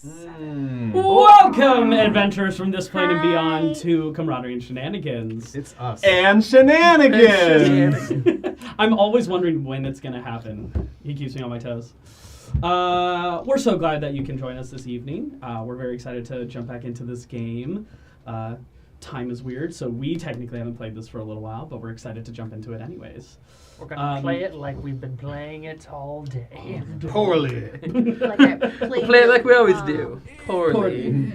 Welcome, adventurers from this plane and beyond, to Camaraderie and Shenanigans. It's us. And Shenanigans! I'm always wondering when it's going to happen. He keeps me on my toes. We're so glad that you can join us this evening. We're very excited to jump back into this game. Time is weird, so we technically haven't played this for a little while, but we're excited to jump into it anyways. We're going to play it like we've been playing it all day. Poorly. Like I Play it like we always do. Poorly.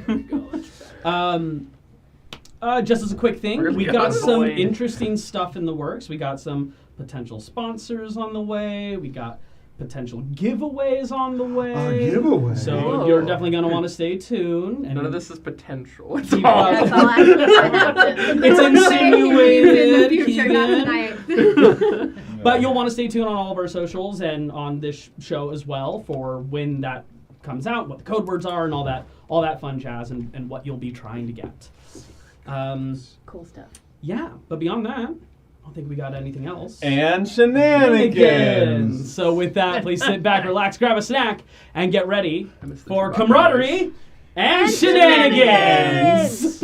Just as a quick thing, Really we got some annoying. interesting stuff in the works. We got some potential sponsors on the way. We got potential giveaways on the way. Giveaway. So Whoa. you're definitely going to want to stay tuned. And None of this is potential. It's Keep all. up. That's all actually gonna happen. It's insinuated, in the future, not Keegan. tonight. But you'll want to stay tuned on all of our socials and on this show as well for when that comes out, what the code words are, and all that fun jazz, and what you'll be trying to get. Cool stuff. Yeah, but beyond that, I don't think we got anything else. And Shenanigans! So with that, please sit back, relax, grab a snack, and get ready I missed the for two Camaraderie and Shenanigans!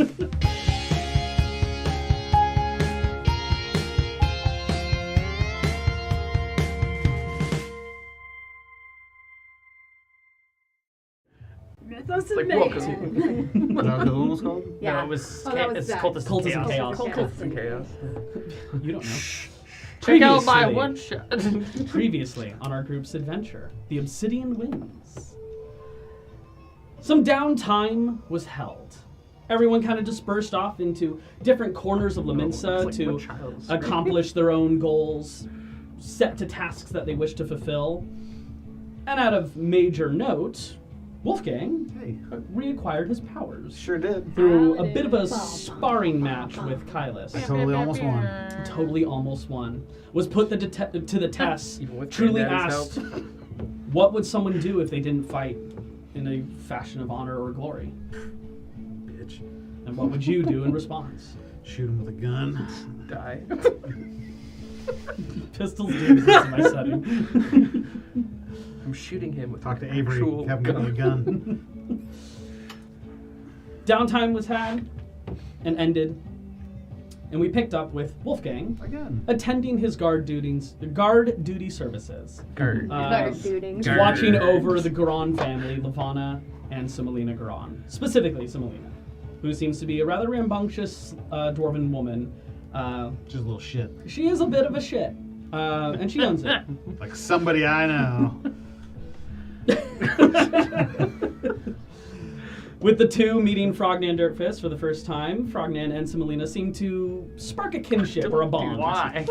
It's like welcome. What that one was called? Yeah. No, it was, Oh, that was it's Zach. Cultist Cultist and and Chaos. Chaos. Cultist and chaos. You don't know. Check out my Previously- one shot. Previously on our group's adventure, the Obsidian Winds. Some downtime was held. Everyone kind of dispersed off into different corners of Laminsa It's like to one child's scream. accomplish their own goals, set to tasks that they wish to fulfill. And out of major note, Wolfgang Hey, reacquired his powers sure did. through a bit of a sparring match with Kylus. I totally almost won. Totally almost won. Was put to the test. Even with Truly Granddaddy's asked, what would someone do if they didn't fight in a fashion of honor or glory? Bitch. And what would you do in response? Shoot him with a gun. Die. Pistols do this in my setting. I'm shooting him with Talk to an Avery. actual Have him get me a gun. Downtime was had and ended, and we picked up with Wolfgang Again. attending his guard duty services. Guard. Guard duding. Guard. Watching over the Garon family, Lavana and Simelina Garon. Specifically Simelina, who seems to be a rather rambunctious dwarven woman. Just a little shit. She is a bit of a shit, and she owns it. Like somebody I know. With the two meeting Frognan Dirtfist for the first time, Frognan and Simelina seem to spark a kinship or a bond. Why?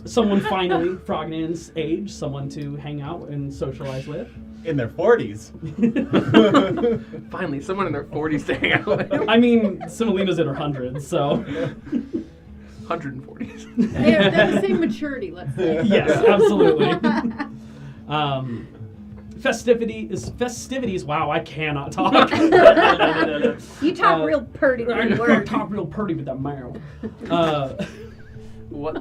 Someone finally, Frognan's age, someone to hang out and socialize with. In their 40s. Finally, someone in their 40s to hang out with. I mean, Simelina's in her hundreds, so 140s. They're the same maturity, let's say. yes, absolutely. Festivities. Wow, I cannot talk. You talk real purty with your I words. talk real pretty with that mouth. What?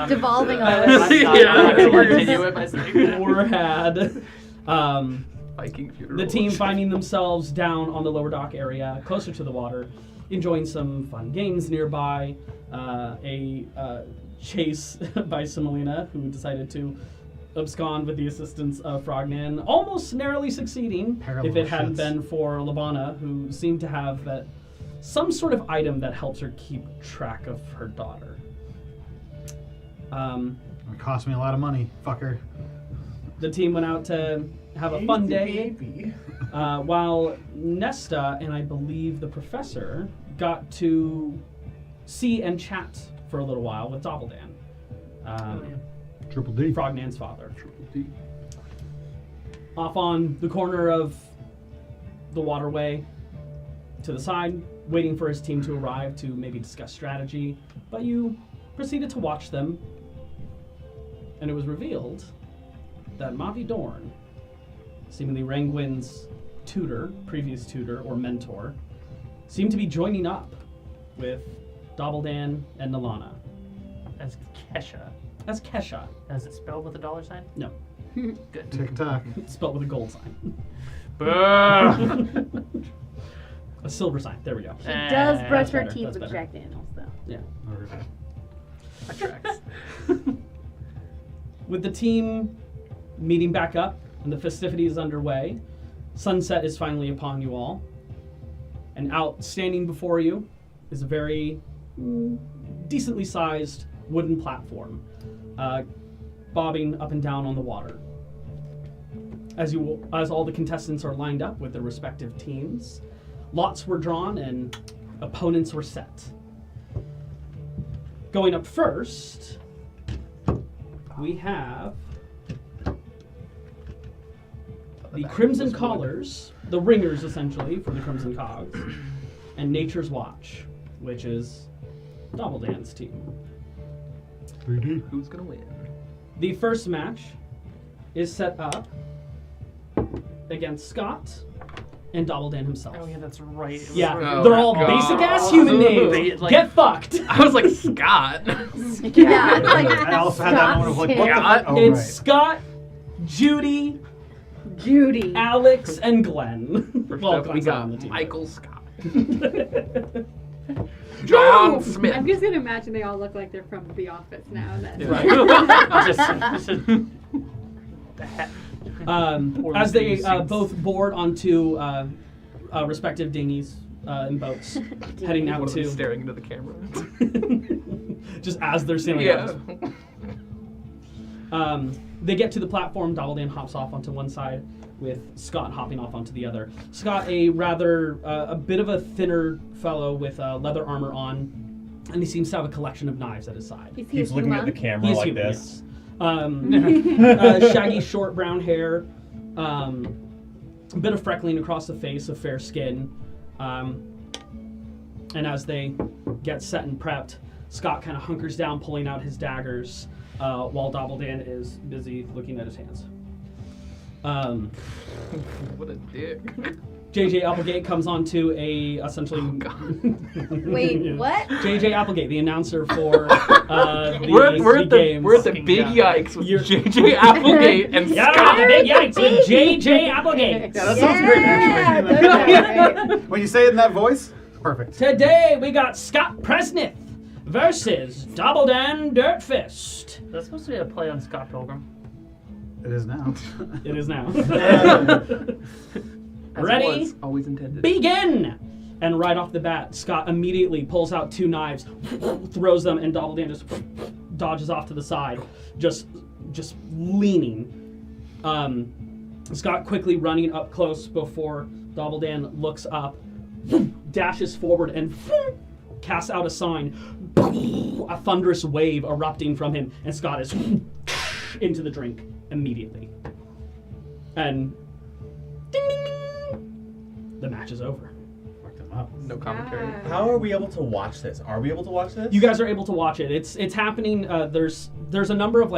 Devolving on I'm us. not gonna continue it by saying that. Or had Viking funeral. the team finding themselves down on the lower dock area, closer to the water, enjoying some fun games nearby. A chase by Simelina, who decided to abscond with the assistance of Frognan, almost narrowly succeeding Parallel if it hadn't shits. been for Lavana, who seemed to have some sort of item that helps her keep track of her daughter. It cost me a lot of money, fucker. The team went out to have a fun day, while Nesta and I believe the professor got to see and chat for a little while with Doppeldan, Triple D. Frognan's father. Triple D. Off on the corner of the waterway to the side, waiting for his team to arrive to maybe discuss strategy, but you proceeded to watch them, and it was revealed that Mavi Dorn, seemingly Rangwin's previous tutor or mentor, seemed to be joining up with Doppeldan and Nalana. As Kesha. As Kesha. Is it spelled with a dollar sign? No. Good. TikTok. Spelled with a gold sign. Brr. A silver sign. There we go. She does brush her better, teeth that's with better. Jack Daniels, though. Yeah. Okay. That tracks. With the team meeting back up and the festivities underway, sunset is finally upon you all. And out standing before you is a very decently sized wooden platform, bobbing up and down on the water. As all the contestants are lined up with their respective teams, lots were drawn and opponents were set. Going up first, we have the Crimson Collars, the ringers essentially for the Crimson Cogs, and Nature's Watch, which is Doubledan's team. 3D. Who's gonna win? The first match is set up against Scott and Doubledan himself. Oh yeah, that's right. It was Yeah, Oh, they're all God. basic ass human names. They, like- Get fucked. I was like, Scott. Yeah, it's like I also had that moment of like, what the Scott. fuck? Oh, It's right. Scott, Judy, Judy. Alex, and Glenn. First Well, up, we Glenn's not on the got team. Michael Scott. No! John Smith. I'm just gonna imagine they all look like they're from The Office now. That's just the heck. Poor As they suits. both board onto respective dinghies and boats, heading One out of them to staring into the camera. just as they're sailing Yeah. out. They get to the platform. Doubledan hops off onto one side, with Scott hopping off onto the other. Scott, a rather a bit of a thinner fellow with leather armor on, and he seems to have a collection of knives at his side. Is he Keeps a looking at the Puma? camera He's like human, this. yes. Shaggy, short brown hair, a bit of freckling across the face, of fair skin. And as they get set and prepped, Scott kind of hunkers down, pulling out his daggers, while Doubledan is busy looking at his hands. What a dick. JJ Applegate comes onto essentially. Wait, what? JJ Applegate, the announcer for the We're at the games. big yikes with You're- JJ Applegate and Yeah, Scott. the big yikes with JJ Applegate. Yeah, that sounds great, actually. That's all right. When you say it in that voice, perfect. Today we got Scott Presnith versus Doubledan Dirtfist. That's supposed to be a play on Scott Pilgrim. It is now. It is now. As Ready? it was always intended. Begin! And right off the bat, Scott immediately pulls out two knives, throws them, and Doubledan just dodges off to the side, just leaning. Scott quickly running up close before Doubledan looks up, dashes forward, and casts out a sign. A thunderous wave erupting from him, and Scott is into the drink immediately. And ding, ding, ding. The match is over. Fucked him up. No commentary. Yeah. How are we able to watch this? Are we able to watch this? You guys are able to watch it. It's happening. There's a number of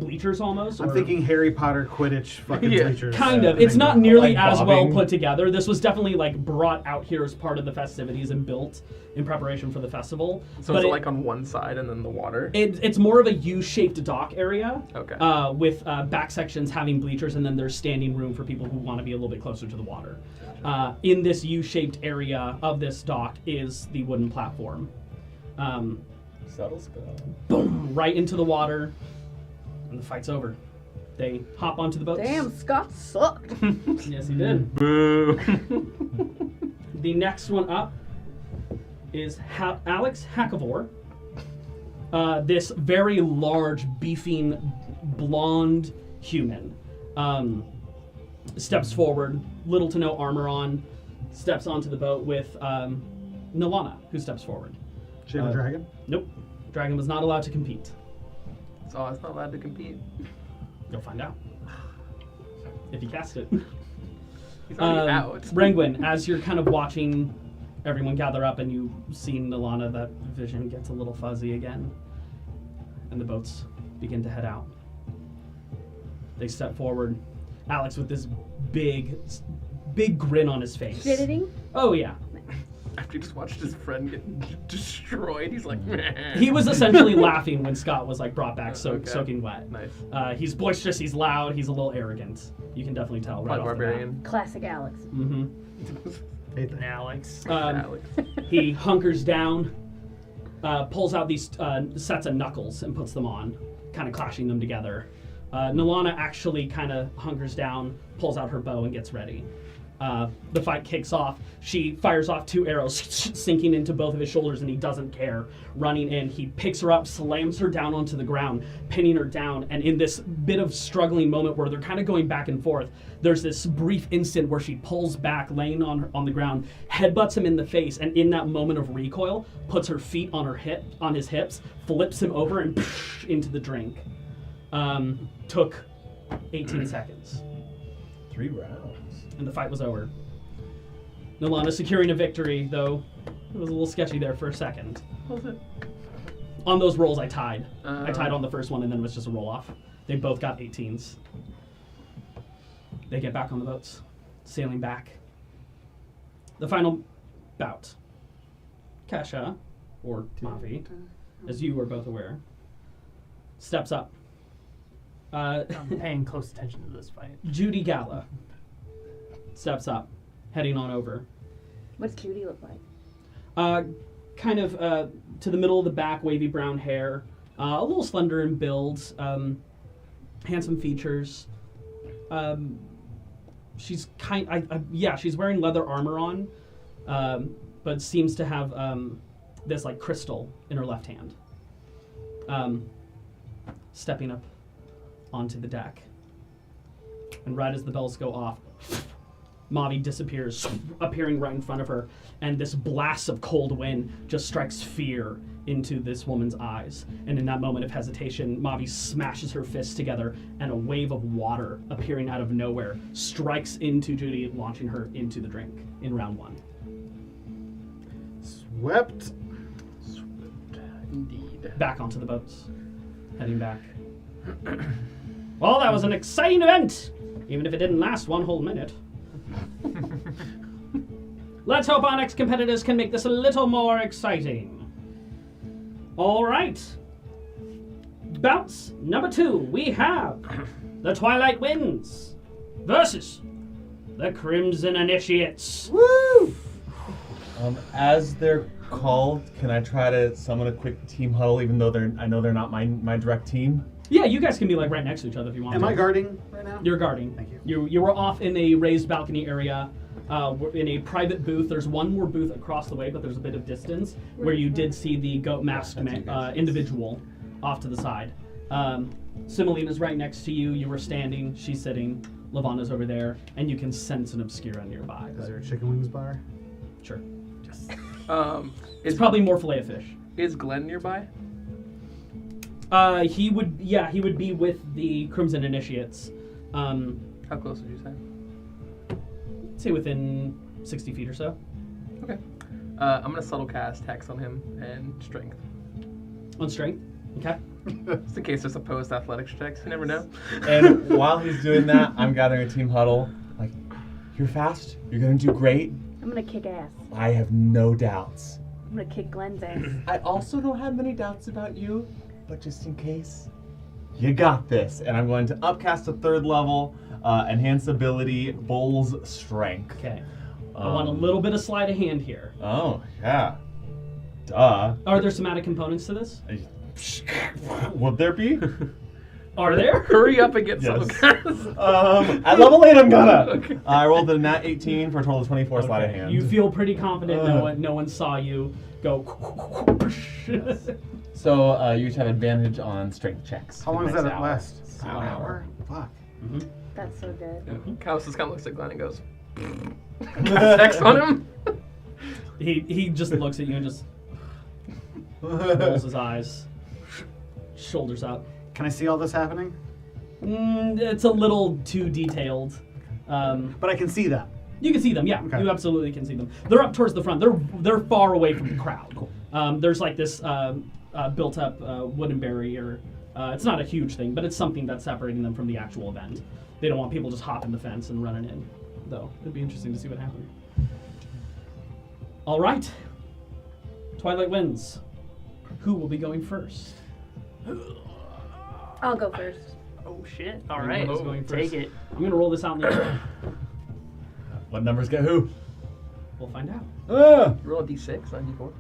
bleachers almost. I'm or- thinking Harry Potter Quidditch fucking Yeah. bleachers. Kind of. And It's then not nearly like as well bobbing. put together. This was definitely brought out here as part of the festivities and built in preparation for the festival. So But it's like on one side and then the water. it's more of a U-shaped dock area. Okay. With back sections having bleachers, and then there's standing room for people who want to be a little bit closer to the water. In this U-shaped area of this dock is the wooden platform. Subtle spell. Boom! Right into the water, and the fight's over. They hop onto the boats. Damn, Scott sucked. Yes, he did. Boo. The next one up is Alex Hackavor. This very large, beefing, blonde human steps forward, little to no armor on, steps onto the boat with Nilana, who steps forward. She have a dragon? Nope. Dragon was not allowed to compete. So it's not allowed to compete. You'll find out. If you cast it. He's already out. Rengwin, as you're kind of watching everyone gather up and you see Nilana, that vision gets a little fuzzy again. And the boats begin to head out. They step forward. Alex with this big grin on his face. Editing? Oh, yeah. After he just watched his friend get destroyed, he's like, meh. He was essentially laughing when Scott was like brought back, Okay. soaking wet. Nice. He's boisterous, he's loud, he's a little arrogant. You can definitely tell right Probably off the bat. barbarian. Classic Alex. Mm-hmm. Hate that. Alex. Alex. He hunkers down, pulls out these sets of knuckles and puts them on, kind of clashing them together. Nilana actually kind of hunkers down, pulls out her bow and gets ready. The fight kicks off. She fires off 2 arrows, sinking into both of his shoulders, and he doesn't care. Running in, he picks her up, slams her down onto the ground, pinning her down. And in this bit of struggling moment where they're kind of going back and forth, there's this brief instant where she pulls back, laying on the ground, headbutts him in the face, and in that moment of recoil, puts her feet on his hips, flips him over, and into the drink. Took 18 seconds. 3 rounds. And the fight was over. Nilana securing a victory, though it was a little sketchy there for a second. What was it? On those rolls, I tied. I tied on the first one, and then it was just a roll-off. They both got 18s. They get back on the boats, sailing back. The final bout. Kesha, or Mavi, as you are both aware, steps up. I'm paying close attention to this fight. Judy Gala steps up, heading on over. What's Judy look like? Kind of to the middle of the back, wavy brown hair, a little slender in build, handsome features. She's she's wearing leather armor on, but seems to have this like crystal in her left hand. Stepping up onto the deck, and right as the bells go off, Mavi disappears, appearing right in front of her, and this blast of cold wind just strikes fear into this woman's eyes. And in that moment of hesitation, Mavi smashes her fists together, and a wave of water appearing out of nowhere strikes into Judy, launching her into the drink in round 1. Swept. Indeed. Back onto the boats, heading back. Well, that was an exciting event, even if it didn't last 1 whole minute. Let's hope our next competitors can make this a little more exciting. All right. Bounce number 2, we have the Twilight Winds versus the Crimson Initiates. Woo! As they're called, can I try to summon a quick team huddle, even though I know they're not my direct team? Yeah, you guys can be like right next to each other if you want. Am to. I guarding right now? You're guarding. Thank you. You were off in a raised balcony area, in a private booth. There's one more booth across the way, but there's a bit of distance where you did see the goat masked individual off to the side. Simelina's right next to you. You were standing. She's sitting. Lavana's over there, and you can sense an Obscura nearby. Is there a chicken wings bar? Sure. It's probably more filet of fish. Is Glenn nearby? He would be with the Crimson Initiates. How close would you say? Say within 60 feet or so. Okay. I'm gonna subtle cast Hex on him and Strength. On strength. Okay. Just in case there's opposed athletics checks. You never know. And while he's doing that, I'm gathering a team huddle. Like, you're fast. You're gonna do great. I'm gonna kick ass. I have no doubts. I'm gonna kick Glenn's ass. I also don't have many doubts about you, but just in case, you got this. And I'm going to upcast a 3rd level, enhance ability, Bull's Strength. Okay. I want a little bit of sleight of hand here. Oh, yeah. Duh. Are there somatic components to this? Would there be? Are there? Hurry up and get Yes. subtle cast. At level 8, I'm gonna. Okay. I rolled a nat 18 for a total of 24 sleight of Okay. hand. You feel pretty confident. No one saw you go. So you each have advantage on strength checks. How long does Next that hour. last? An hour. Fuck. That's so good. Kaos just kind of looks at Glenn and goes, Hex on him. He just looks at you and just rolls his eyes, shoulders up. Can I see all this happening? It's a little too detailed. But I can see that. You can see them, yeah. Okay. You absolutely can see them. They're up towards the front. They're far away from the crowd. Cool. There's like this built-up wooden barrier. It's not a huge thing, but it's something that's separating them from the actual event. They don't want people just hopping the fence and running in, though. It'd be interesting to see what happened. All right. Twilight wins. Who will be going first? I'll go first. Oh shit! All right, Who's going take first? it. I'm gonna roll this out in the air. What numbers get who? We'll find out. Roll a d6, not d4.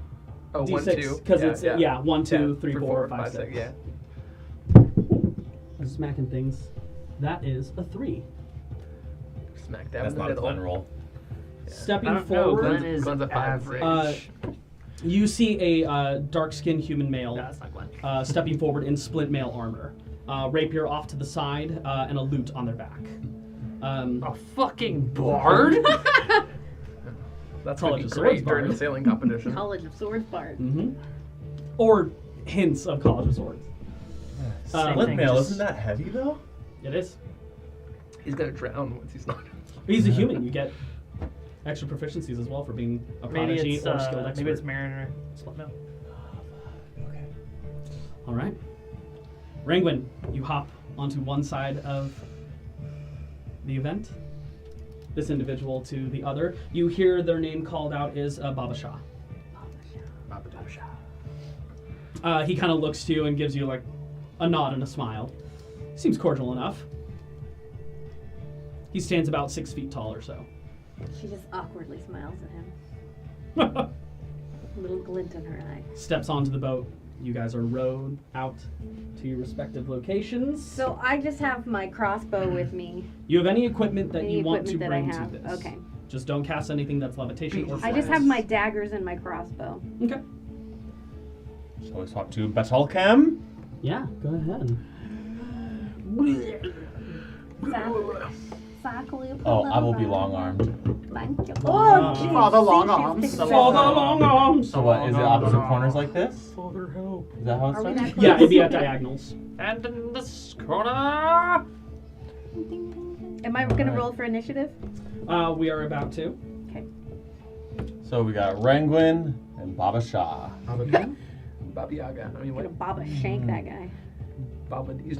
Oh, D6, 1, 2. because it's 1, 2, 3, 4, 5, 6. Yeah. I'm smacking things. That is a 3. Smack down That's in the not a middle. Glen roll. Stepping I don't know. forward, Glenn is Glenn's a 5. average. you see a dark-skinned human male No, that's not Glenn. stepping forward in splint mail armor, rapier off to the side, and a lute on their back. A fucking bard? That's College going to of be Swords great during bard. the sailing competition. College of Swords Bard. Or hints of College of Swords. Same Split thing, mail, just- isn't that heavy though? It is. He's going to drown once he's not. He's a human. You get extra proficiencies as well for being a Maybe prodigy it's or skilled expert. maybe it's Mariner. Split mail. Okay. All right. Rangwin, you hop onto one side of the event. This individual to the other. You hear their name called out is Baba Shah. He kind of looks to you and gives you like a nod and a smile. Seems cordial enough. He stands about 6 feet tall or so. She just awkwardly smiles at him. A little glint in her eye. Steps onto the boat. You guys are rowed out to your respective locations. So I just have my crossbow with me. You have any equipment that Any you want to equipment that I bring have. to this. Okay. Just don't cast anything that's levitation or I just have my daggers and my crossbow. Okay. Shall we swap to Battle Cam? Yeah, go ahead. Oh, I will be long armed. Thank you. Oh, geez. Oh, the long See, she's arms. fixed The it. For the long arms. So what, is it opposite corners like this? Father help. Is that how it Are we starts? that close? Yeah, it'd be at diagonals. And in this corner. Am I going to roll for initiative? We are about to. Okay. So we got Rangwin and Baba Shah. Baba Yaga. I mean, I'm what? going to Baba shank that guy. Baba D's.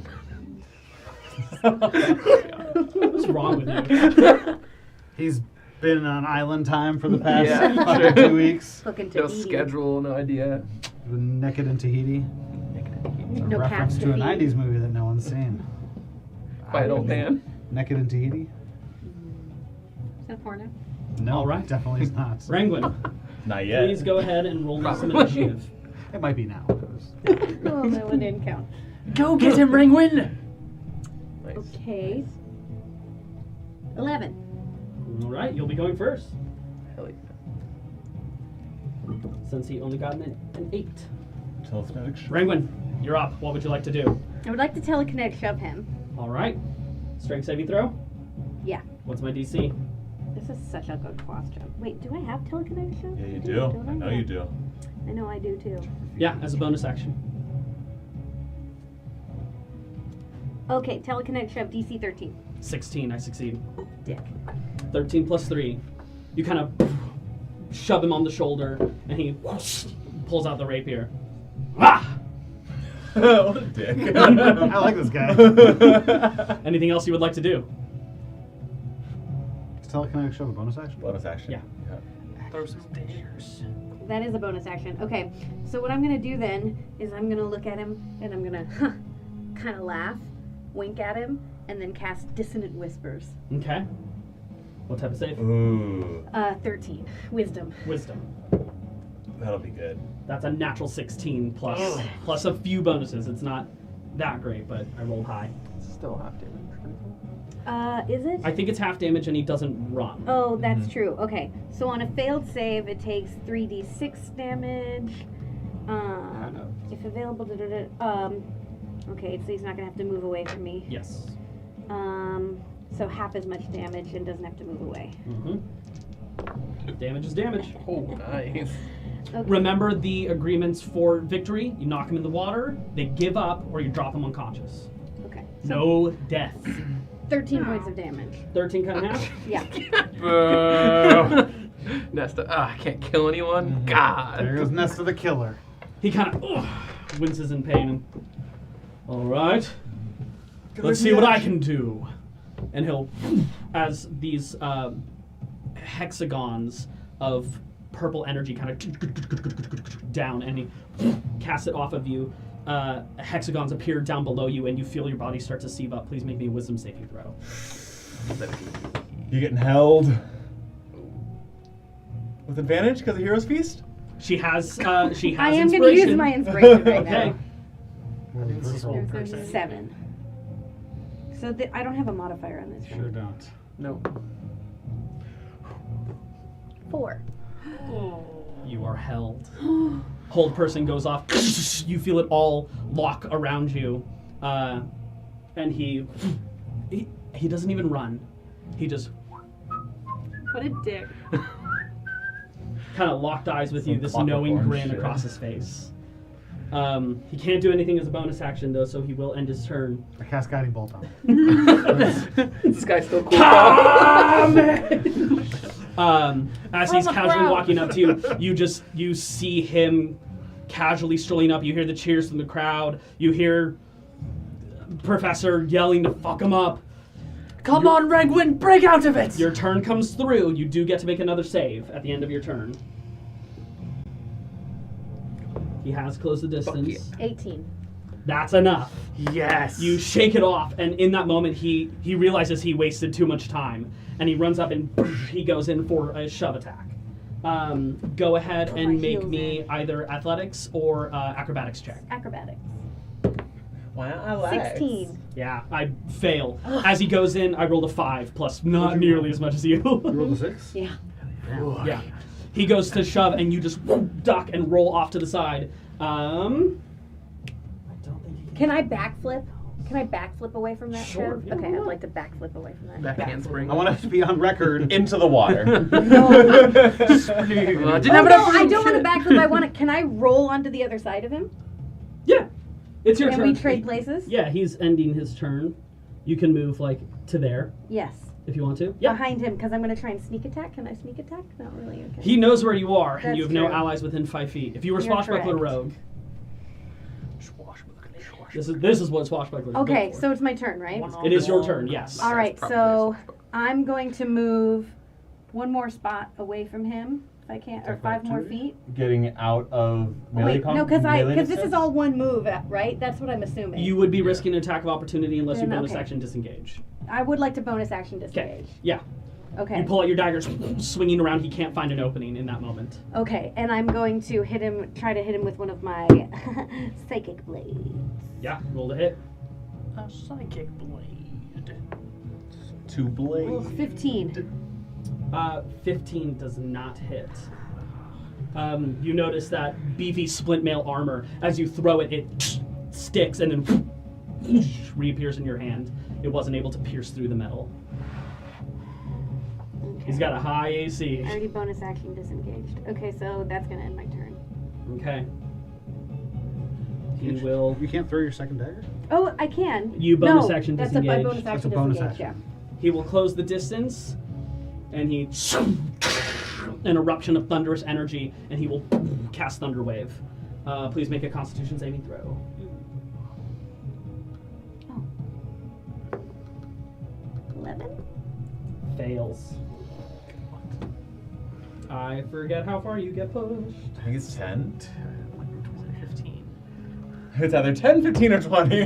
What's wrong with you? He's been on island time for the past Yeah, fucking 2 weeks. Looking to No Edie. schedule, no idea. Been naked in Tahiti. No A reference caps to a to 90s movie that no one's seen. By an old man. Naked in Tahiti? Is that porno? No, All right. definitely is not. Rangwin, Not yet. please go ahead and roll me some Probably. initiative. It might be now. Oh, that one didn't count. Go get him, Ringwin! Nice. Okay. 11. All right, you'll be going first. Hell yeah. Since he only got an 8. Telekinetic shot. Rangwin, you're up. What would you like to do? I would like to telekinetic shove him. All right. Strength saving throw. Yeah. What's my DC? This is such a good question. Wait, do I have telekinetic shove? Yeah, you Don't do. I know you do. I know I do too. Yeah, as a bonus action. Okay, telekinetic shove DC 13. 16, I succeed. Dick. 13 plus 3. You kind of shove him on the shoulder, and he pulls out the rapier. Ah! What a dick. I like this guy. Anything else you would like to do? Is telekinetic shove a bonus action? Bonus action. Yeah. Throw some daggers. That is a bonus action. Okay, so what I'm gonna do then is I'm gonna look at him and I'm gonna kind of laugh, wink at him, and then cast Dissonant Whispers. Okay. What type of save? Ooh, 13. Wisdom. Wisdom. that'll be good. That's a natural 16 plus a few bonuses. It's not that great, but I rolled high. Still half damage. Is it? I think it's half damage and he doesn't run. Oh, that's true. Okay, so on a failed save, it takes 3d6 damage. If available, okay, so he's not gonna have to move away from me. Yes. So half as much damage and doesn't have to move away. Damage is damage. Oh, nice. Okay. Remember the agreements for victory. You knock them in the water, they give up, or you drop them unconscious. Okay. No death. 13 points of damage. 13 cut in half? Yeah. Nesta, I can't kill anyone. God. There goes Nesta the killer. He kind of winces in pain. All right. Let's see what I can do. And he'll, as these hexagons of purple energy kind of down, and he casts it off of you. Hexagons appear down below you, and you feel your body start to sieve up. Please make me a wisdom saving throw. You getting held with advantage because of Hero's Feast? She has I am inspiration. going to use my inspiration right Okay. now. 7. So I don't have a modifier on this. Sure Right? don't. No. 4. You are held. Hold person goes off. You feel it all lock around you, and he doesn't even run. He just What a dick. kind of locked eyes with you, Some this Clockwork knowing Orange grin shit. across his face. He can't do anything as a bonus action though, so he will end his turn. I cast Guiding Bolt on him. Is this guy still cool? As he's casually walking up to you, you see him casually strolling up. You hear the cheers from the crowd. You hear Professor yelling to fuck him up. Come on, Regwin, break out of it! Your turn comes through. You do get to make another save at the end of your turn. He has closed the distance. 18. That's enough. Yes! You shake it off, and in that moment, he realizes he wasted too much time, and he runs up and he goes in for a shove attack. Go ahead Put my and make heels me in. either athletics or acrobatics check. Acrobatics. Why not athletics? 16. Yeah, I fail. As he goes in, I rolled a 5 plus not nearly as much as you. You rolled a 6? Yeah. Yeah. He goes to shove, and you just duck and roll off to the side. I don't think he Can I backflip? Can I backflip away from that Sure, shove? yeah, Okay, why I'd not? like to backflip away from that. Back handspring. I want it to be on record. Into the water. Didn't Oh, have no, enough I room. don't want to backflip. I want to. Can I roll onto the other side of him? Yeah. It's your Can turn. we trade places? Yeah, he's ending his turn. You can move, to there, Yes. if you want to. Yeah. Behind him, because I'm going to try and sneak attack. Can I sneak attack? Not really. Okay. He knows where you are, and That's you have no true. allies within 5 feet. If you were You're Swashbuckler correct. Rogue, this is what Swashbuckler is Okay, built for. so it's my turn, right? It is your turn, yes. All right, Probably so Swashbuckler. I'm going to move one more spot away from him, if I can, or Take 5 more opportunity? feet. Getting out of melee Wait, no, because melee this is distance? all one move, right? That's what I'm assuming. You would be risking an attack of opportunity unless you Then, bonus okay. action disengage. I would like to bonus action Okay. disengage. Yeah. Okay. You pull out your daggers, swinging around. He can't find an opening in that moment. Okay, and I'm going to try to hit him with one of my psychic blades. Yeah, roll to hit. A psychic blade. Two blades. Oh, 15. 15 does not hit. You notice that beefy splint mail armor, as you throw it, it sticks and then reappears in your hand. It wasn't able to pierce through the metal. Okay. He's got a high AC. I already bonus action disengaged. Okay, so that's going to end my turn. Okay. He will. You can't throw your second dagger? Oh, I can. You bonus no, action that's disengage. a bonus That's action a bonus disengage, action. He will close the distance, and he an eruption of thunderous energy, and he will cast Thunder Wave. Please make a Constitution saving throw. yeah. 11? Fails. I forget how far you get pushed. I think it's 10. 15. It's either 10, 15, or 20.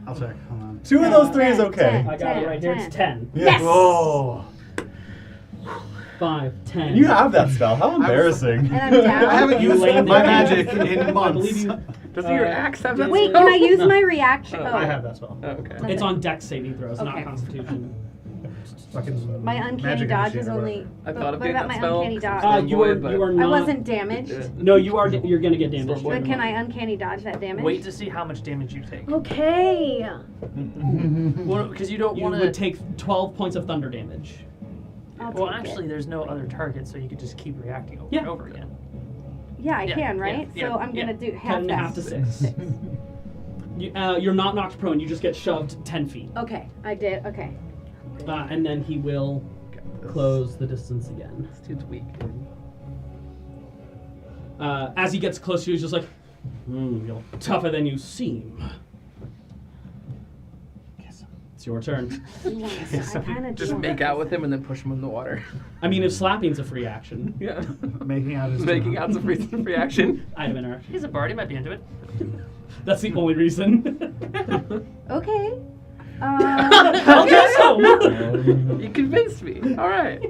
I'll check. Hold on. Two of those three is 10, okay. 10. I got it right here. It's 10. Yes! Oh! 5, 10. You have that spell. How embarrassing. And I'm down. I haven't You used landed my it. magic in I months. believe you. Doesn't your axe have that? Wait, spell? can I use my reaction? I have that spell. Oh, okay. It's on Dex saving throws, not Okay. Constitution. Fucking My uncanny magic dodge machine is or only. whatever. I thought What of getting about that my spell. uncanny dodge? You are Void, not. I wasn't damaged. Yeah. No, you are. You're gonna get damaged. But But can I uncanny dodge that damage? Wait to see how much damage you take. Okay. Because you don't You want would to. take 12 points of thunder damage. I'll Well, take actually, it. there's no other target, so you could just keep reacting over Yeah. and over again. Yeah, I Yeah, can, right? yeah, So I'm gonna yeah. do Cut half in that. half to 6. You're not knocked prone. You just get shoved 10 feet, Okay, I did. Okay. and then he will close the distance again. This dude's weak. As he gets close to you, he's just like, you're tougher than you seem. It's your turn. I kind of Just make out with him and then push him in the water. I mean, if slapping's a free action, Yeah. Making out is Making out's a free action. item interaction. He's a bard. He might be into it. That's the only reason. Okay. I'll guess so. You convinced me. All right.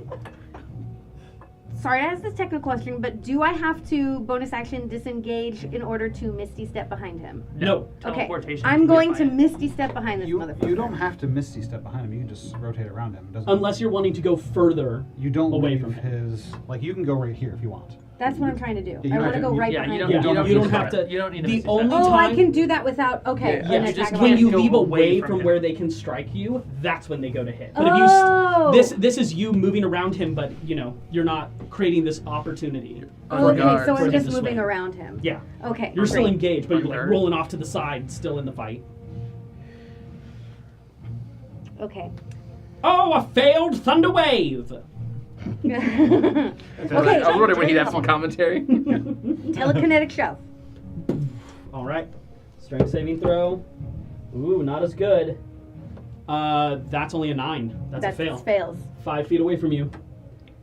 Sorry to ask this technical question, but do I have to bonus action disengage in order to Misty Step behind him? No. Okay. Teleportation. I'm can going get to by it. Misty Step behind this You motherfucker. don't have to Misty Step behind him. You can just rotate around him. It doesn't, Unless you're wanting to go further. you don't away leave from him. his. Like you can go right here if you want. That's what I'm trying to do. you I don't want to have go to- right Yeah, behind you him. don't. Yeah, You you don't don't have to. You don't need to The Misty Step. only Oh, I time- can do that without. Okay. Yeah, an Yeah, attack of when you opportunity. leave away from from him. where they can strike you, that's when they go to hit. But Oh. if you this is you moving around him, but you're not creating this opportunity. On Okay, guard so for I'm him just to moving swing. around him. Yeah, Okay. you're still great. engaged, but On you're like guard. rolling off to the side, still in the fight. Okay. Oh, a failed thunder wave. Okay. I was wondering when he'd have some commentary. Telekinetic shove. All right, strength saving throw. Ooh, not as good. That's only a 9. That's a fail. Fails. 5 feet away from you.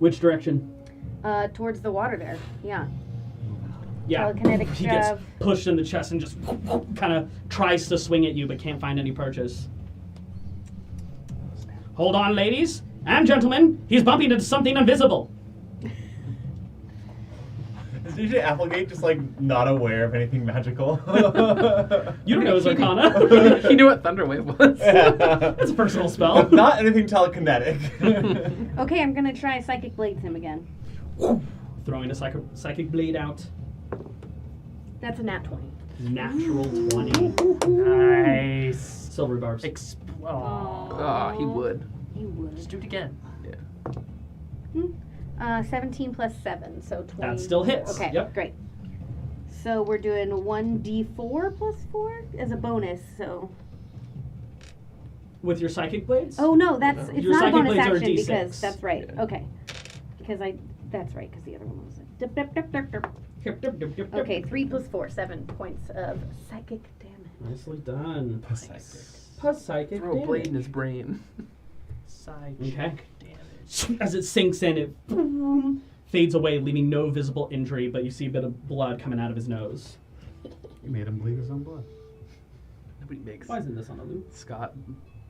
Which direction? Towards the water there. Yeah. Yeah. Telekinetic He gets shove. pushed in the chest and just kind of tries to swing at you, but can't find any purchase. Hold on, ladies and gentlemen. He's bumping into something invisible. Is DJ Applegate just like not aware of anything magical? You don't know his arcana. He knew what Thunderwave was. It's a personal spell. Not anything telekinetic. Okay, I'm gonna try Psychic Blades him again. Throwing a psychic blade out. That's a nat 20. Natural 20. Nice. Silver barbs. Oh, he would. He would. Just do it again. 17 plus 7, so 20. That still hits. Okay, Yep. great. So we're doing 1d4 plus 4 as a bonus, so... With your psychic blades? Oh, no, that's... It's Your not a psychic bonus blades are a action D6. because... That's right. Yeah. Okay. Because That's right, because the other one was... Dip, dip, dip, dip, dip. Dip, dip, dip, dip, dip. Okay, 3 plus 4, 7 points of psychic damage. Nicely done. Psychic. Plus psychic Throw a blade in damage. his brain. Side Okay. check damage. As it sinks in, it boom, fades away, leaving no visible injury, but you see a bit of blood coming out of his nose. You made him bleed his own blood. Nobody makes Why isn't this on the loop? Scott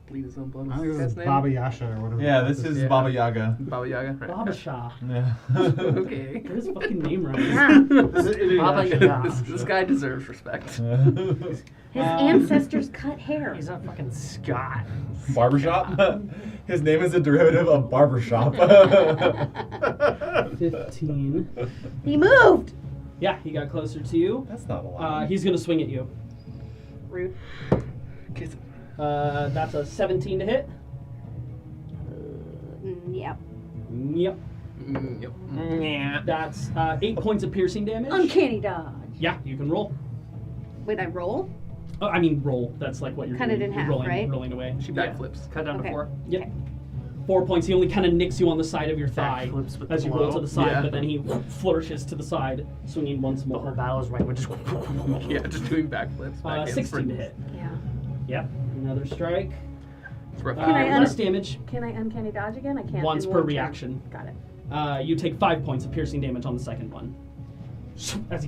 bleed his own blood. I think What's this is his name? Baba Yasha or whatever. Yeah, this is Yeah. Baba Yaga. Baba Yaga. Right. Baba Shah. Yeah. Okay. Get his fucking name right. Yeah. Baba Yaga. this guy deserves respect. His ancestors cut hair. He's a fucking Scott. Barbershop? His name is a derivative of barbershop. 15. He moved! Yeah, he got closer to you. That's not a lot. He's gonna swing at you. Rude. Kiss him. That's a 17 to hit. Yep. Yep. Yep. That's 8 points of piercing damage. Uncanny dodge. Yeah, you can roll. Wait, I roll? Oh, I mean roll. That's like what you're Cut it doing. in You're half, rolling, right? rolling away. She backflips. Cut down Okay. to 4. Yep. Okay. 4 points. He only kind of nicks you on the side of your thigh Backflips with as the you roll blow. to the side, Yeah. but then he flourishes to the side, swinging once The whole more. battle is right. We're just. Yeah, just doing backflips. Backhand 16 to sprints. hit. Yeah. Yep. Another strike. It's rough. Can I Less damage. Can I uncanny dodge again? I can't. Once in per one turn. reaction. Got it. You take 5 points of piercing damage on the second one. As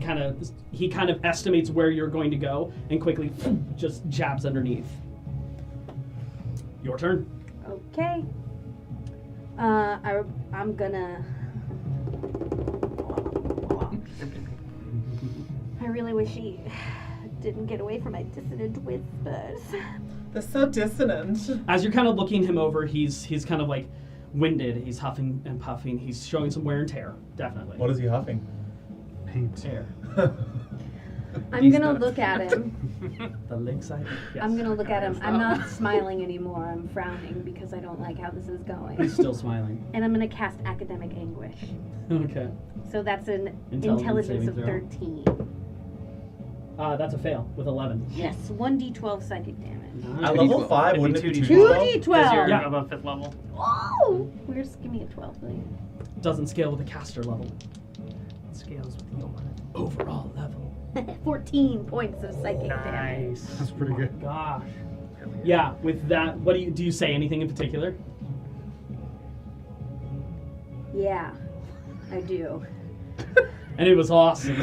he kind of estimates where you're going to go and quickly just jabs underneath. Your turn. Okay. I'm gonna. I really wish he didn't get away from my dissonant whispers. That's so dissonant. As you're kind of looking him over, he's kind of like winded. He's huffing and puffing. He's showing some wear and tear, definitely. What is he huffing? Paint. I'm He's gonna not- look at him. The lakeside. Yes. I'm gonna look at him. I'm not smiling anymore. I'm frowning because I don't like how this is He's going. still smiling. And I'm gonna cast Academic Anguish. Okay. So that's an Intelligence intelligence of saving 13. That's a fail with 11. Yes, 1d12 psychic damage. At Nice. level 5, wouldn't it be 2d12? 2d12? 2d12! Because you're Yeah. above 5th level. Oh! Where's give me a 12, please? Doesn't scale with the caster level. It scales with your Overall level. 14 points of psychic damage. Nice. That's pretty good. Gosh. Yeah, with that, what do you say anything in particular? Yeah, I do. And it was awesome.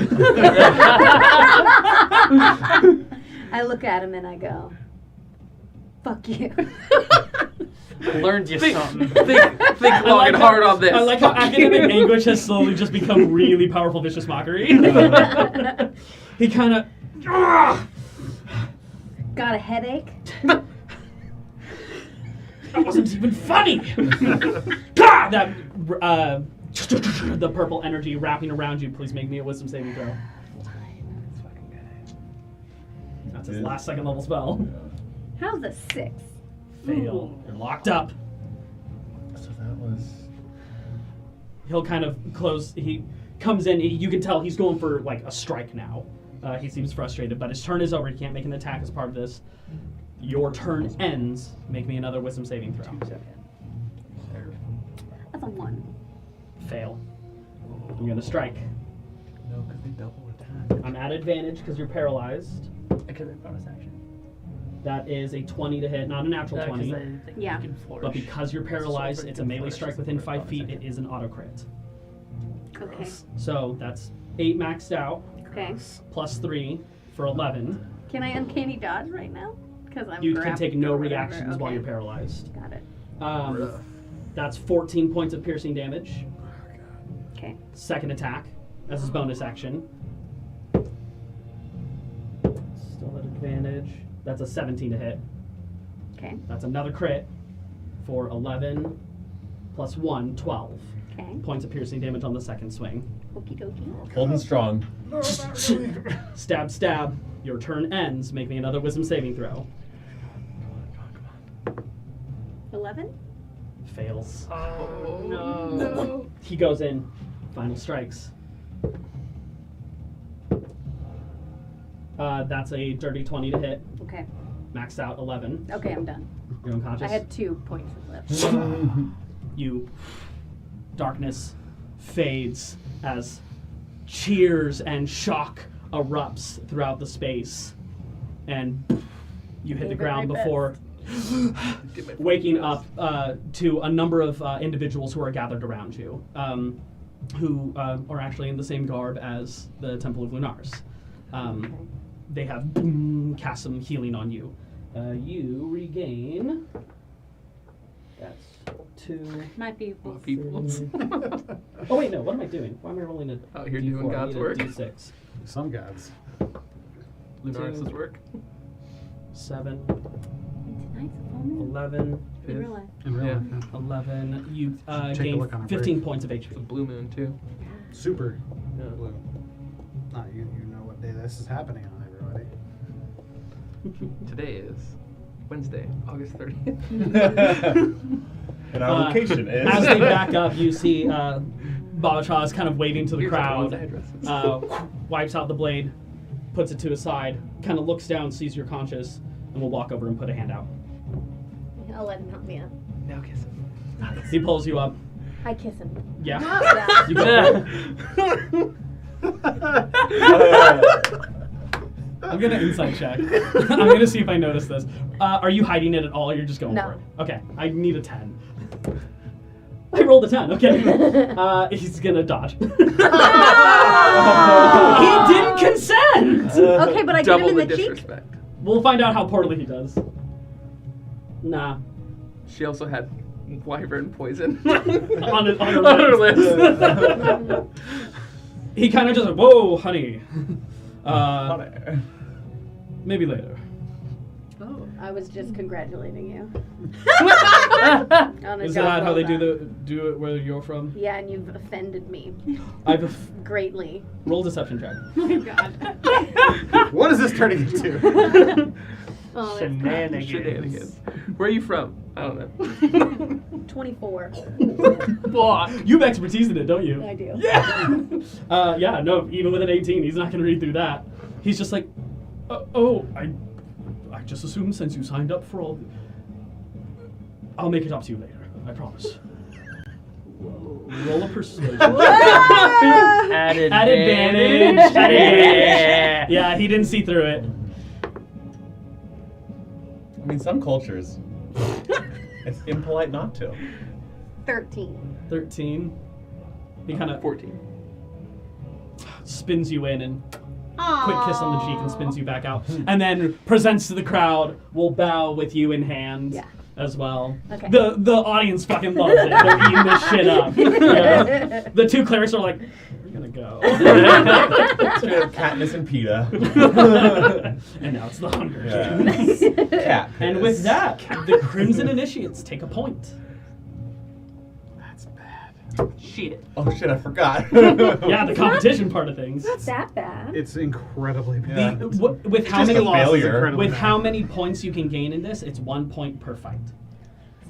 I look at him and I go, "Fuck you." Learned you something. Think long and hard on this. I like how academic anguish has slowly just become really powerful vicious mockery. He kind of... Got a headache? That wasn't even funny! That, the purple energy wrapping around you. Please make me a wisdom saving throw. That's his last second level spell. How's a 6? Fail. You're locked up. So that was. He'll kind of close. He comes in. You can tell he's going for like a strike now. He seems frustrated, but his turn is over. He can't make an attack as part of this. Your turn ends. Make me another wisdom saving throw. That's a 1. Fail. I'm gonna strike. No, because they double attack. I'm at advantage because you're paralyzed. Because of bonus action. That is a 20 to hit, not a natural 20. Yeah. But because you're paralyzed, it's a melee strike within 5 feet. It is an auto crit. Okay. So that's 8 maxed out, Okay. plus 3 for 11. Can I uncanny dodge right now? Because I'm You can grabbed take no or whatever. reactions while Okay. you're paralyzed. Got it. That's 14 points of piercing damage. Okay. Second attack as his bonus action. Still at advantage. That's a 17 to hit. Okay. That's another crit for 11 plus 1, 12 Okay. points of piercing damage on the second swing. Okie dokie. Holding strong. Stab, stab. Your turn ends. Make me another wisdom saving throw. 11? Fails. Oh no. He goes in. Final strikes. That's a dirty 20 to hit. Okay. Maxed out 11. Okay, I'm done. You're unconscious. I had 2 points left. You. Darkness fades as cheers and shock erupts throughout the space, and you hit the Gave it ground my before waking up to a number of individuals who are gathered around you, who are actually in the same garb as the Temple of Lunars. They have cast some healing on you. You regain. That's 2. My people. Peoples. Oh wait, no. What am I doing? Why am I rolling a Out here D4? doing I God's need a work. D6. Some gods. Lunaris' work. 7, Tonight's a full moon. 11, In real life. In real Yeah. life, yeah. 11. You Take a gain look on a 15 break. points of It's a HP. blue moon too. Super Yeah. blue. You know what day this is happening on, everybody. Today is Wednesday, August 30th. And our location is. As they back up, you see Babacha is kind of waving to the Here's everyone's crowd, addresses. wipes out the blade, puts it to his side, kind of looks down, sees you're conscious, and will walk over and put a hand out. I'll let him help me up. Now kiss him. He pulls you up. I kiss him. Yeah. Yeah. You go. I'm gonna insight check. I'm gonna see if I notice this. Are you hiding it at all? Or you're just going No. for it. Okay. I need a 10. I rolled a 10. Okay. He's gonna dodge. He didn't consent. Okay, but I get him Double in the the cheek. disrespect. We'll find out how poorly he does. Nah. She also had wyvern poison on her lips. He kind of just like, whoa, honey. Maybe later. Oh, I was just congratulating you. On a Is job that how well they done. do it where you're from? Yeah, and you've offended me I've greatly. roll deception check. Oh my god. What is this turning into? Oh, that's Shenanigans. Where are you from? I don't know. 24. You have expertise in it, don't you? I do. Yeah. Yeah. No. Even with an 18, he's not going to read through that. He's just like, I just assumed since you signed up for all. I'll make it up to you later. I promise. Roll a persuasion. At At advantage. Yeah. Yeah. He didn't see through it. I In some cultures, it's impolite not to. 13. 13. He kind of 14. spins you in and Aww. quick kiss on the cheek and spins you back out. And then presents to the crowd, will bow with you in hand Yeah. as well. Okay. The audience fucking loves it. They're eating this shit up. Yeah. The two clerics are like, we're gonna go. Straight up Katniss and PETA. And now it's the Hunger Yeah. Games. Cat. And with that, the Crimson Initiates take a point. That's bad. Shit. Oh shit, I forgot. Yeah, the competition part of things. Not that bad. It's incredibly bad. Yeah. With how just many a failure. Incredibly with bad. how many points you can gain in this, it's 1 point per fight.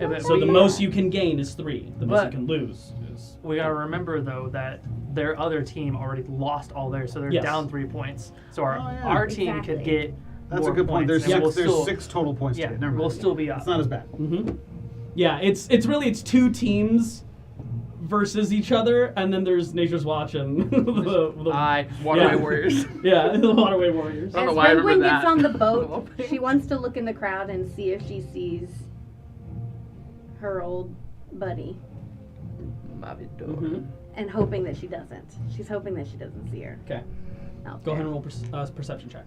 Yeah, but So the we- most you can gain is 3. The most you But- can lose is We gotta remember though that their other team already lost all theirs, so they're Yes. down 3 points. So our Oh, yeah. our team Exactly. could get That's more a good point. points, There's and six. we'll still, 6 total points yeah, to get. Never mind. we'll still be up. It's not as bad. Yeah, it's really it's 2 teams versus each other, and then there's Nature's Watch and the Waterway Yeah. Warriors. yeah, the Waterway Warriors. I don't know As why I remember Penguin gets that. on the boat, she wants to look in the crowd and see if she sees her old buddy, Mhm. and hoping that she doesn't. She's hoping that she doesn't see her. Okay, out go ahead there. and roll perception check.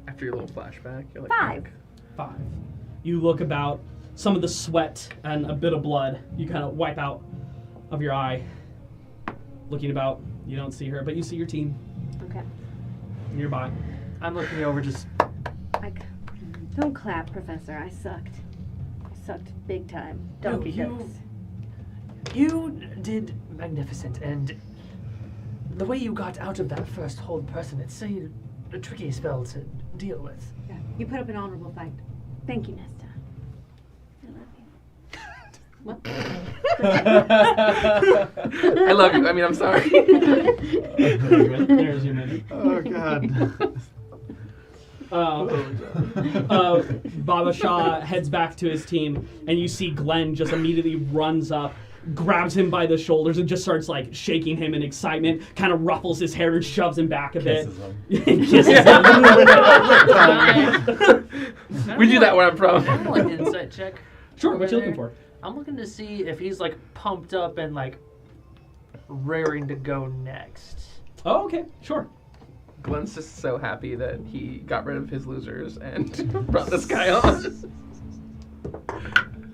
After your little flashback, you're like, 5. 5. You look about, some of the sweat and a bit of blood you kind of wipe out of your eye. Looking about, you don't see her, but you see your team Okay. nearby. I'm looking over just Don't clap, Professor. I sucked. I sucked big time. Donkey you- jokes. You did magnificent, and the way you got out of that first hold person, it's a tricky spell to deal with. Yeah. You put up an honorable fight. Thank you, Nesta. I love you. What? I love you. I mean, I'm sorry. There's your minute. Oh god. Baba Shah heads back to his team, and you see Glenn just immediately runs up, grabs him by the shoulders, and just starts like shaking him in excitement, kind of ruffles his hair and shoves him back a bit. Kisses him. Kisses him. We do that where I'm from. I'm like an insight check. Sure, over what you there. looking for? I'm looking to see if he's like pumped up and like raring to go next. Oh, okay, sure. Glenn's just so happy that he got rid of his losers and brought this guy on.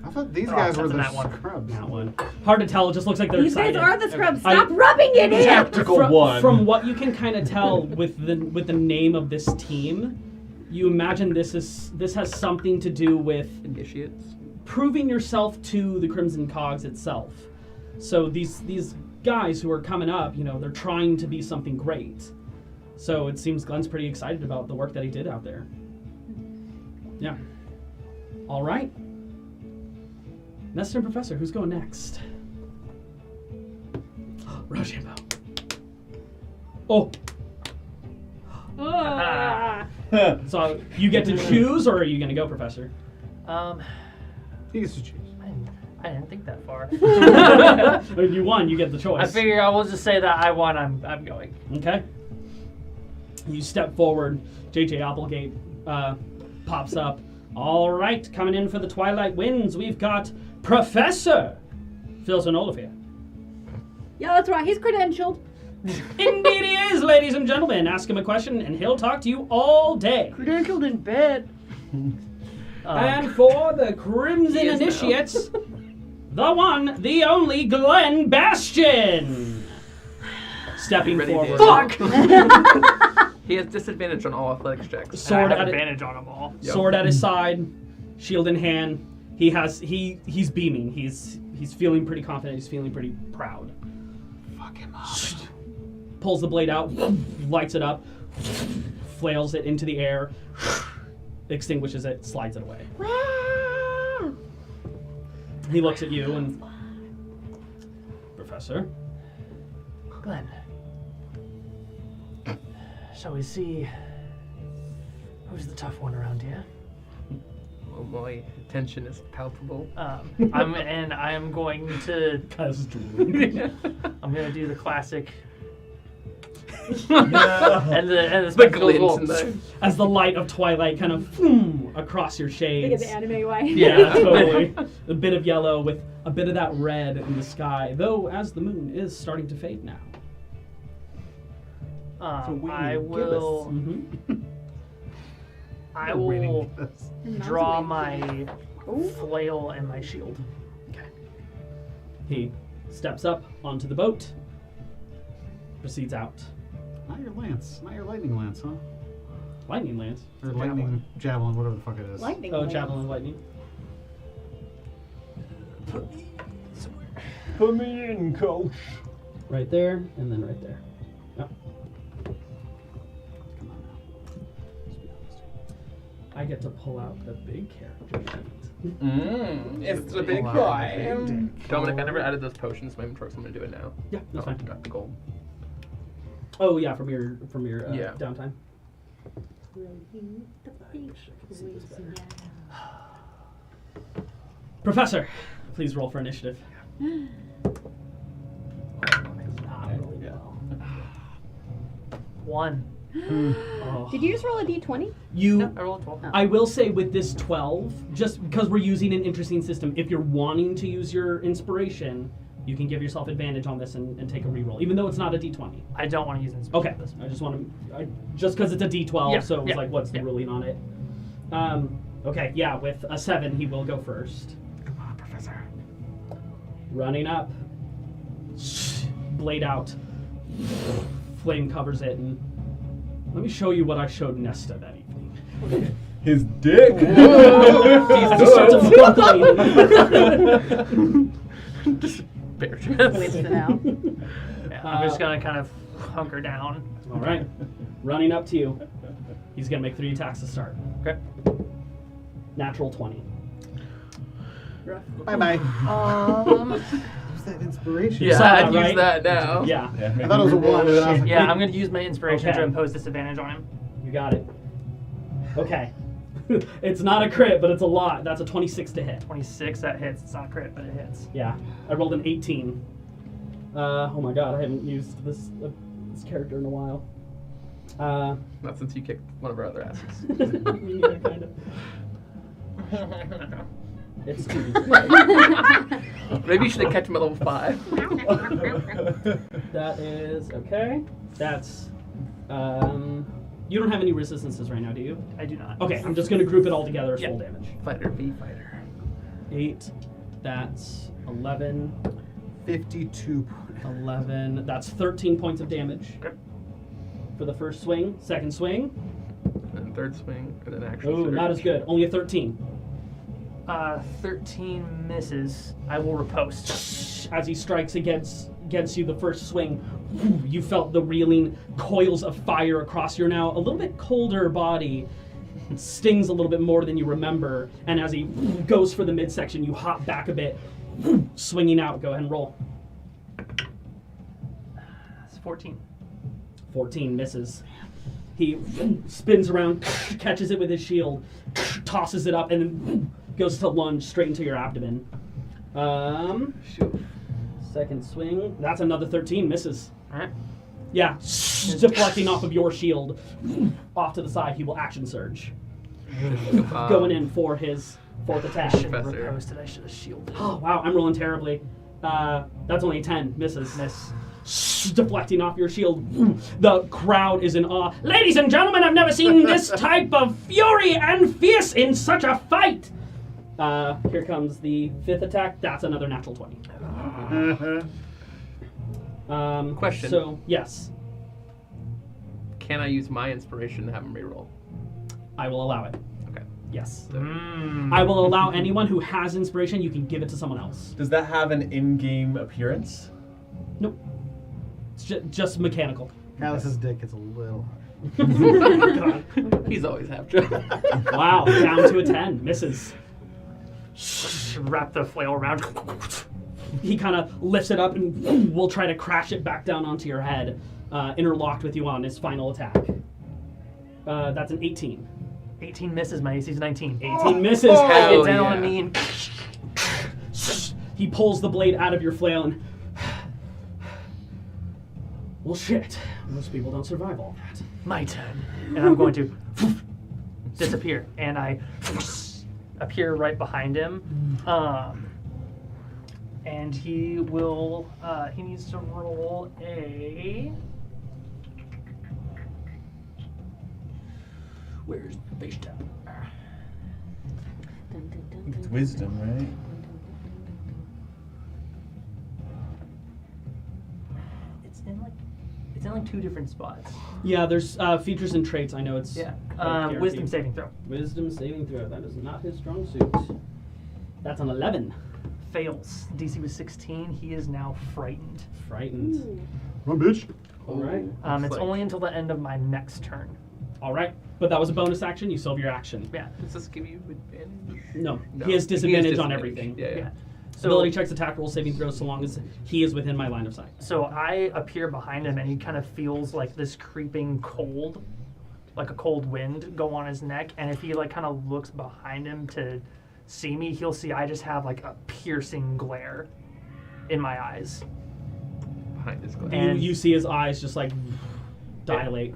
I thought these Oh, guys were that's the that one. scrubs. That one. Hard to tell. It just looks like they're These guys excited. are the scrubs. I- Stop rubbing it in! Tactical from, one. From what you can kind of tell with the name of this team, you imagine this has something to do with Initiates. proving yourself to the Crimson Cogs itself. So these guys who are coming up, they're trying to be something great. So it seems Glenn's pretty excited about the work that he did out there. Yeah. All right. Nesta and Professor, who's going next? Rochambeau. Oh, Ah. so you get to choose, or are you going to go, Professor? He gets to choose. I didn't think that far. You won. You get the choice. I figure I will just say that I won. I'm going. Okay. You step forward. JJ Applegate pops up. All right, coming in for the Twilight Winds, we've got Professor Philson Olivier. Yeah, that's right. He's credentialed. Indeed he is, ladies and gentlemen. Ask him a question and he'll talk to you all day. Credentialed in bed. And for the Crimson He is now. Initiates, the one, the only Glenn Bastion. Stepping Ready, forward. Fuck! He has disadvantage on all athletics checks. And Sword I have at it. advantage on them all. Yep. Sword at his side, shield in hand. He's beaming. He's feeling pretty confident. He's feeling pretty proud. Fuck him up. Pulls the blade out, lights it up, flails it into the air, extinguishes it, slides it away. He looks at you and, Professor, Glenn, shall we see who's the tough one around here? Oh boy, tension is palpable. I am going to Guys, drooling. I'm gonna do the classic and the The spectacles glints will- and the... As the light of twilight kind of across your Think shades. of the anime way. Yeah, totally. A bit of yellow with a bit of that red in the sky, though as the moon is starting to fade now. I will. Mm-hmm. I Reading will this. draw my flail and my shield. He steps up onto the boat, proceeds out. Not your lance. Not your lightning lance, huh? Lightning lance. Or lightning javelin, whatever the fuck it is. Lightning. Oh, lance. javelin lightning. Put me in, coach. Right there, and then right there. Yep. Come on now. I get to pull out the big character sheet. It's the big Wow, guy. big dick. Dominic, I never added those potions to my inventory, so I'm gonna do it now. Yeah, that's fine. Got the gold. Oh yeah, from your Yeah. downtime. Professor, please roll for initiative. One. Oh. Did you just roll a d20? You I rolled 12. I will say with this 12, just because we're using an interesting system, if you're wanting to use your inspiration, you can give yourself advantage on this and take a reroll, even though it's not a d20. I don't want to use inspiration. Okay, I just want to, just because it's a d12, Yeah, so it was yeah, like, what's the yeah. ruling on it? Okay, yeah, with a 7, he will go first. Come on, Professor. Running up, blade out, flame covers it, and let me show you what I showed Nesta that evening. His dick. He starts fumbling. Just bare chest. Whips it out. Yeah, I'm just gonna kind of hunker down. All right, running up to you. He's gonna make 3 attacks to start. Okay. Natural 20. Bye bye. Um. What's that inspiration? Yeah, Saw that, I'd right? use that now. Yeah, I thought it was a 1, and then I was like, Yeah, I'm gonna use my inspiration Okay. to impose disadvantage on him. you got it. Okay. It's not a crit, but it's a lot. That's a 26 to hit. 26, that hits. It's not a crit, but it hits. Yeah, I rolled an 18. Oh my god, I haven't used this character in a while. Not since you kicked one of our other asses. Me neither, kind of. It's 2. Maybe you should have kept him at level 5. That is okay. That's you don't have any resistances right now, do you? I do not. Okay, I'm just gonna group it all together as Yeah. full damage. Fighter v fighter. 8. That's 11. 52. 11. That's 13 points of damage Okay. for the first swing. Second swing. And third swing, and then actual Oh, surge. not as good. Only a 13. 13 misses. I will riposte. As he strikes against you the first swing, you felt the reeling coils of fire across your now a little bit colder body. It stings a little bit more than you remember, and as he goes for the midsection, you hop back a bit, swinging out. Go ahead and roll. That's 14. 14 misses. He spins around, catches it with his shield, tosses it up, and then goes to lunge straight into your abdomen. Shoot. Second swing. That's another 13. Misses. Alright. Yeah. Deflecting off of your shield. Off to the side. He will action surge. Going in for his 4th I attack. should have Professor. riposted. I should have shielded. Oh, wow. I'm rolling terribly. That's only a 10. Misses. Miss. Deflecting off your shield. The crowd is in awe. Ladies and gentlemen, I've never seen this type of fury and fierce in such a fight. Here comes the 5th attack. That's another natural 20. Question. So, yes, Can I use my inspiration to have him reroll? I will allow it. Okay. Yes. Mm. I will allow anyone who has inspiration, you can give it to someone else. Does that have an in-game appearance? Nope. It's just mechanical. Alice's dick is a little God. He's always half joke. Wow, down to a 10. Misses. Wrap the flail around. He kind of lifts it up and will try to crash it back down onto your head, interlocked with you on his final attack. That's an 18. 18 misses. My AC's 19. 18 misses. Hell Get down yeah. on me and He pulls the blade out of your flail and... Well, shit. Most people don't survive all that. My turn. And I'm going to disappear. And I appear right behind him. And he will, he needs to roll a... Where's the base tab? It's wisdom, right? It's in like 2 different spots. Yeah, there's features and traits. I know it's Yeah. guaranteed. Wisdom saving throw. Wisdom saving throw. That is not his strong suit. That's an 11. Fails. DC was 16. He is now frightened. Frightened. Run, bitch. All right. It's like- only until the end of my next turn. All right. But that was a bonus action. You still have your action. Yeah. Does this give you advantage? No. No. He has disadvantage on disadvantage. everything. Yeah. Yeah. Ability checks, attack rolls, saving throws, so long as he is within my line of sight. So I appear behind him, and he kind of feels like this creeping cold, like a cold wind, go on his neck. And if he like kind of looks behind him to see me, he'll see I just have like a piercing glare in my eyes. Behind his glass. And- You see his eyes just like dilate.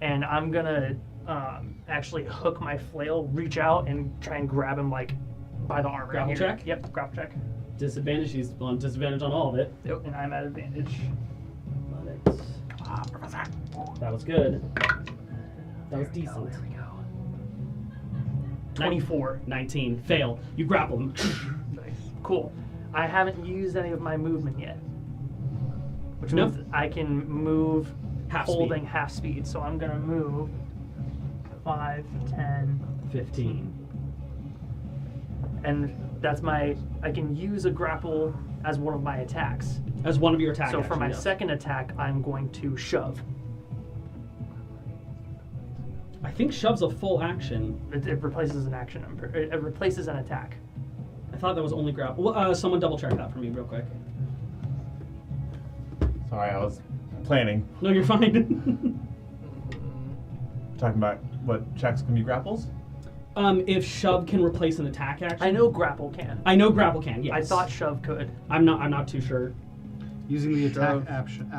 And I'm gonna actually hook my flail, reach out, and try and grab him like by the arm. Grapple right here. check? Yep, grapple check. Disadvantage. He's on disadvantage on all of it. And I'm at advantage. Athletics. That was good. That was decent. There we go. 24. 19. Fail. You grapple him. Nice. Cool. I haven't used any of my movement yet. Which Nope. means I can move Half holding speed. half speed. So I'm going to move 5, 10, 15. and that's I can use a grapple as one of my attacks. As one of your attack So for actions, my yes. second attack, I'm going to shove. I think shove's a full action. It replaces an action. It replaces an attack. I thought that was only grapple. Well, someone double check that for me real quick. Sorry, I was planning. No, you're fine. Talking about what checks can be grapples? If shove can replace an attack action. I know grapple can. I know grapple can. Yes. I thought shove could. I'm not too sure. Using the attack Shove. action.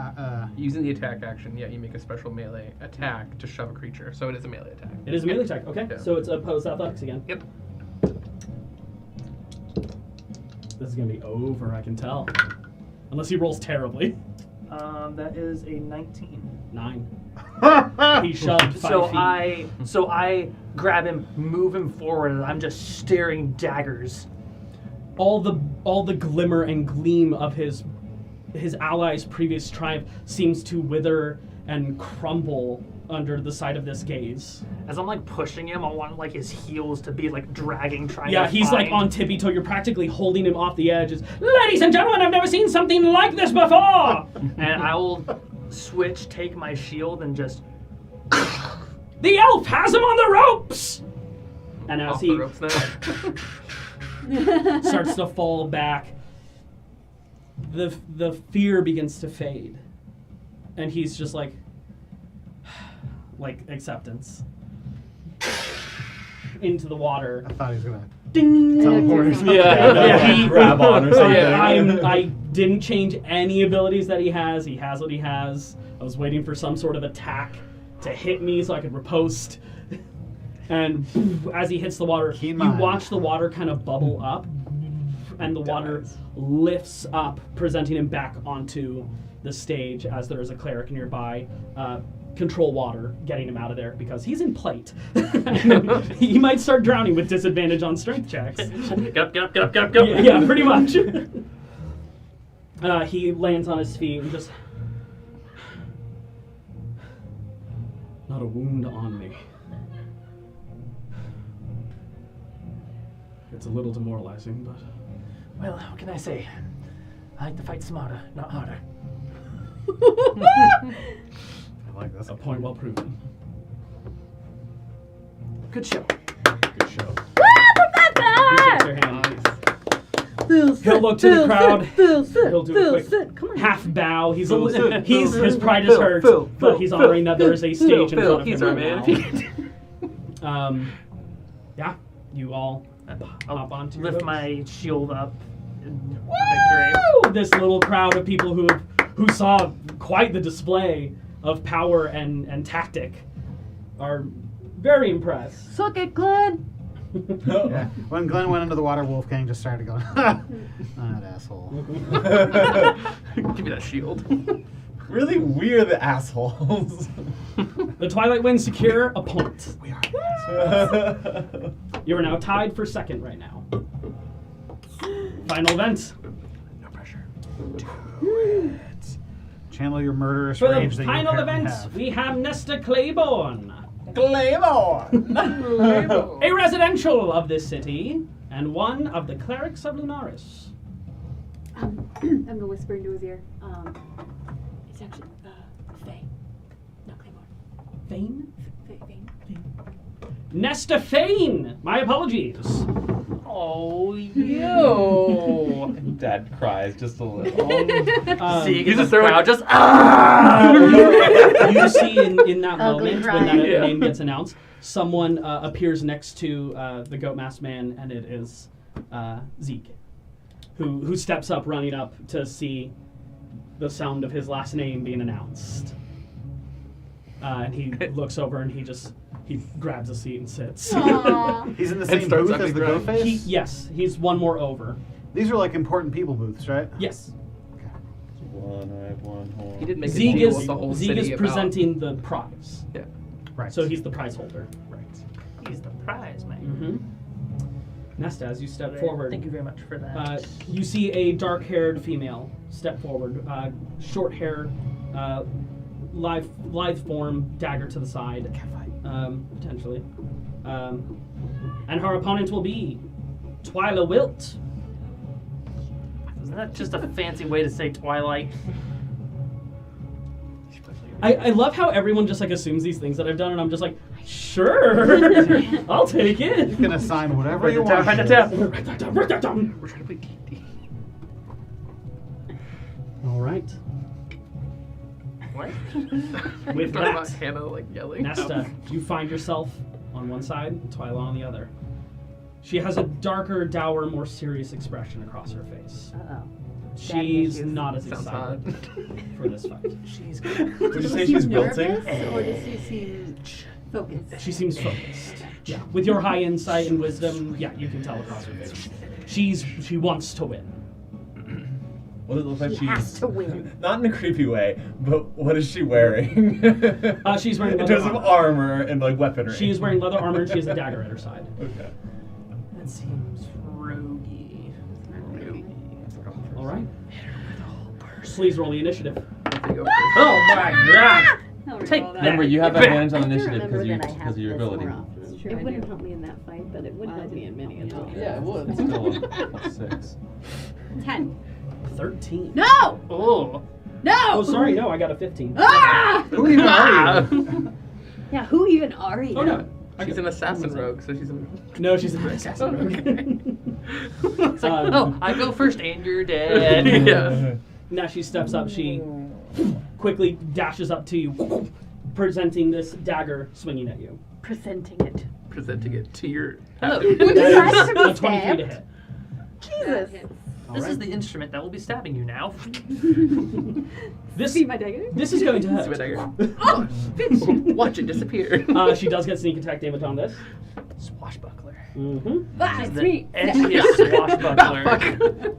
Using the attack action, yeah, you make a special melee attack to shove a creature, so it is a melee attack. It is a melee attack. Okay, Yeah. so it's opposed athletics again. Yep. This is gonna be over. I can tell. Unless he rolls terribly. That is a 19. 9. He shoved 5 feet. So I grab him, move him forward, and I'm just staring daggers. All the glimmer and gleam of his ally's previous triumph seems to wither and crumble under the sight of this gaze. As I'm like pushing him, I want like his heels to be like dragging, trying Yeah, to he's like find- on tippy toe. You're practically holding him off the edges. Ladies and gentlemen, I've never seen something like this before. And I will switch, take my shield, and just The elf has him on the ropes. And as Off the he ropes now. starts to fall back, the fear begins to fade, and he's just like acceptance into the water. I thought he was gonna Ding! teleport or something. Yeah. Grab on or something. I didn't change any abilities that he has. He has what he has. I was waiting for some sort of attack to hit me so I could riposte. And as he hits the water, Keen you mind. watch the water kind of bubble up, and the water lifts up, presenting him back onto the stage as there is a cleric nearby. Control water, getting him out of there because he's in plate. He might start drowning with disadvantage on strength checks. get up. Yeah, pretty much. He lands on his feet and just... Not a wound on me. It's a little demoralizing, but... Well, what can I say? I like to fight smarter, not harder. I like this. A point well proven. Good show. Good show. Woo, He shakes Professor! your hand. Phil, He'll look to the crowd. Phil, He'll do a quick sit. Come on. half bow. His Phil, pride is hurt, Phil, but he's honoring that there is a stage in front of he's him our right man. now. Yeah, you all hop onto your Lift boats. my shield up. In Woo! victory. This little crowd of people who saw quite the display of power and tactic are very impressed. Suck it, Glenn. Yeah. When Glenn went into the water, Wolfgang just started going, that asshole. Give me that shield. Really, we're the assholes. The Twilight Winds secure a point. We are. You are now tied for second right now. Final event. No pressure. Channel your murderous For the rage that you final apparently event, have. we have Nesta Claiborne, Claymore! a residential of this city, and one of the clerics of Lunaris. I'm gonna whisper into his ear. It's actually Faye. No, Claymore. Fane? Faye. Nesta Fane! My apologies. Oh, you. Dad cries just a little. Seeing he's the just throwing- crowd just You see in that Ugly moment crying. when that Yeah. name gets announced, someone appears next to the goat masked man, and it is Zeke, who steps up, running up to see the sound of his last name being announced. And he looks over and he grabs a seat and sits. Aw. He's in the And same starts booth as ugly the go crying. face? Yes, he's one more over. These are like important people booths, right? Yes. One eye, one horn. He did make a Zeke deal is with the whole Zeke city is about- presenting the prize, Yeah. Right. so he's the prize holder. Right. He's the prize, man. Mm-hmm. Nesta, as you step forward, Thank you very much for that. you see a dark-haired female step forward, short hair, lithe form, dagger to the side, potentially, and her opponent will be Twyla Wilt. Isn't that just a fancy way to say Twilight? I love how everyone just like assumes these things that I've done, and I'm just like, sure, I'll take it. You can assign whatever you Write want. that down. Write that down. Write that down. We're trying to play D&D. All right. What? With Talking about that, Hannah like yelling. Nesta, you find yourself on one side, Twyla on the other. She has a darker, dour, more serious expression across her face. Uh-oh. She's issues. not as Sounds hot. excited for this fight. She's Did you say she's wilting? Or does she seem focused? She seems focused. Yeah, with your high insight and wisdom, yeah, you can tell across her face. She wants to win. What does it look like She has she's to win. not in a creepy way, but what is she wearing? She's wearing in leather terms of armor. armor and like weaponry. She is wearing leather armor and she has a dagger at her side. Okay. That seems roguey. All right. Please roll the initiative. Oh my god! I'll Take recall that. Remember, you have Get back. advantage on I do initiative remember that I because have of your this ability. more often. Sure, It I wouldn't do. help me in that fight, but it would help me in many other ways. Yeah, it would. It's still a +6. 10. 13. No! Oh. No! Oh, sorry, no, I got a 15. Ah! Who even are you? Yeah, who even are you? Oh, no. She's an assassin rogue, so she's a... No, she's an assassin rogue. It's like, oh, I go first and you're dead. Yeah. Now she steps up, she quickly dashes up to you, presenting this dagger swinging at you. Presenting it. Presenting it to your... Hello. Would you like to A be 23 to stabbed? hit. Jesus. This is the instrument that will be stabbing you now. This See my dagger? this is going to See my hurt. dagger. Oh! Watch it disappear. She does get sneak attack damage on this. Swashbuckler. Mm-hmm. Ah, She's it's the me! edgiest swashbuckler. Fuck.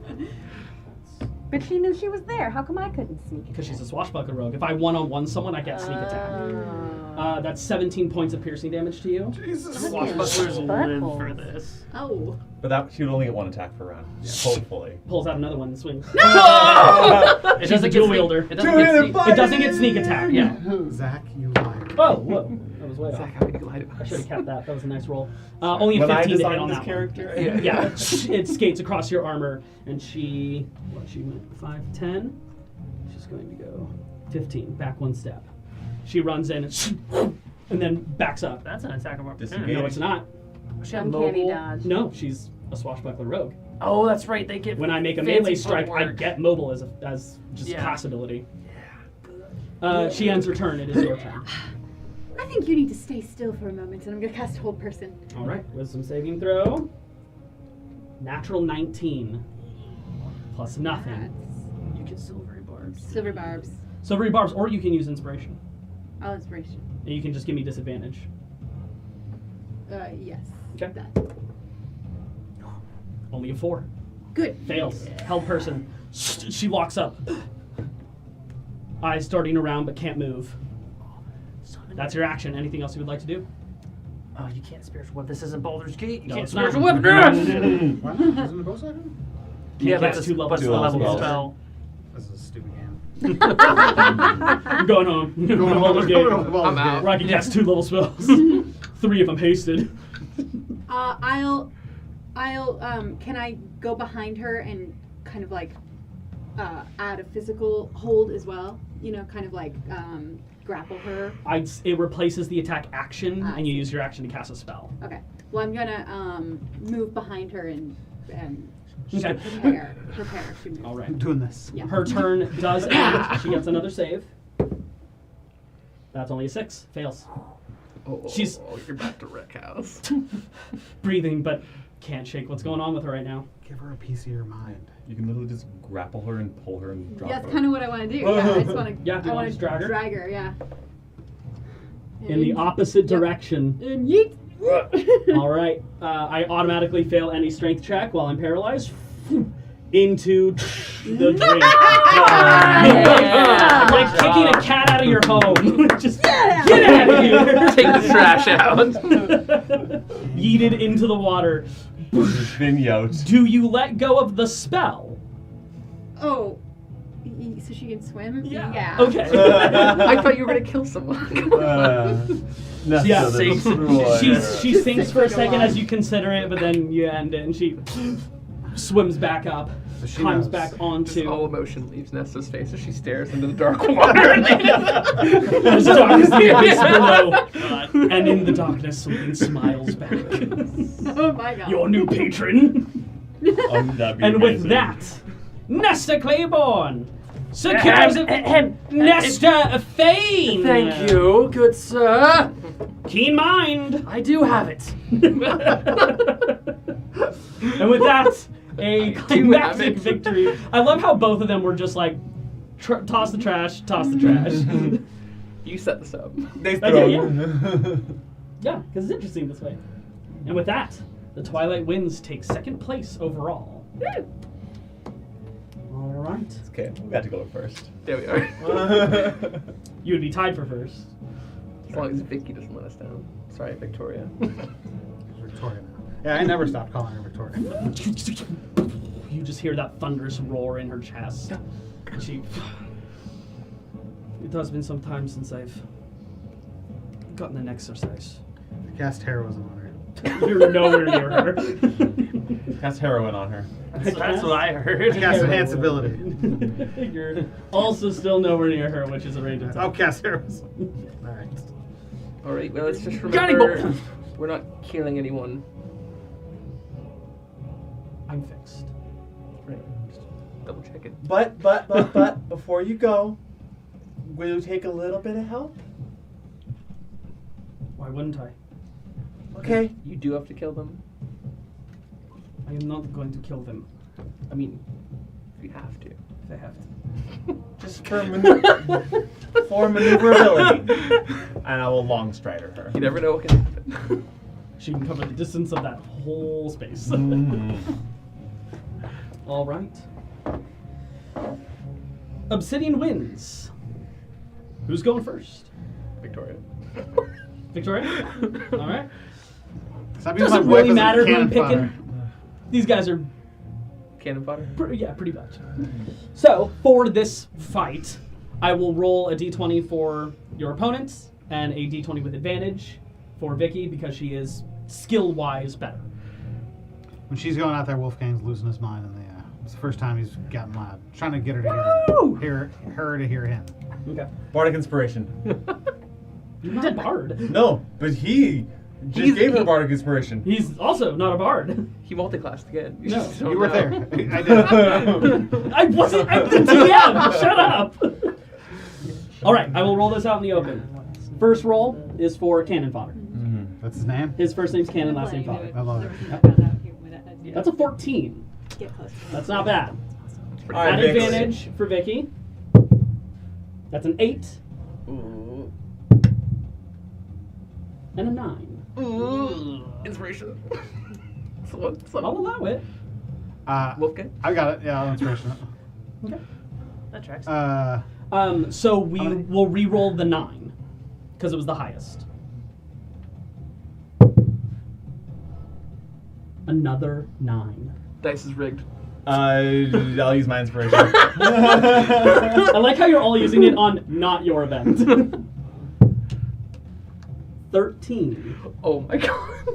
But she knew she was there. How come I couldn't sneak Because she's a swashbuckler rogue. If I one-on-one someone, I get sneak attack. That's 17 points of piercing damage to you. Jesus. Swashbucklers live Buttholes. for this. Oh. But that she would only get one attack per round. Hopefully. Pulls out another one and swings. It She's doesn't a get dual sneak- wielder. It doesn't get sneak- It doesn't get sneak attack, yeah. Zach, you liar. Oh, whoa. That was way off. Zach, how you lied I should have kept that. That was a nice roll. Only a When I 15 to hit designed on this that character, one. Yeah, it skates across your armor, and she went 5, 10. She's going to go 15, back one step. She runs in and then backs up. That's an attack of opportunity. Disengage. No, it's not. She had Uncanny mobile. dodge. No, she's a swashbuckler rogue. Oh, that's right. They get When I make a fancy melee strike, I footwork. get mobile as just Yeah. class ability. She ends her turn. It is your turn. I think you need to stay still for a moment, and I'm gonna cast Hold Person. All right, wisdom saving throw. Natural 19 plus nothing. You get silvery barbs. Silver barbs. Silvery barbs, or you can use inspiration. Oh, inspiration. And you can just give me disadvantage. Yes. Okay. That. Only a 4. Good. Fails. Held person. She locks up. Eyes darting around but can't move. That's your action. Anything else you would like to do? Oh, you can't spiritual weapon. This isn't Baldur's Gate. You No, can't it's not. spiritual weapon. Why not? Isn't it both sides? Yeah, cast that's 2 levels what's the spell. level of spell? This is a stupid game. I'm going home. Baldur's Gate. I'm out. Where I can cast 2 level spells. 3 of them hasted. Can I go behind her and kind of like add a physical hold as well? You know, kind of like grapple her. It replaces the attack action, I and you see. use your action to cast a spell. Okay. Well, I'm gonna move behind her and Okay. prepare to move. All right. I'm doing this. Yeah. Her turn does end. She gets another save. That's only a 6. Fails. She's- You're back to Wreck House. Breathing, but can't shake what's going on with her right now. Give her a piece of your mind. You can literally just grapple her and pull her and drop Yeah, her. that's kind of what I want to do. Yeah, I just want to. Yeah, do you I wanna want just to drag her? drag her. Yeah. In the opposite direction. And yeet. All right. I automatically fail any strength check while I'm paralyzed. Into the drink. Yeah. Like kicking a cat out of your home. Just get out of here. Take the trash out. Yeeted into the water. She's been yoked. Do you let go of the spell? Oh. So she can swim? Yeah. Okay. I thought you were gonna kill someone. Come on. Yeah, see, she thinks for a second as you consider it, but then you end it, and she swims back up, So she climbs knows. back Just onto. all emotion leaves Nesta's face as she stares into the dark water. There's darkness in the abyss below, and in the darkness, something smiles back. Oh my god. Your new patron. And with that, Nesta Claiborne secures Nesta Fane. Thank you, good sir. Keen mind. I do have it. And with that, a climactic have it. victory. I love how both of them were just like, toss the trash, toss the trash. You set this up. They Okay, throw. Yeah, because it's interesting this way. And with that, the Twilight Winds take second place overall. All right. Okay, we got to go first. There we are. You would be tied for first. As long as Vicky doesn't let us down. Sorry, Victoria. Victoria now. Yeah, I never stopped calling her Victoria. You just hear that thunderous roar in her chest. She. It has been some time since I've gotten an exercise. Cast heroism on her. You're nowhere near her. Cast heroin on her. That's what I I heard. cast enhance ability. You're also still nowhere near her, which is a range attack. I'll cast heroism. Alright. Alright, well, let's just Johnny remember Bolt. we're not killing anyone. I'm fixed. Right. Just double check it. But, before you go, will you take a little bit of help? Why wouldn't I? Okay. You do have to kill them. I am not going to kill them I mean, if you have to. if I have to. Just for, for maneuverability. And I will long strider her. You never know what can happen. She can cover the distance of that whole space. Mhm. All right. Obsidian wins. Who's going first? Victoria. Victoria? All right. Stop using my Doesn't wife really as a matter who I'm cannon picking. fodder. These guys are, Cannon fodder? pretty much. So, for this fight, I will roll a d20 for your opponents and a d20 with advantage for Vicky because she is skill-wise better. When she's going out there, Wolfgang's losing his mind, and it's the first time he's gotten loud. Trying to get her to hear her to hear him. Okay. Bardic inspiration. You did bard. No, but he just gave her Bardic inspiration. He's also not a bard. He multiclassed again. No, just don't You were know. there. I did. I wasn't. I'm the DM. Shut up. All right, I will roll this out in the open. First roll is for Cannon Fodder. That's his name? His first name's Cannon, last name Fodder. I love it. That's a 14. Get close. That's not bad. All right, At Vix. advantage for Vicky. That's an 8. Ooh. and a 9. Ooh. Inspiration. I'll allow it. Wolfgang? I got it. Yeah, I'll inspiration. Okay. That tracks. So we How many? will re-roll the 9 because it was the highest. Another 9. Dice is rigged. I'll use my inspiration. I like how you're all using it on not your event. 13. Oh my god.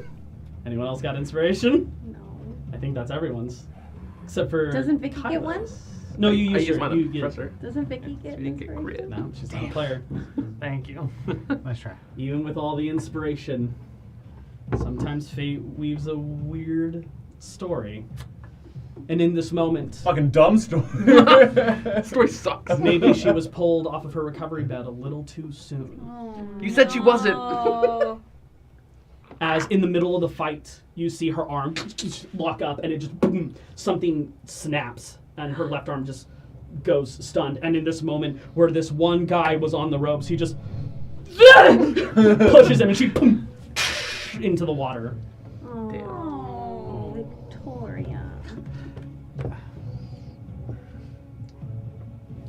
Anyone else got inspiration? No. I think that's everyone's, except for. Doesn't Vicky get one? Kyla's. No, you I use use mine you on get. Professor. Doesn't Vicky So get you didn't get inspiration? crit. No, she's not a player. Thank you. Nice try. Even with all the inspiration, sometimes fate weaves a weird story. And in this moment, Fucking dumb story. Story sucks. maybe she was pulled off of her recovery bed a little too soon. Oh, You said she wasn't. no. As in the middle of the fight, you see her arm lock up, and it just boom, something snaps, and her left arm just goes stunned. And in this moment, where this one guy was on the ropes, he just pushes him, and she boom, into the water. Oh, Victoria.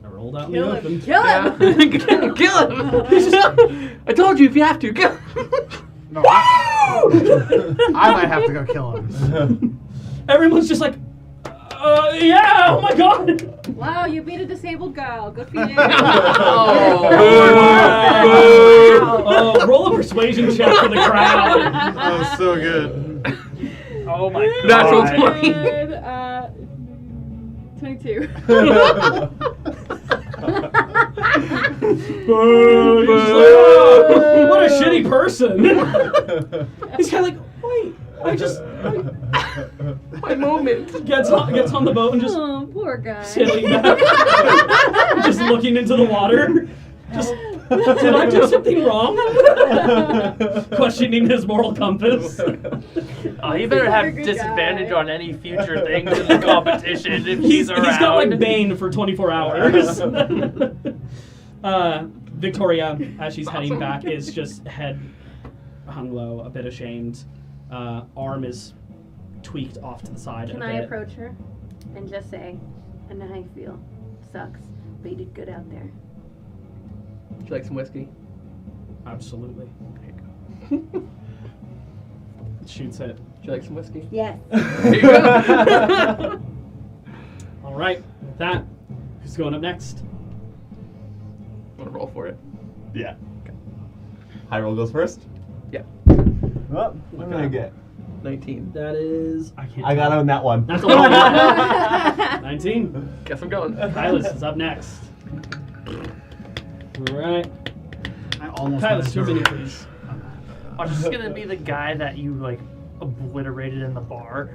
I rolled out in Kill the him. open. Kill him. Kill him! I told you if you have to. Kill him. No, I might have to go kill him. Everyone's just like, yeah, oh my god! Wow, you beat a disabled girl. Good for you. Oh, roll a persuasion check for the crowd. That was so good. Oh my god. Natural 20. Good, 22. What a shitty person. He's kind of like, wait, My moment. gets on the boat and just Oh, poor guy. sitting back, just looking into the water. Just, did I do something wrong? Questioning his moral compass. Oh, you better have Good disadvantage guy. on any future things in the competition if he's around. He's got like Bane for 24 hours. Victoria, as she's heading back, is just head hung low, a bit ashamed. Arm is tweaked off to the side. Can a I bit. approach her and just say, I know how you feel. Sucks, but you did good out there. Would you like some whiskey? Absolutely. Shoots it. Would you like some whiskey? Yes. There you go. All right. With that, who's going up next? Want to roll for it? Yeah. High roll goes first. Yeah. Well, what did I get? 19. That is. I can't. I got tell. on that one. That's a one. 19. Guess I'm going. Kylas is up next. All right. I almost Kylas, went 2 into- minutes, please. I'm just gonna be the guy that you like obliterated in the bar.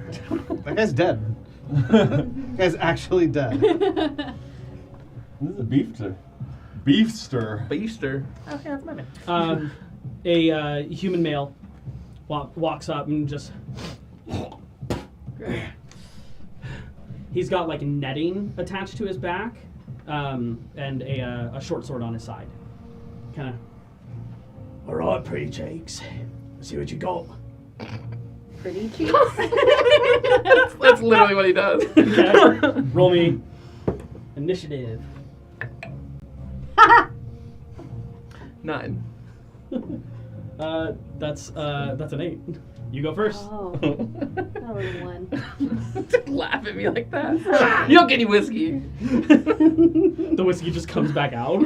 That guy's dead. That guy's actually dead. This is a beefster. Beefster. Beaster. Okay, that's my man. A human male walks up and just. He's got like netting attached to his back, and a short sword on his side. Kind of. All right, pretty cheeks. See what you got. Pretty cheeks. That's literally what he does. Okay. Roll me initiative. 9. That's an 8. You go first. Oh, that was a 1. Laugh at me like that. You don't get any whiskey. The whiskey just comes back out.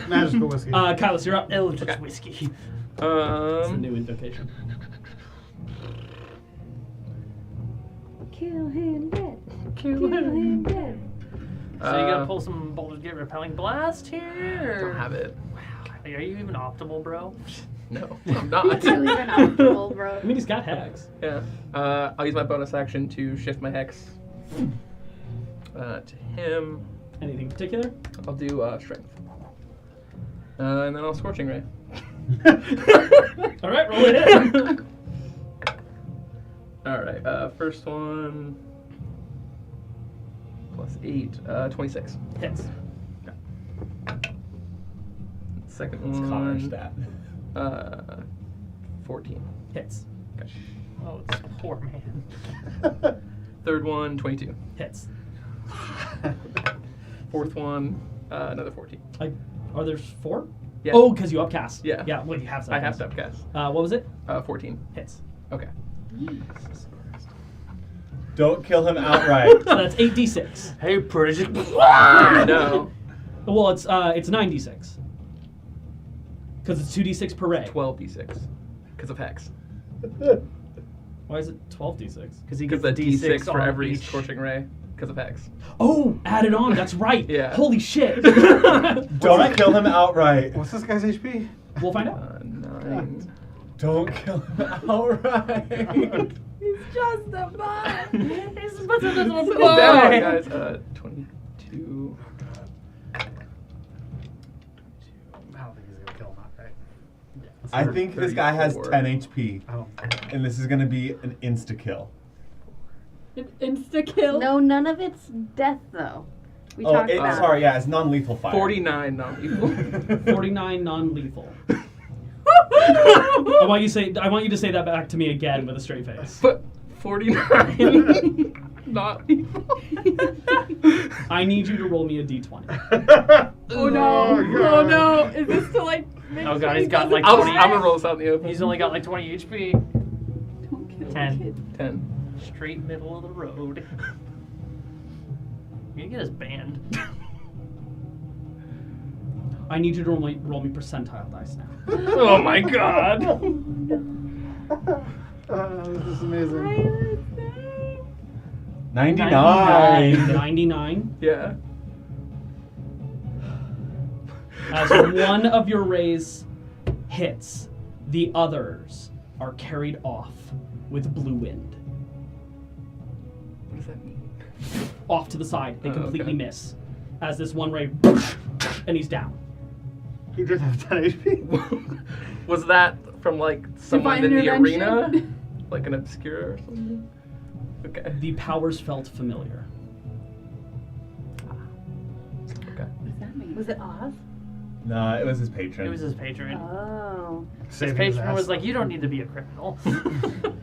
Magical whiskey. Kylas, you're up. Eldritch Okay. whiskey. It's a new invocation. Kill him dead. Kill him dead. So you gonna pull some Baldur's Gate Repelling Blast here? Don't have it. Are you even optimal, bro? No, I'm not. Really even optimal, bro. I mean, he's got hex. Yeah. I'll use my bonus action to shift my hex to him. Anything particular? I'll do strength. And then I'll scorching ray. All right, roll it in. All right. First one plus 8, 26. Hits. Second It's Connor one. stat. 14. Hits. Okay. Oh, this poor man. Third one, 22. Hits. Fourth one, another 14. Are there 4? Yeah. Oh, because you upcast. Yeah. Yeah, well, you have some. I have to upcast. What was it? 14. Hits. Okay. Don't kill him outright. So that's 8d6. Hey, pretty. No. Well, it's 9d6. Because it's 2d6 per ray. 12d6. Because of Hex. Why is it 12d6? Because he Because gets the the d6 for on every each. Scorching Ray. Because of Hex. Oh, added on. That's right. Yeah. Holy shit. Don't kill him outright. What's this guy's HP? We'll find out. 9. Don't kill him outright. He's just a bot. He's supposed to be Down, boy. guys. 22. I don't think he's gonna kill him outright. I think this guy has 34. 10 HP, I don't. and this is gonna be an insta kill. An insta kill. No, none of it's death though. We Oh, talked about sorry, yeah, it's non-lethal fire. 49 non-evil. 49 non-lethal. I want you to say that back to me again with a straight face. But 49 not evil. I need you to roll me a d20. Oh no! Oh no! Is this to like? Make Oh sure god, he he's got doesn't like I'm 20. gonna roll this out in the open. He's only got like 20 HP. Don't kill the 10. kid. 10. Straight middle of the road. You can get us banned. I need you to roll me percentile dice now. Oh my god. This is amazing. 99. 99. Yeah. As one of your rays hits, the others are carried off with blue wind. What does that mean? Off to the side. They Oh, completely okay. miss. As this one ray, and he's down. He just have 10 HP. Was that from like someone Divine in the intervention? arena? Like an obscure or something? Okay. The powers felt familiar. Okay. What does that mean? Was it Oz? No, it was his patron. It was his patron. Oh. His Saving his patron ass. was like, you don't need to be a criminal.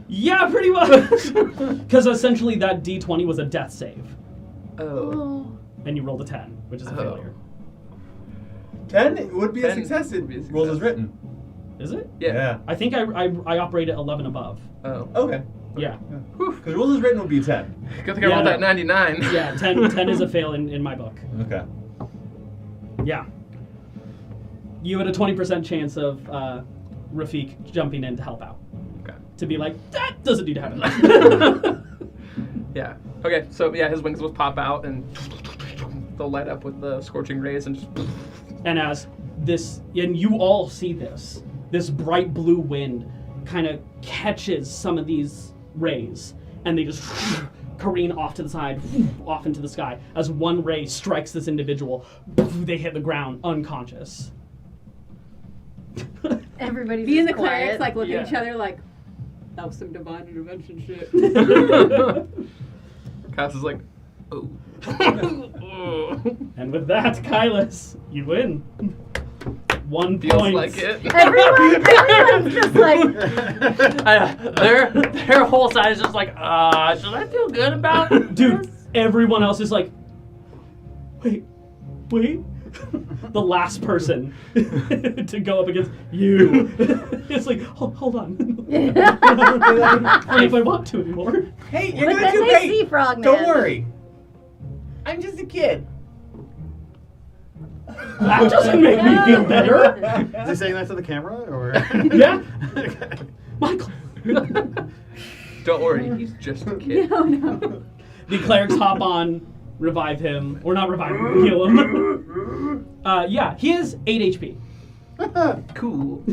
Yeah, pretty much. Because essentially that d20 was a death save, Oh. and you rolled a 10, which is a Oh. failure. 10 would be a 10 success. would be a It rolls as success. written. Is it? Yeah. I think I operate at 11 above. Oh. Okay. Yeah. Because rules as written would be 10. Good thing I rolled no. that 99. Yeah, 10 is a fail in my book. Okay. Yeah. You had a 20% chance of Rafik jumping in to help out. Okay. To be like, that doesn't need to happen. Yeah. Okay, so yeah, his wings will pop out and they'll light up with the scorching rays and just. And as this, and you all see this bright blue wind kind of catches some of these rays, and they just careen off to the side, off into the sky. As one ray strikes this individual, they hit the ground unconscious. Everybody's Me and the just quiet. clerics like look Yeah. at each other like, that was some divine intervention shit. Cass is like, oh. And with that, Kylus, you win. 1 Feels point. like it. Everyone's just like, Their whole side is just like, should I feel good about Dude, this? everyone else is like, wait. The last person to go up against you. It's like, hold on. I don't know if I want to anymore. Hey, but then they see Frogman. Don't worry. I'm just a kid. That doesn't make me feel better. Is he saying that to the camera or? Yeah. Okay. Michael. Don't worry, he's just a kid. No, no. The clerics hop on, revive him, or not revive him, heal him. Yeah, he is 8 HP. Cool.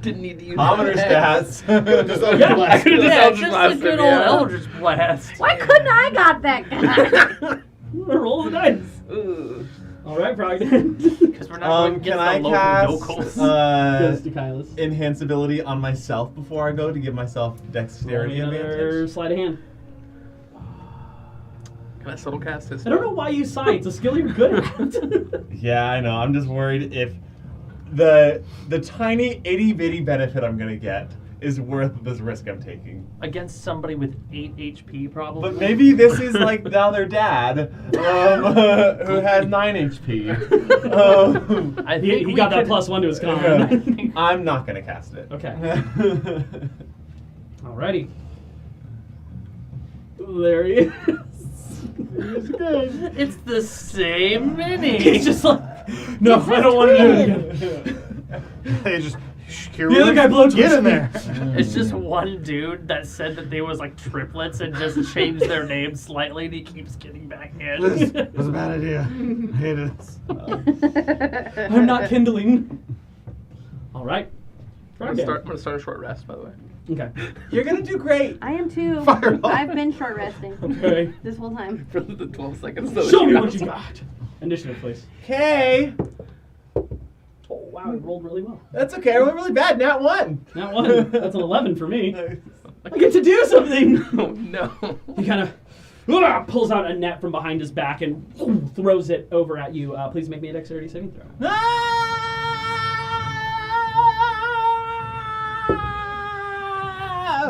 Didn't need to use Commoner that. stats. Yeah, I could have just Yeah, Eldritch just a Blast good him, old yeah. Eldritch Blast. Why couldn't I got that guy? Roll the dice. Ugh. All right, Brogdon. Because we're not going Can against I the local cast yokels. Goes to Kylus. enhance ability on myself before I go to give myself Roll me dexterity another advantage? sleight of hand. Can I subtle cast his? I don't know why you sigh. It's a skill you're good at. Yeah, I know. I'm just worried if the tiny itty bitty benefit I'm gonna get is worth this risk I'm taking. Against somebody with 8 HP, probably. But maybe this is like now their dad, who had 9 HP. I think He got that +1 to his con. I'm not gonna cast it. Okay. Alrighty. There he is. It's the same mini. He's just like, no, I don't want to do it again. They just The other guy blowtorched Get in me. there. It's just one dude that said that they was like triplets and just changed their name slightly, and he keeps getting back in. This was a bad idea. I hate it. I'm not kindling. All right. I'm gonna start a short rest, by the way. Okay. You're gonna do great. I am too. Fireball. I've been short resting Okay. this whole time. For the 12 seconds. that Show me you what you got. Initiative, please. Okay. Oh wow, it rolled really well. That's okay. I went really bad. Nat 1. Not one. That's an 11 for me. I get to do something. Oh no. He kind of pulls out a net from behind his back and throws it over at you. Please make me a dexterity saving throw.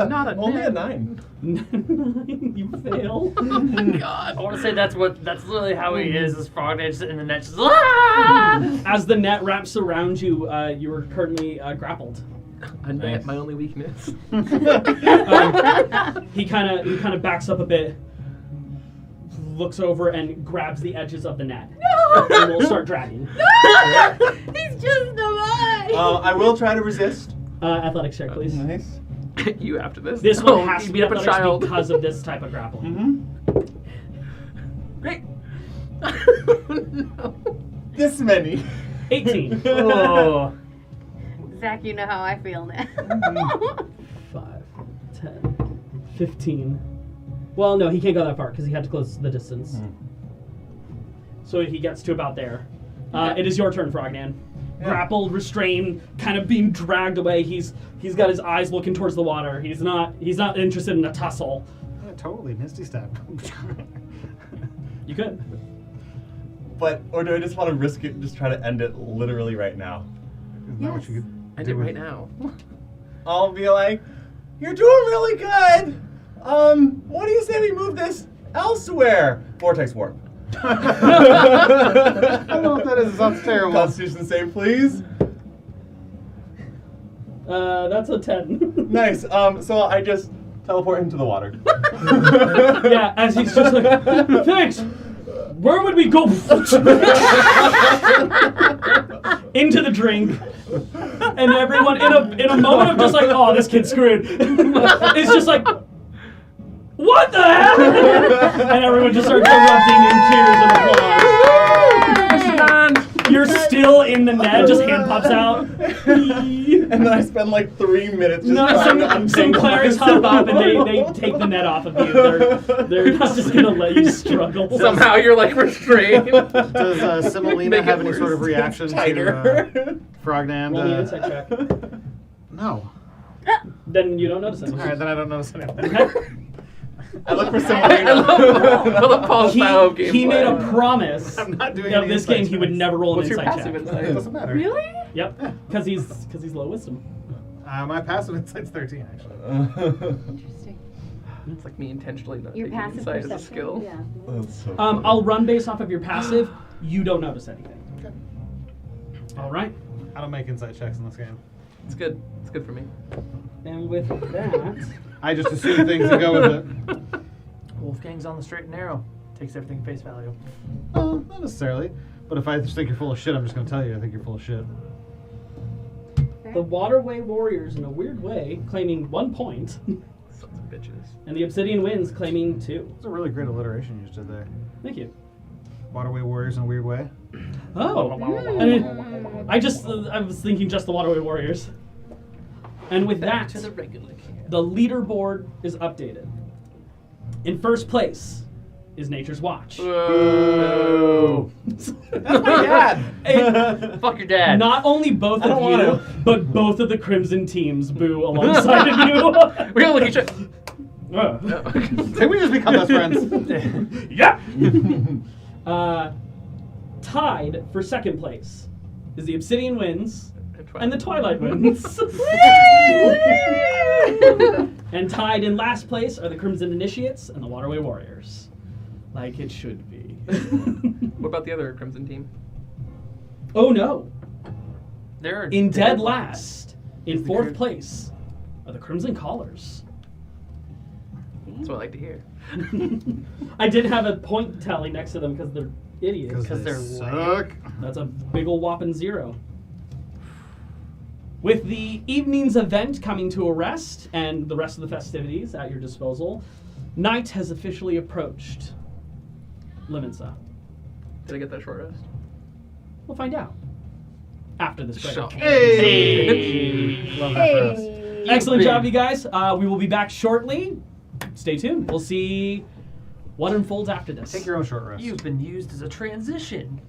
Not a Only a net. 9. You fail. Oh my god. I want to say that's literally how he is frog edge in the net. Just, ah! As the net wraps around you, you are currently grappled. A net, my only weakness. He kind of backs up a bit, looks over, and grabs the edges of the net. No! And will start dragging. He's just a boy. I will try to resist. Athletics check, please. Nice. You after this? This one Oh, has you to beat be up a athletics child. because of this type of grappling. Great. No. This many. 18. Oh. Zach, you know how I feel now. 5, 10, 15. Well, no, he can't go that far because he had to close the distance. So he gets to about there. It is your turn, Frognan. Yeah. Grappled, restrained, kind of being dragged away. He's got his eyes looking towards the water. He's not interested in a tussle. Yeah, totally. Misty step. You could. Or do I just want to risk it and just try to end it literally right now? Isn't that what you could I do did with- right now. I'll be like, you're doing really good. What do you say we move this elsewhere? Vortex warp. I don't know what that is. It sounds terrible. Constitution save, please. That's a 10. Nice. So I just teleport him to the water. Yeah, as he's just like, thanks. Where would we go? Into the drink, and everyone in a moment of just like, oh, this kid's screwed. It's just like, what the hell? And everyone just starts erupting in cheers and applause. You're still in the net, just hand pops out. And then I spend like 3 minutes just trying to Some untangle clerics myself. hop up and they take the net off of you. They're not just gonna let you struggle. Somehow you're like restrained. Does Semolina Make it have any worse. sort of reaction to Tighter. Frognan? Roll me an insight check. No. Then you don't notice All anything. right, then I don't notice anything. Okay. I look for I Semolina. love Paul's style of gameplay. He made a promise I'm not doing of any this game insight he would checks. never roll an What's your insight passive check. insight? It doesn't matter. Really? Yep, because he's low wisdom. My passive insight's 13, actually. Interesting. It's like me intentionally not Your taking passive insight as a perception. skill. Yeah. That's so I'll run based off of your passive. You don't notice anything. Okay. All right, I don't make insight checks in this game. It's good. It's good for me. and with that, I just assume things and go with it. Wolfgang's on the straight and narrow. Takes everything face value. Not necessarily. But if I just think you're full of shit, I'm just going to tell you I think you're full of shit. the Waterway Warriors, in a weird way, claiming 1 point, Sons of bitches. and the Obsidian Winds claiming 2. It's a really great alliteration you just did there. Thank you. Waterway Warriors in a weird way. Oh, I mean, I was thinking just the Waterway Warriors. And with Back that, to the regular camp. the leaderboard is updated. In first place is Nature's Watch. Whoa. That's my dad. Fuck your dad. Not only both I don't of you, wanna. but both of the Crimson teams boo alongside of you. We all look at each other. Can we just become best friends? Yeah. Tied for second place is the Obsidian Winds Twilight. and the Twilight Winds. And tied in last place are the Crimson Initiates and the Waterway Warriors. Like it should be. What about the other Crimson team? Oh no! They're In dead last, in Is the fourth Crim- place, are the Crimson Collars. That's what I like to hear. I did have a point tally next to them because they're idiots. Because they they're suck. That's a big ol' whopping 0. With the evening's event coming to a rest and the rest of the festivities at your disposal, night has officially approached. Limensa. Did I get that short rest? We'll find out after this break. Shock. Hey! Love that for us. Hey. Excellent job, you guys. We will be back shortly. Stay tuned. We'll see what unfolds after this. Take your own short rest. You've been used as a transition.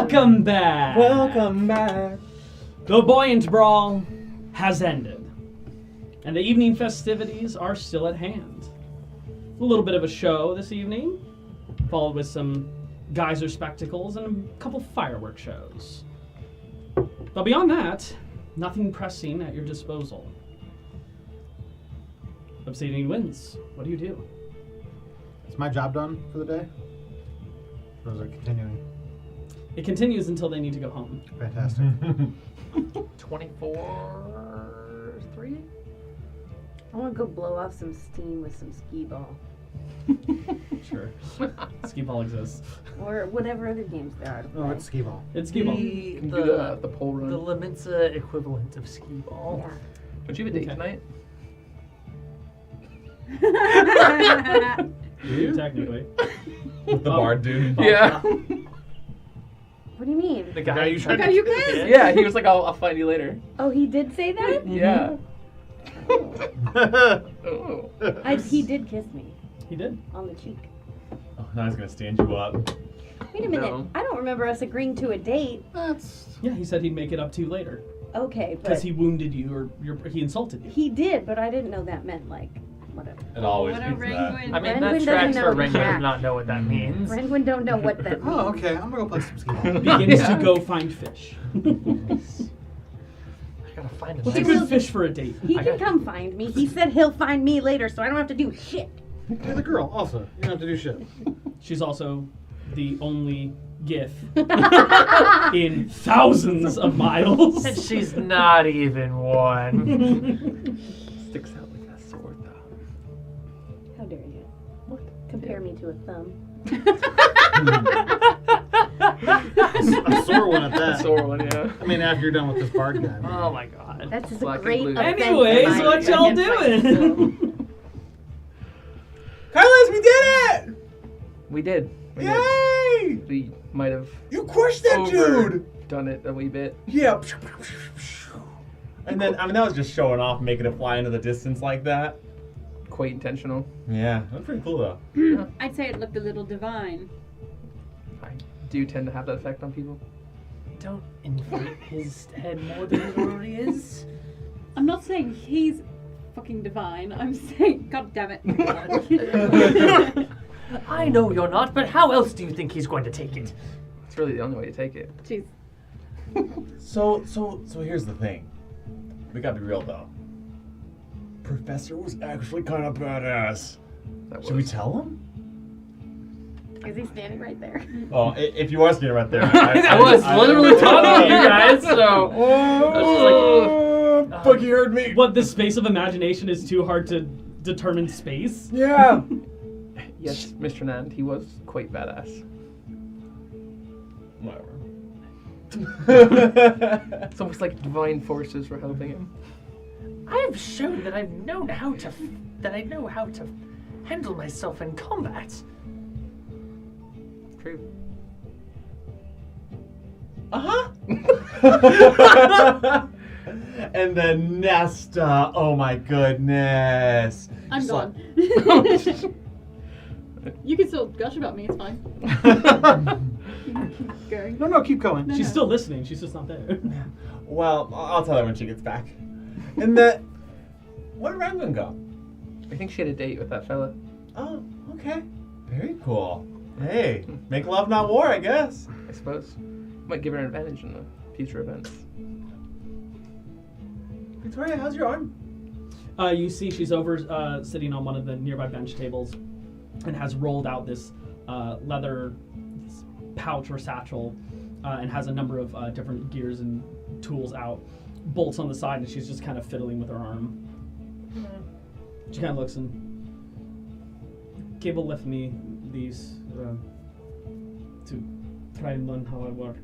Welcome back. Welcome back. The buoyant brawl has ended, and the evening festivities are still at hand. A little bit of a show this evening, followed with some geyser spectacles and a couple firework shows. But beyond that, nothing pressing at your disposal. Obsidian wins. What do you do? Is my job done for the day? Or is it continuing? It continues until they need to go home. Fantastic. 24-3? I want to go blow off some steam with some skee ball. Sure. Skee ball exists. Or whatever other games there are to play. Oh, it's skee ball. It's skee ball. You can do the pole run. The Lemensa equivalent of skee ball. Yeah. Don't you have a date Okay. tonight? You technically. The bard dude. Yeah. What do you mean? The guy guy you tried to you kiss? Yeah, he was like, I'll find you later. Oh, he did say that? Yeah. Oh. He did kiss me He did. on the cheek. Oh, now he's gonna stand you up. Wait a minute. No. I don't remember us agreeing to a date. That's... Yeah, he said he'd make it up to you later. Okay, Because but he wounded you or he insulted you. he did, but I didn't know that meant like whatever. It always What a means that. Ringwin. I mean, Renwin that doesn't tracks know for the Renwin track. to not know what that means. Renwin don't know what that means. Oh, okay. I'm gonna go play some skee ball. Begins Yeah. to go find fish. I gotta find a What's a nice- good fish for a date? He I can got- come find me. He said he'll find me later, so I don't have to do shit. You're the girl, also. You don't have to do shit. She's also the only GIF in thousands of miles. And she's not even one. Sticks out like that sword, though. How dare you? What? Compare me to a thumb. A sore one at The that. sword one, yeah. I mean, after you're done with this bard guy. Oh my god. That's just Black a great and blue. offense. Anyways, of mine what y'all against my doing? sister. Carlos, we did it! We did. We did. Yay! We might have You crushed that dude! done it a wee bit. Yeah. And then, I mean, that was just showing off, making it fly into the distance like that. Quite intentional. Yeah, that's pretty cool though. I'd say it looked a little divine. I do tend to have that effect on people. Don't inflate his head more than it already is. I'm not saying he's fucking divine. I'm saying, god damn it. I know you're not, but how else do you think he's going to take it? It's really the only way to take it. Jeez. So here's the thing. We gotta be real though. Professor was actually kind of badass. That Should we tell him? Is he standing right there? Oh, if you are standing right there. I was literally talking to you guys, so. I was just like, Fuck, you heard me. What, the space of imagination is too hard to determine space? Yeah. yes, Mr. Nand, he was quite badass. Whatever. It's almost like divine forces were helping him. I have shown that I know how to handle myself in combat. True. Uh-huh. And then Nesta. Oh my goodness. I'm Just gone. You can still gush about me, it's fine. Keep going. No, keep going. She's still listening, she's just not there. Well, I'll tell her when she gets back. And that. Where did Rangoon go? I think she had a date with that fella. Oh, okay. Very cool. Hey, make love, not war, I guess. I suppose. Might give her an advantage in the future events. Victoria, how's your arm? You see she's over sitting on one of the nearby bench tables and has rolled out this leather pouch or satchel and has a number of different gears and tools out, bolts on the side, and she's just kind of fiddling with her arm. She kind of looks and Cable left me these to try and learn how I work.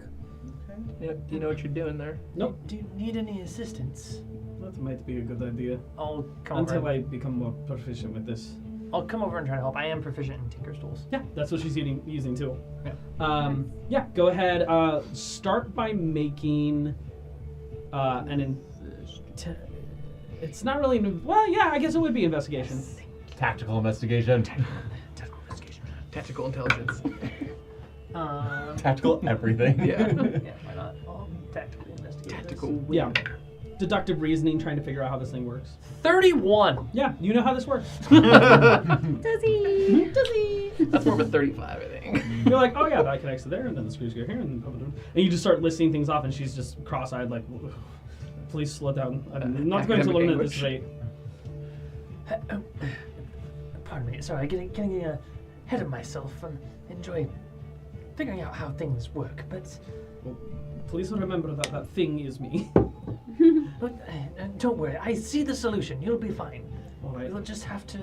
Do you know what you're doing there? Nope, Do you need any assistance? that might be a good idea. I'll come Until over. I become more proficient with this. I'll come over and try to help. I am proficient in Tinker's tools. Yeah, that's what she's using too. Yeah. Yeah, go ahead. Start by making it's not really well. Yeah, I guess it would be investigation. Tactical investigation. Tactical intelligence. Tactical everything. Yeah. Yeah, why not? Tactical investigation. Tactical. Yeah. Deductive reasoning, trying to figure out how this thing works. 31. Yeah, you know how this works. Does he? Does he? That's more of a 35, I think. You're like, oh yeah, that connects to there, and then the screws go here, and you just start listing things off, and she's just cross-eyed, like, please slow down. I'm not going to learn at this rate. Pardon me. Sorry, getting ahead of myself. Enjoy figuring out how things work, but Well, please remember that that thing is me. look, don't worry. I see the solution. You'll be fine. All right. You'll just have to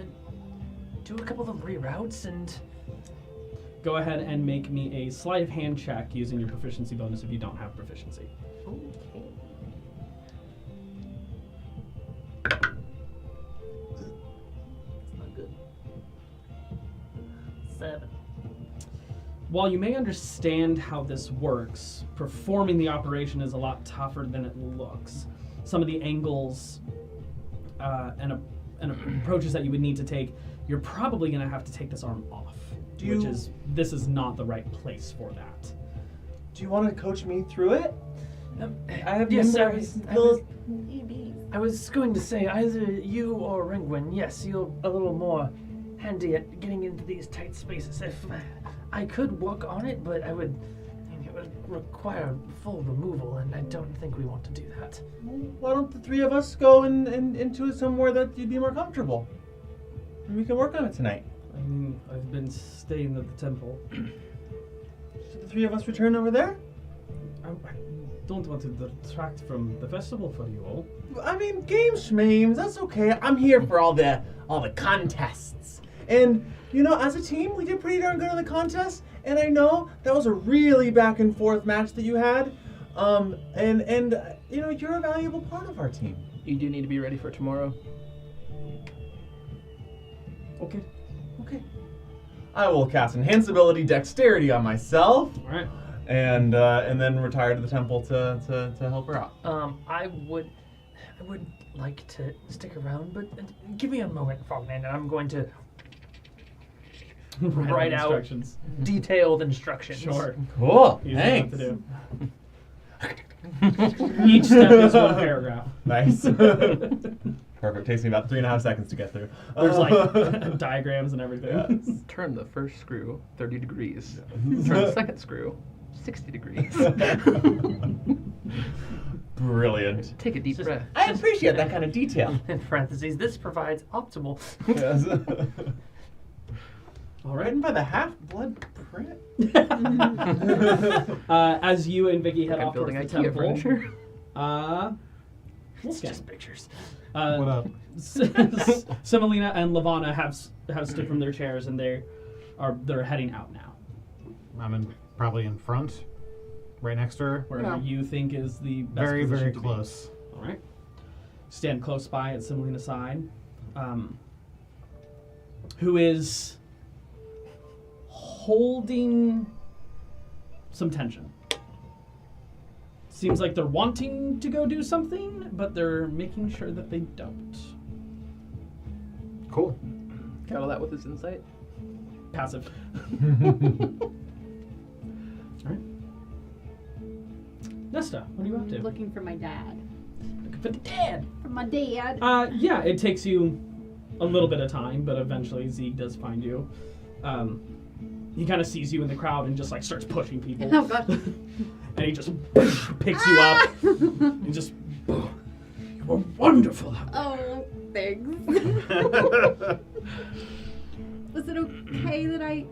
do a couple of reroutes and. Go ahead and make me a sleight of hand check using your proficiency bonus if you don't have proficiency. Okay. It's not good. 7. While you may understand how this works, performing the operation is a lot tougher than it looks. Some of the angles and approaches that you would need to take, you're probably going to have to take this arm off. This is not the right place for that. Do you want to coach me through it? I have Yes, memorized I was going to say either you or Ringwin. Yes, you're a little more handy at getting into these tight spaces. If I could work on it, but it would require full removal, and I don't think we want to do that. Why don't the three of us go into somewhere that you'd be more comfortable? And we can work on it tonight. I mean, I've been staying at the temple. Should the three of us return over there? I don't want to detract from the festival for you all. I mean, games, schmemes, that's okay. I'm here for all the contests. And, you know, as a team, we did pretty darn good on the contest. And I know that was a really back and forth match that you had. And you know, you're a valuable part of our team. You do need to be ready for tomorrow. Okay. Okay. I will cast Enhance Ability Dexterity on myself. All right. And then retire to the temple to help her out. I would like to stick around, but give me a moment, Fogman, and I'm going to write out instructions. detailed instructions. Sure. Cool. You know Thanks. what to do. Each step is one paragraph. Nice. Perfect. Takes me about 3.5 seconds to get through. There's like diagrams and everything. Yes. Turn the first screw 30 degrees. Turn the second screw 60 degrees. Brilliant. Take a deep breath. I appreciate that kind of detail. In parentheses, this provides optimal. Yes. All right. Written by the Half-Blood Print. As you and Vicky head I'm off towards building the IKEA temple, furniture. Wolfgang. It's just pictures. What up? Semolina and Lavana have stood from their chairs and they're heading out now. I'm probably in front, right next to her. Wherever you think is the best Very, position very to close. Be. All right. Stand close by at Semolina's side, who is holding some tension. Seems like they're wanting to go do something, but they're making sure that they don't. Cool. Got all that with his insight? Passive. All right. Nesta, what are you up to? Looking for my dad. Looking for the dad. For my dad. Yeah, it takes you a little bit of time, but eventually Zeke does find you. He kind of sees you in the crowd and just like starts pushing people. Oh god. And he just picks you up. And just, you were wonderful. Oh, thanks. Was it okay that I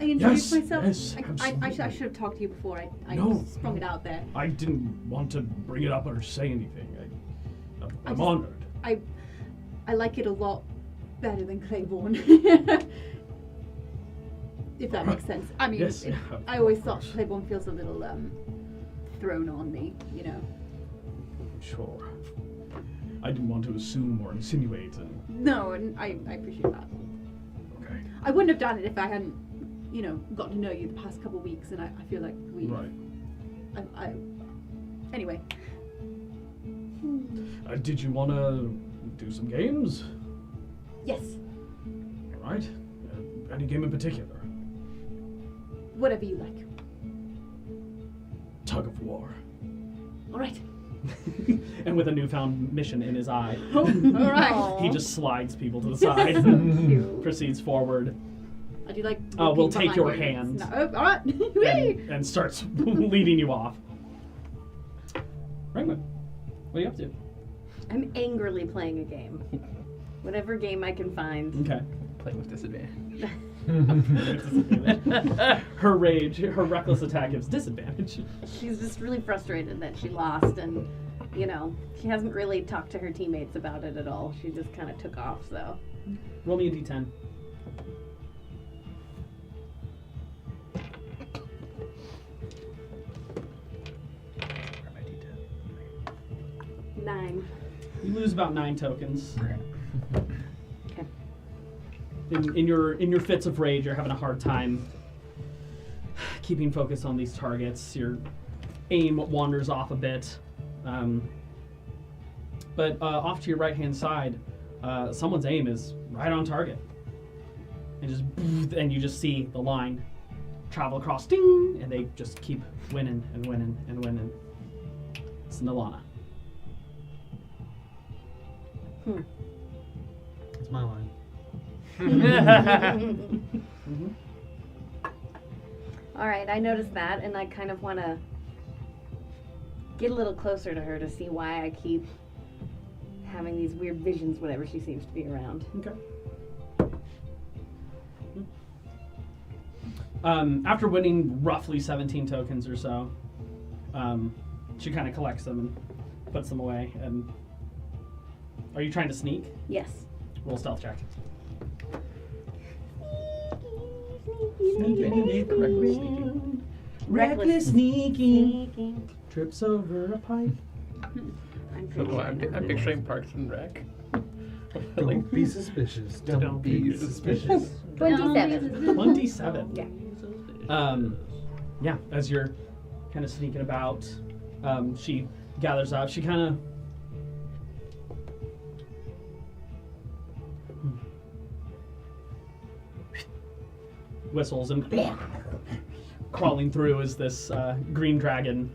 introduced Yes, myself? yes, I should have talked to you before. I No, sprung it out there. I didn't want to bring it up or say anything. I'm just- honored. I like it a lot better than Claiborne. If that makes sense. I mean, Yes, I always thought Claiborne feels a little thrown on me, you know. Sure. I didn't want to assume or insinuate. And No, and I appreciate that. okay. I wouldn't have done it if I hadn't, you know, got to know you the past couple of weeks, and I feel like we. Right. Anyway. Did you want to do some games? Yes. All right. Any game in particular? Whatever you like. tug of war. All right. And with a newfound mission in his eye, All right. he just slides people to the side and proceeds forward I do like. we'll looking take behind your you. hand. No, all right. Whee! and starts leading you off. Ringwood, what are you up to? I'm angrily playing a game. Whatever game I can find. Okay. Playing with disadvantage. Her rage, her reckless attack gives disadvantage. She's just really frustrated that she lost, and she hasn't really talked to her teammates about it at all. She just kind of took off. So Roll me a d10. nine. You lose about 9 tokens. Okay. In your fits of rage, you're having a hard time keeping focus on these targets. Your aim wanders off a bit. But off to your right-hand side, someone's aim is right on target. And you just see the line travel across, ding, and they just keep winning and winning and winning. It's Nalana. It's my line. All right, I noticed that, and I kind of want to get a little closer to her to see why I keep having these weird visions whenever she seems to be around. Okay. After winning roughly 17 tokens or so, she kind of collects them and puts them away. And are you trying to sneak? Yes. Roll stealth check. Reckless sneaking. Trips over a pipe. I'm pretty Oh, sure. I'm picturing Parks and Rec. Don't be suspicious. Don't be suspicious. 27. 27. Yeah. Yeah, as you're kind of sneaking about, she gathers up. She kind of whistles, and crawling through is this green dragon.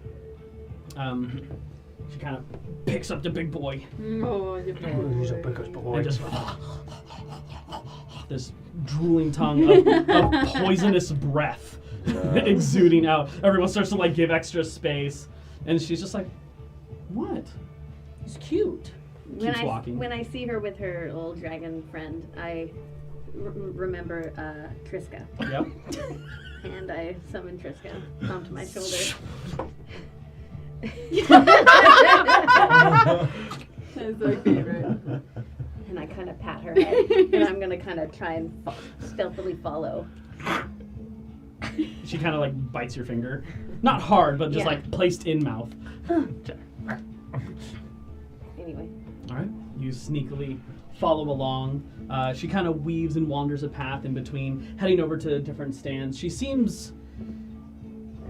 She kind of picks up the big boy Oh, you He's a big boy. and just this drooling tongue of poisonous breath exuding out. Everyone starts to give extra space, and she's just like, "What?" It's cute. Keeps walking. When I see her with her little dragon friend, I remember Triska, Yep. and I summon Triska onto my shoulder. That's my favorite. And I kind of pat her head, and I'm gonna kind of try and stealthily follow. She kind of bites your finger, not hard, but just Yeah. placed in mouth. Anyway, All right. You sneakily follow along. She kind of weaves and wanders a path in between, heading over to different stands. She seems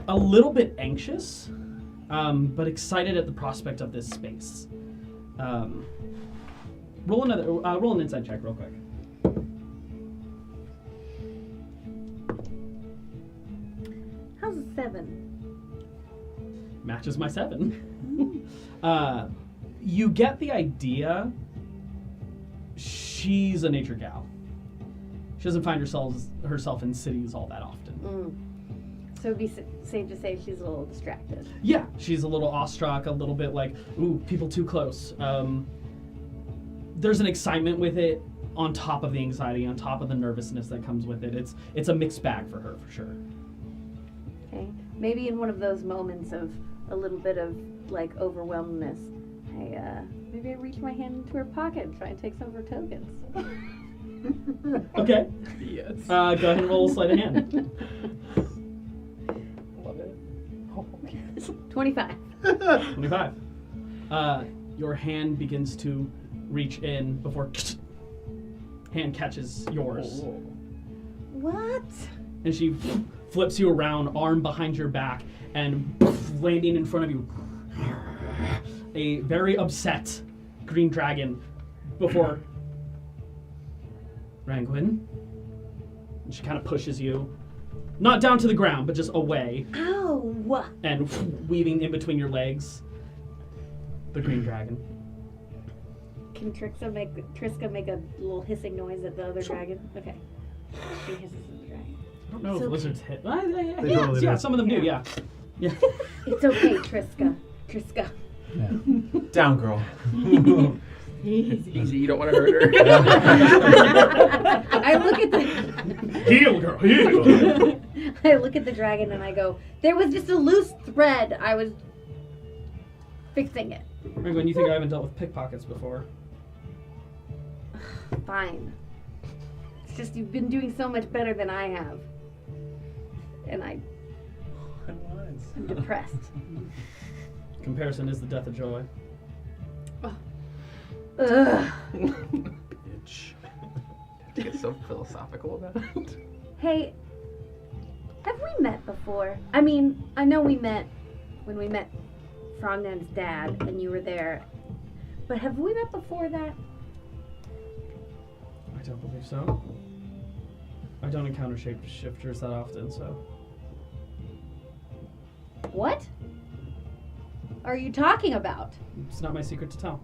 a little bit anxious, but excited at the prospect of this space. Roll an insight check real quick. how's a 7? Matches my 7. You get the idea. She's a nature gal. She doesn't find herself in cities all that often. So it'd be safe to say she's a little distracted. Yeah, she's a little awestruck, a little bit ooh, people too close. There's an excitement with it on top of the anxiety, on top of the nervousness that comes with it. It's a mixed bag for her, for sure. Okay, maybe in one of those moments of a little bit of overwhelmedness, maybe I reach my hand into her pocket and try and take some of her tokens. Okay. Yes. Go ahead and roll sleight of hand. Love it. Oh, yes. 25. 25. Your hand begins to reach in before hand catches yours. Oh. What? And she flips you around, arm behind your back, and landing in front of you. A very upset green dragon before Ranguin. And she kind of pushes you Not down to the ground, but just away. Ow! And weaving in between your legs. The green dragon. Can Triska make a little hissing noise at the other dragon? Okay. She hisses at the dragon. I don't know if So- lizards hit. They Yeah, totally yeah, do. some of them do, yeah. Yeah. It's okay, Triska. Triska. Down, girl. Easy, you don't want to hurt her. I look at the Heal, girl, heal. I look at the dragon and I go, there was just a loose thread. I was fixing it. Ringo, you think I haven't dealt with pickpockets before? Fine. It's just you've been doing so much better than I have. And I'm depressed. Comparison is the death of joy. Ugh. Bitch. To get so philosophical about it. Hey, have we met before? I mean, I know we met when we met Frognan's dad and you were there. But have we met before that? I don't believe so. I don't encounter shapeshifters that often, so. What are you talking about? It's not my secret to tell.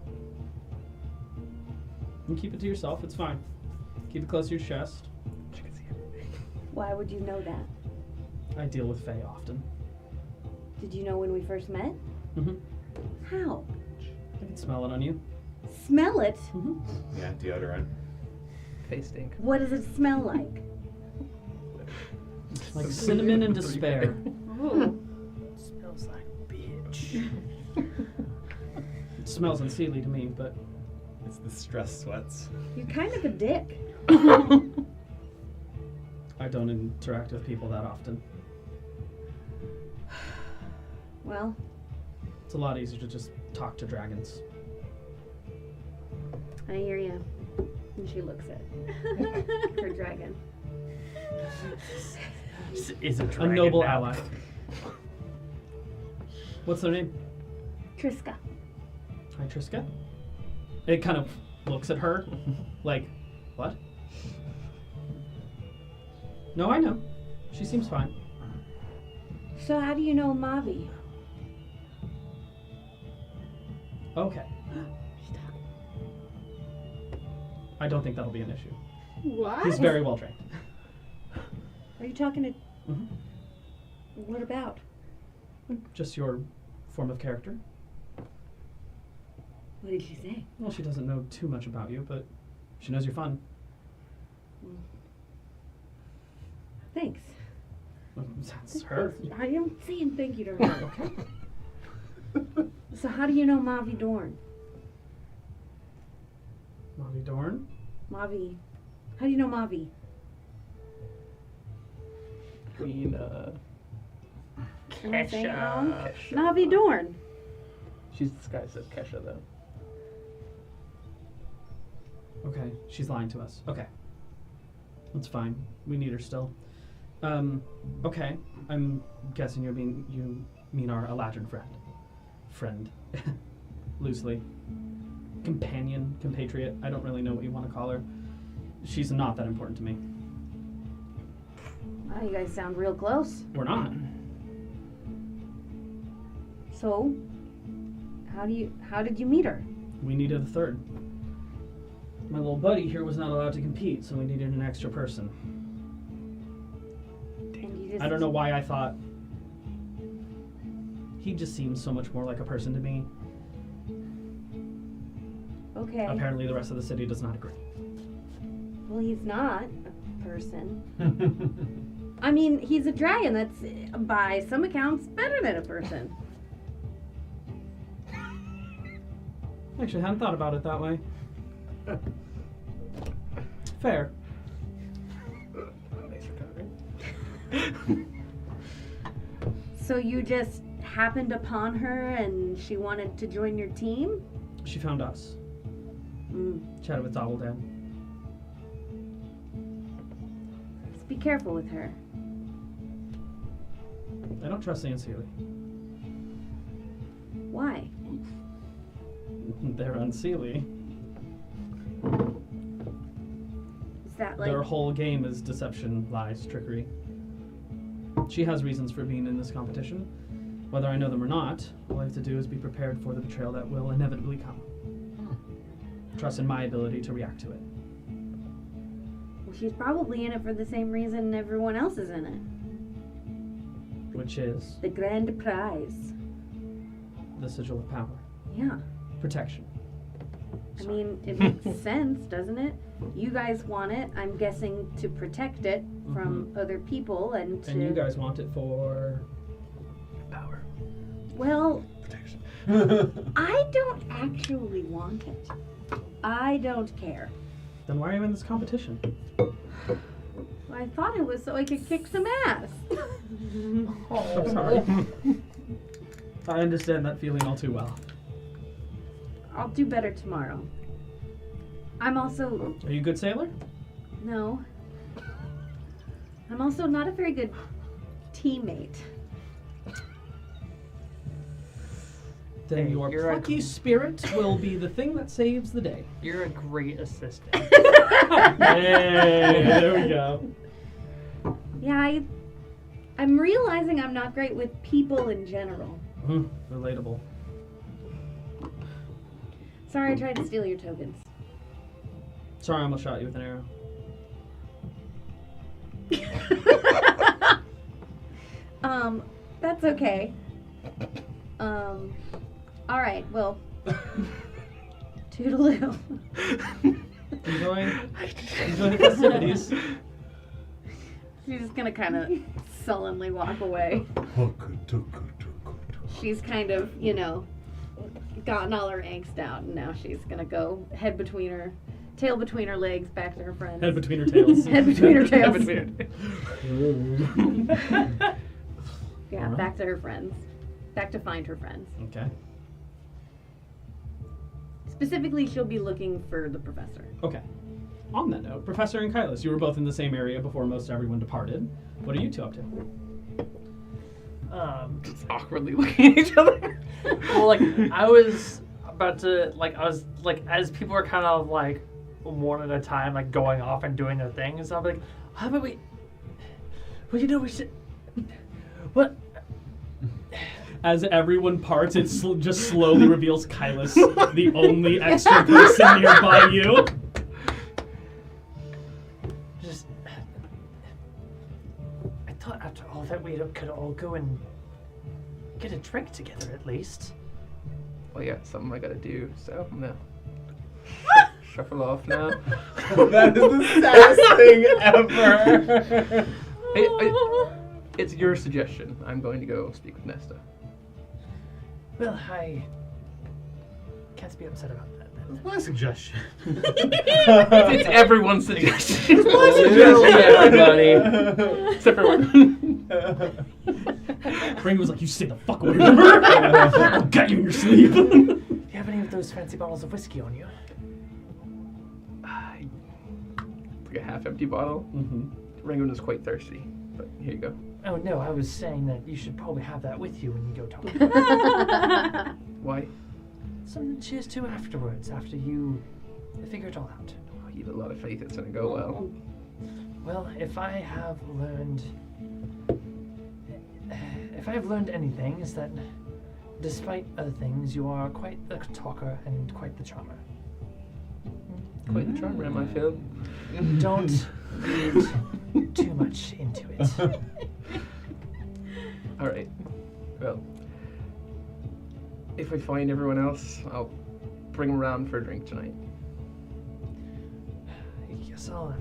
You can keep it to yourself, it's fine. Keep it close to your chest. Why would you know that? I deal with Fae often. Did you know when we first met? Mm-hmm. How? I can smell it on you. Smell it? Mm-hmm. Yeah, deodorant. Face stink. What does it smell like? Like cinnamon and despair. Ooh. Smells like bitch. It smells unseelie to me, but It's the stress sweats. You're kind of a dick. I don't interact with people that often. Well, It's a lot easier to just talk to dragons. I hear you. And she looks at her dragon. Is a A dragon noble now. ally. What's their name? Triska. Hi, Triska. It kind of looks at her, like, what? No, I know. She seems fine. So how do you know Mavi? Okay. I don't think that'll be an issue. What? He's very well trained. Are you talking to... Mhm. What about? Just your form of character. What did she say? Well, she doesn't know too much about you, but she knows you're fun. Thanks. That's her. I am saying thank you to her. Okay. So how do you know Mavi Dorn? Mavi Dorn. Mavi. How do you know Mavi? Queen, Am I saying it wrong? Kesha. Mavi Dorn. She's disguised as Kesha, though. Okay, she's lying to us. Okay. That's fine. We need her still. Okay. I'm guessing you mean our Eladrin friend. Friend. Loosely. Companion, compatriot. I don't really know what you want to call her. She's not that important to me. Wow, you guys sound real close. We're not. So, how did you meet her? We needed a third. My little buddy here was not allowed to compete, so we needed an extra person. And you just I don't know why I thought he just seems so much more like a person to me. Okay. Apparently the rest of the city does not agree. Well, he's not a person. I mean, he's a dragon. That's, by some accounts, better than a person. Actually, I hadn't thought about it that way. Fair. Thanks for covering. So you just happened upon her and she wanted to join your team? She found us. Chatted with Dobbledad. Just be careful with her. I don't trust Aunt Sealy. Why? They're unseelie. Is that like... Their whole game is deception, lies, trickery. She has reasons for being in this competition. Whether I know them or not, all I have to do is be prepared for the betrayal that will inevitably come. Trust in my ability to react to it. Well, she's probably in it for the same reason everyone else is in it. Which is The grand prize. the sigil of power. Yeah. Protection. I mean, it makes sense, doesn't it? You guys want it, I'm guessing, to protect it from other people and to... And you guys want it for... Power. Well, Protection. I don't actually want it. I don't care. Then why are you in this competition? I thought it was so I could kick some ass. I'm sorry. I understand that feeling all too well. I'll do better tomorrow. I'm also... Are you a good sailor? No. I'm also not a very good teammate. Then Hey, your you're a- plucky spirit will be the thing that saves the day. You're a great assistant. Hey, there we go. Yeah, I'm realizing I'm not great with people in general. Relatable. Sorry I tried to steal your tokens. Sorry, I almost shot you with an arrow. That's okay. Alright, well. Toodaloo. Enjoy the festivities. She's just gonna kind of sullenly walk away. She's kind of, gotten all her angst out, and now she's gonna go tail between her legs, back to her friends. Head between her tails. Head between her tails. Head between her- Yeah, Alright. back to her friends. Back to find her friends. Okay. Specifically, she'll be looking for the professor. Okay. On that note, Professor and Kylos, you were both in the same area before most everyone departed. What are you two up to? Just awkwardly looking at each other. Well, like, I was about to, as people are kind of, like, one at a time, like, going off and doing their things, I'll be like, how about we should, what? As everyone parts, it just slowly reveals Kylos, the only extra person nearby you. Just, I thought after all that we could all go and get a drink together at least. Well, yeah, something I gotta do, so I'm gonna shuffle off now. That is the saddest thing ever. It's your suggestion. I'm going to go speak with Nesta. Well, I can't be upset about that then. That's my suggestion. It's everyone's suggestion. Everybody. Except for one. Ring was like, you stay the fuck away from her. I'll get you in your sleep. Do you have any of those fancy bottles of whiskey on you? Like a half-empty bottle. Rangoon is quite thirsty, but here you go. Oh no, I was saying that you should probably have that with you when you go talk. Why? Something to cheers to afterwards, after you figure it all out. Oh, you have a lot of faith it's gonna go well. Well, if I have learned anything, is that despite other things, you are quite the talker and quite the charmer. Quite the charmer, am I, Phil? Don't read too much into it. Alright. Well, if we find everyone else, I'll bring them around for a drink tonight. I guess I'll.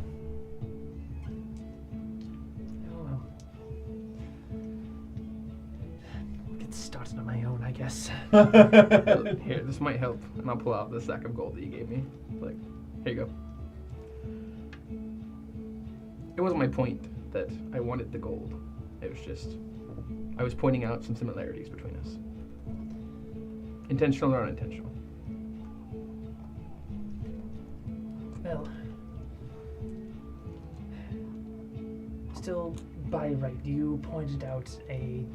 Well, get started on my own, I guess. Here, this might help, and I'll pull out the sack of gold that you gave me. Like, here you go. It wasn't my point that I wanted the gold. It was just, I was pointing out some similarities between us. Intentional or unintentional. Well, still, by right, you pointed out a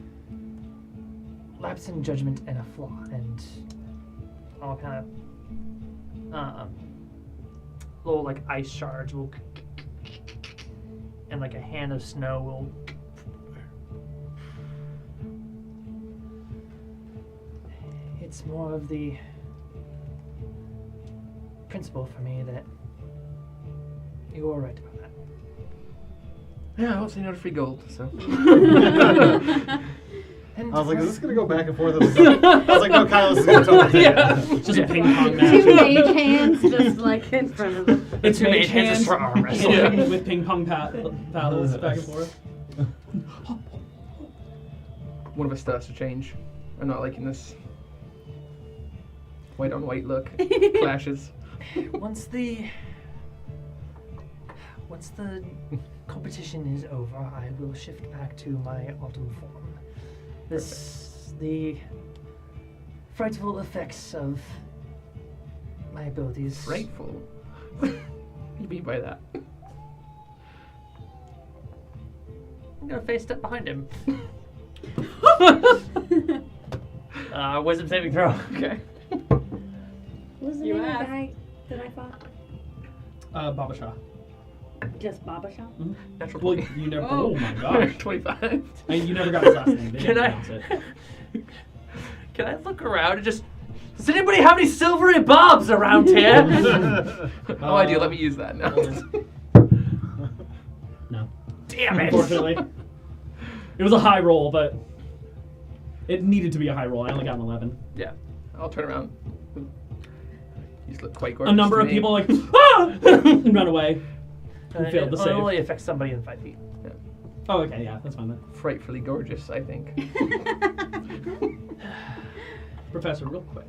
lapse in judgment and a flaw, and all kind of little like ice shards will, and like a hand of snow will It's more of the principle for me that you were right about that. Yeah, I won't say no to free gold, so. And I was like, is this gonna go back and forth? I was like, no, Kyle, this is gonna totally take it. Just a ping pong Two match. mage hands just like in front of them. It's Two mage mage hands hands just for arm wrestling. yeah, with ping pong paddles back and forth. One of us still has to change. I'm not liking this white on white look. Clashes. Once the competition is over, I will shift back to my autumn form. The frightful effects of my abilities. Frightful. What do you mean by that? I'm gonna face step behind him. Wisdom saving throw. Okay. What was the You name of the asked. guy that I fought? Baba Shah. Just Baba Shah? Natural Well, 20. you never. Oh my gosh. 25. I mean, you never got his last name. They Can didn't I- pronounce it. Can I look around and just... Does anybody have any silvery bobs around here? Oh, I do. Let me use that now. No. Damn it! Unfortunately. It was a high roll, but it needed to be a high roll. I only got an 11. Yeah. I'll turn around. You just look quite gorgeous. A number to of me. people like, ah! and run away. Who failed the It save. only affects somebody in 5 feet. Oh, okay, yeah, that's fine then. Frightfully gorgeous, I think. Professor, real quick.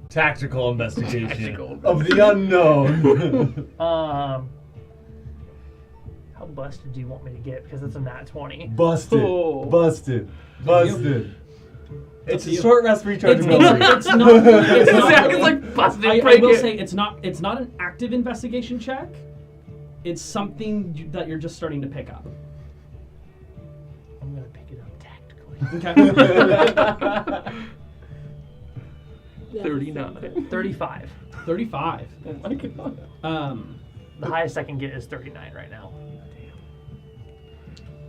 Tactical investigation Tactical of the unknown. How busted do you want me to get? Because it's a nat 20. Busted. Oh. Busted. Busted. It's to a you. short rest recharge It's ability. not. It's not. It's like busted. I break will it. say it's not an active investigation check. It's something that you're just starting to pick up. I'm going to pick it up tactically. Okay. 39. 35. 35. Oh my god. The highest I can get is 39 right now.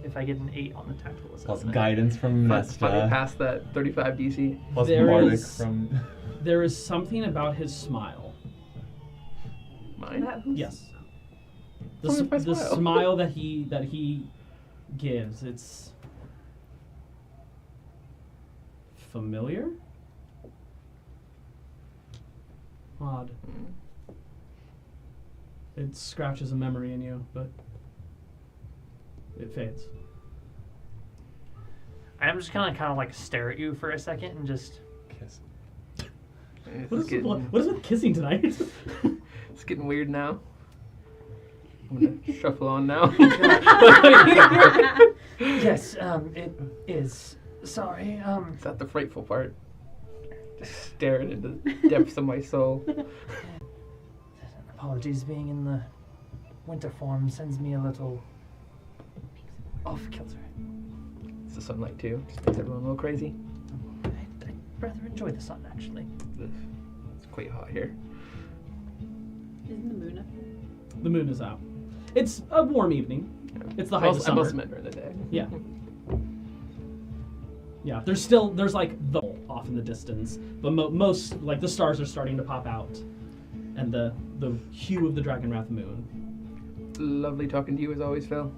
If I get an 8 on the tactical Plus assessment. guidance from Finally Nesta. past that 35 DC. Plus There Bardic is- from. There is something about his smile. Mine? Yes. The, What's wrong with my the smile? smile that he gives, it's familiar? Odd. It scratches a memory in you, but it fades. I'm just gonna kind of like stare at you for a second and just. Kiss. What is with kissing tonight? It's getting weird now. I'm gonna shuffle on now. Yes, it is. Sorry, Is that the frightful part? Just staring into the depths of my soul. apologies, being in the winter form sends me a little off kilter. It's the sunlight too. Just makes everyone a little crazy. I'd rather enjoy the sun, actually. Ugh. It's quite hot here. Isn't the moon up? The moon is out. It's a warm evening. It's the height of I summer. must admit during the day. Yeah. Yeah, there's like the off in the distance, but most like the stars are starting to pop out, and the hue of the Dragonwrath moon. Lovely talking to you as always, Phil.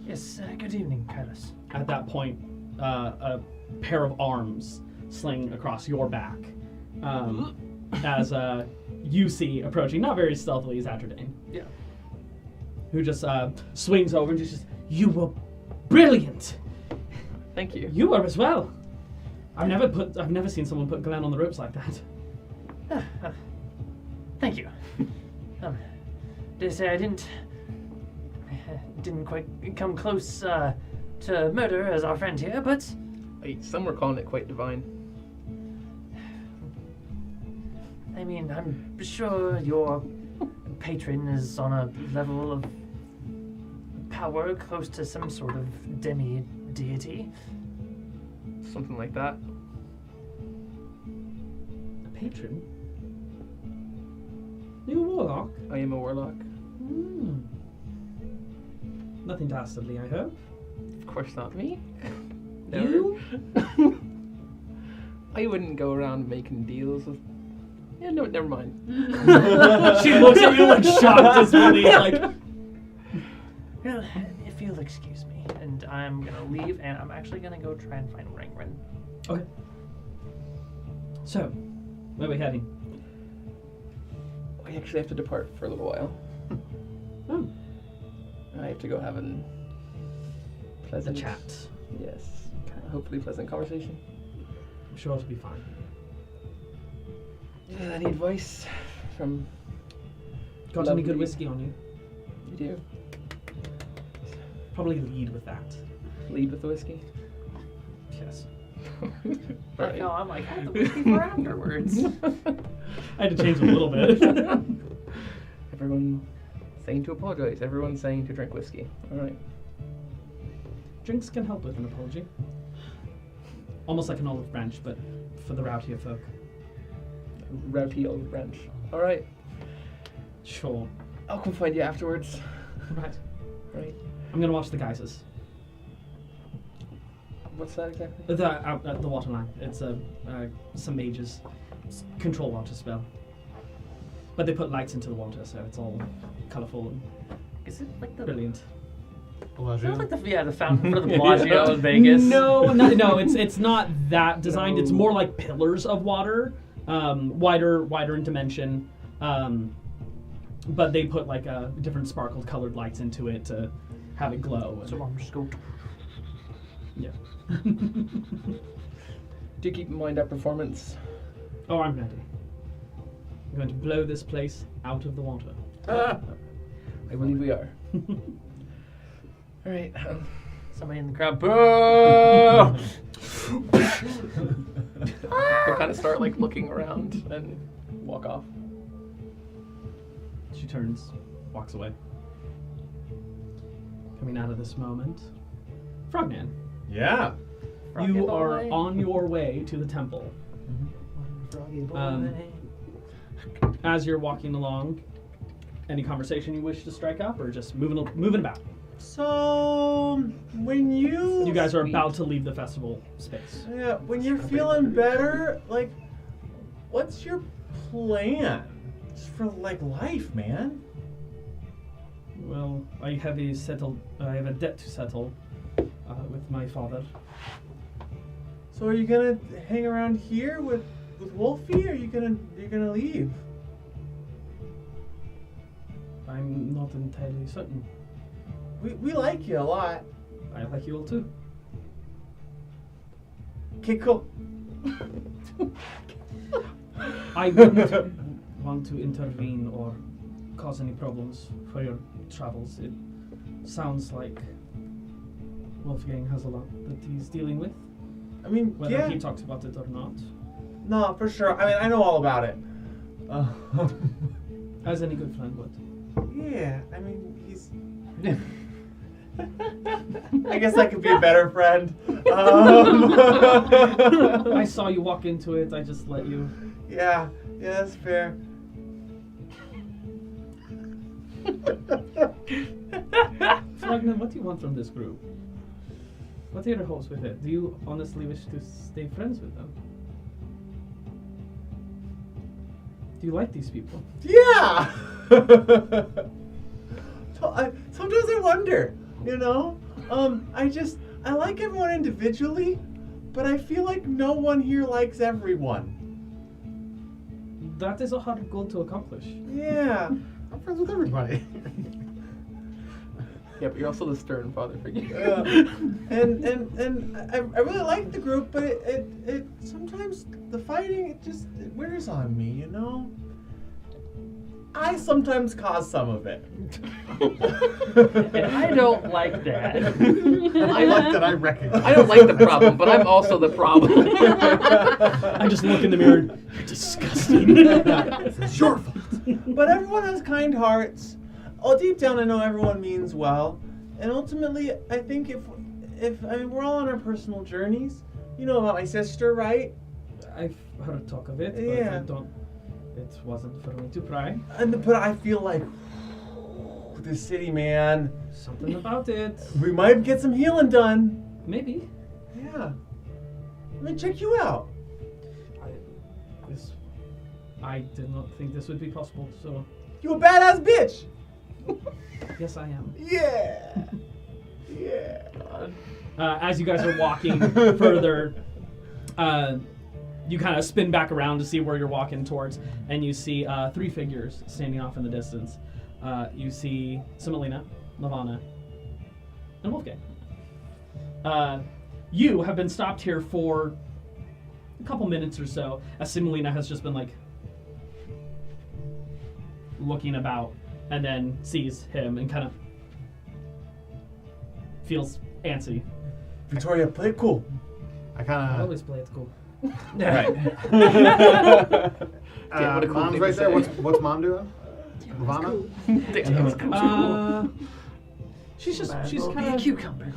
Yes, good evening, Kairos. At that point, a pair of arms sling across your back, as you see approaching, not very stealthily, is Atrodane. Yeah. Who just swings over and just says, "You were brilliant. Thank you. You were as well. I've never seen someone put Glenn on the ropes like that." Thank you. Did I say I didn't quite come close to murder as our friend here, but Some were calling it quite divine. I mean, I'm sure your patron is on a level of power close to some sort of demi-deity. Something like that. A patron? You a warlock? I am a warlock. Hmm. Nothing dastardly, I hope. Of course not me. You? I wouldn't go around making deals with. Yeah, no, never mind. She looks at you like shocked as really like. Well, if you'll excuse me, and I'm gonna leave, and I'm actually gonna go try and find Ringrin. Okay. So, where are we heading? I actually have to depart for a little while. Oh, I have to go have a the pleasant chat. Yes, hopefully pleasant conversation. I'm sure it'll be fine. Yeah, I need advice from. Got any good whiskey on you? You do. Probably lead with that. Lead with the whiskey. Yes. Right. No, I'm like, have the whiskey for afterwards. I had to change a little bit. Everyone saying to apologize. Everyone's saying to drink whiskey. All right. Drinks can help with an apology. Almost like an olive branch, but for the routier folk. Rowdy old branch. All right. Sure. I'll come find you afterwards. Right. Right. I'm gonna watch the geysers. What's that exactly? Out at the water line. It's some mages control water spell. But they put lights into the water, so it's all colourful and Is it like the brilliant. Sounds like the fountain for the Bellagio in Vegas. No, it's not that designed. It's more like pillars of water, wider in dimension. But they put like different sparkled colored lights into it to have it glow. So I'm just go. Yeah. Do keep in mind our performance. Oh, I'm ready. I'm going to blow this place out of the water. I believe we are. All right. Somebody in the crowd. Boo! We'll kind of start like looking around and walk off. She turns, walks away. Coming out of this moment, Frogman, Yeah. you are on your way to the temple. As you're walking along, any conversation you wish to strike up, or just moving about? So, when You guys are about to leave the festival space. Yeah, when you're feeling better, like, what's your plan? Just for, like, life, man. Well, I have a debt to settle with my father. So are you gonna hang around here with Wolfie, or you're gonna leave? I'm not entirely certain. We like you a lot. I like you all too. Okay, cool. I wouldn't want to intervene or cause any problems for your travels. It sounds like Wolfgang has a lot that he's dealing with, I mean, whether yeah. he talks about it or not. No, for sure. I mean, I know all about it. As any good friend would. Yeah, I mean, he's... I guess I could be a better friend. I saw you walk into it, I just let you. Yeah, that's fair. Frogman, what do you want from this group? What are your hopes with it? Do you honestly wish to stay friends with them? Do you like these people? Yeah! Sometimes I wonder, you know? I like everyone individually, but I feel like no one here likes everyone. That is a hard goal to accomplish. Yeah. I'm friends with everybody. Yeah, but you're also the stern father figure. And I really like the group, but it sometimes the fighting it wears on me, you know? I sometimes cause some of it. And I don't like that. I like that I recognize. I don't like the problem, but I'm also the problem. I just look in the mirror. You're disgusting. It's your fault. But everyone has kind hearts. Oh, deep down, I know everyone means well, and ultimately, I think if I mean, we're all on our personal journeys. You know about my sister, right? I've heard talk of it, but Yeah. I don't. It wasn't for me to pry. But I feel like this city, man. Something about it. We might get some healing done. Maybe. Yeah. Let me check you out. I did not think this would be possible, so You a badass bitch. yes, I am. Yeah. Yeah. As you guys are walking further, you kind of spin back around to see where you're walking towards, and you see 3 figures standing off in the distance. You see Simelina, Lavana, and Wolfgang. You have been stopped here for a couple minutes or so, as Simelina has just been like looking about, and then sees him and kind of feels antsy. Victoria, play it cool. I I kind of. always play it cool. Right. Damn, what a cool Mom's thing right to there. say. What's Mom doing? Lavana? Damn, that's cool. She's Be kind of cucumber.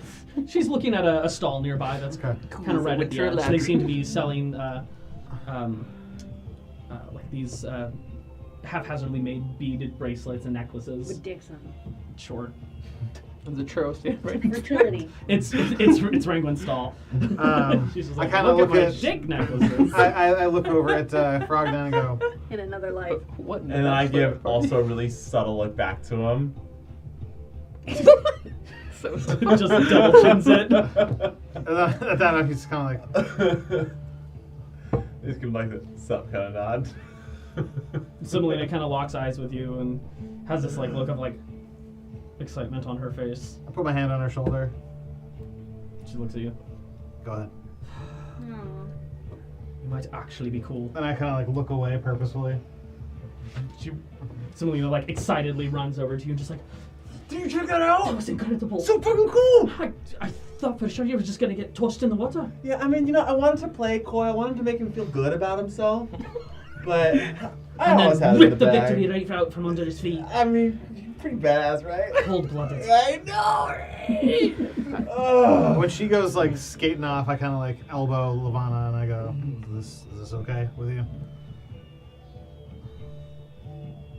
she's looking at a stall nearby that's Okay. kind of right at the Winter edge. They elaborate. seem to be selling like these haphazardly made beaded bracelets and necklaces. With dicks on them. Sure, The churro stand right. Fertility. it's Wranglin's stall. She's just I like, kind of look look at my at. dick necklaces. I look over at Frogden and go, In another life. What? in the And then I bachelor give party? also a really subtle look back to him. So Just double chins it. and then at that point he's kind of like, Just give him like the sup kind of nod. Simelina kind of locks eyes with you and has this like look of like excitement on her face. I put my hand on her shoulder. She looks at you. Go ahead. You might actually be cool. And I kind of like look away purposefully. Simelina like excitedly runs over to you and just like, Did you check that out? that was incredible. So fucking cool. I thought for sure you were just gonna get tossed in the water. Yeah, I mean, I wanted to play coy. I wanted to make him feel good about himself. But I And always then had it in rip the the bag. victory right out from under his feet. I mean, pretty badass, right? Cold-blooded. I know, right? Ugh. When she goes like skating off, I kind of like elbow Lavana and I go, is this okay with you?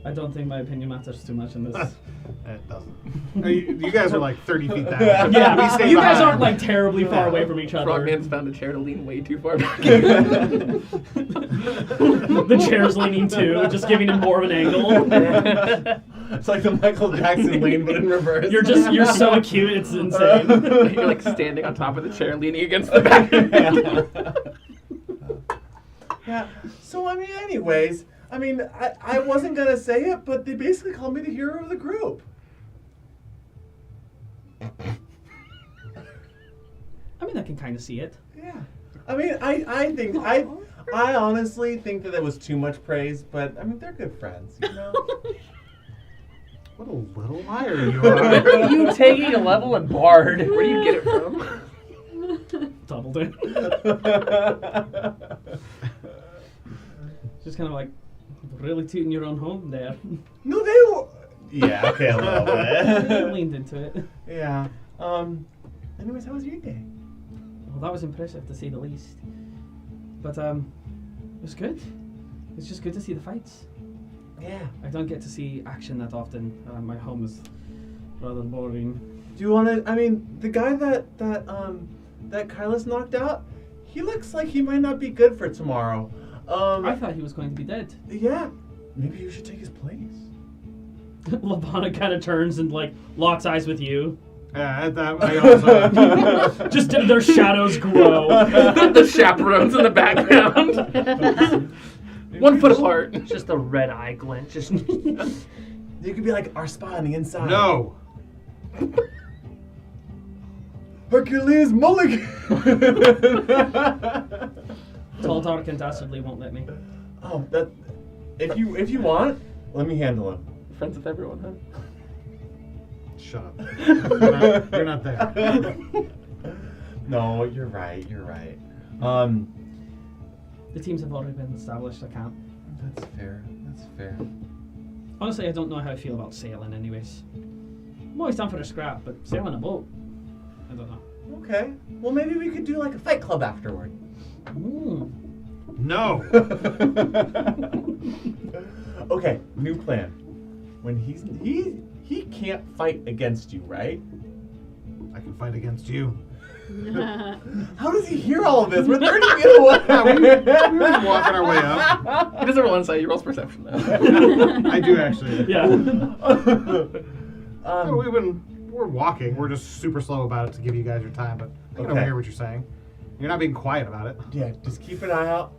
I don't think my opinion matters too much in this. It doesn't. You guys are like 30 feet down. Yeah, We stay you guys behind. aren't like terribly far Yeah. away from each other. Frogman's found a chair to lean way too far back. The chair's leaning too, just giving him more of an angle. It's like the Michael Jackson lean, but in reverse. You're so acute, it's insane. You're like standing on top of the chair, leaning against the back. Yeah. So I mean, anyways, I wasn't gonna say it, but they basically called me the hero of the group. I mean, I can kind of see it. Yeah. I mean, I honestly think that was too much praise, but I mean, they're good friends, you know. What a little liar you are. You taking a level in Bard. Where do you get it from? Doubled it. Just kind of like really tooting your own home there. No, they were. Yeah, okay, a little bit. Leaned into it. Yeah. Anyways, how was your day? Well, that was impressive to say the least. But it was good. It's just good to see the fights. Yeah. I don't get to see action that often. My home is rather boring. Do you want to? I mean, the guy that Kyla's knocked out, he looks like he might not be good for tomorrow. I thought he was going to be dead. Yeah. Maybe you should take his place. Lavana kind of turns and like locks eyes with you. Yeah, at that I also. Just their shadows grow. The chaperones in the background. 1 foot apart. Just a red eye glint. Just You could be like our spy on the inside. No. Hercules Mulligan. Tall, dark, and dastardly won't let me. Oh, that. If you want, let me handle him. Friends with everyone, huh? Shut up. You're not there. No, you're right. You're right. The teams have already been established. I can't. That's fair. That's fair. Honestly, I don't know how I feel about sailing. Anyways, I'm always down for a scrap, but sailing a boat, I don't know. Okay. Well, maybe we could do like a fight club afterward. Ooh. No. Okay, new plan. When he can't fight against you, right? I can fight against you. How does he hear all of this? We're 30 feet away. We were walking our way up. He doesn't roll insight, he rolls perception though. I do actually. Yeah. We're walking. We're just super slow about it to give you guys your time, but I can Okay. hear what you're saying. You're not being quiet about it. Yeah, just keep an eye out.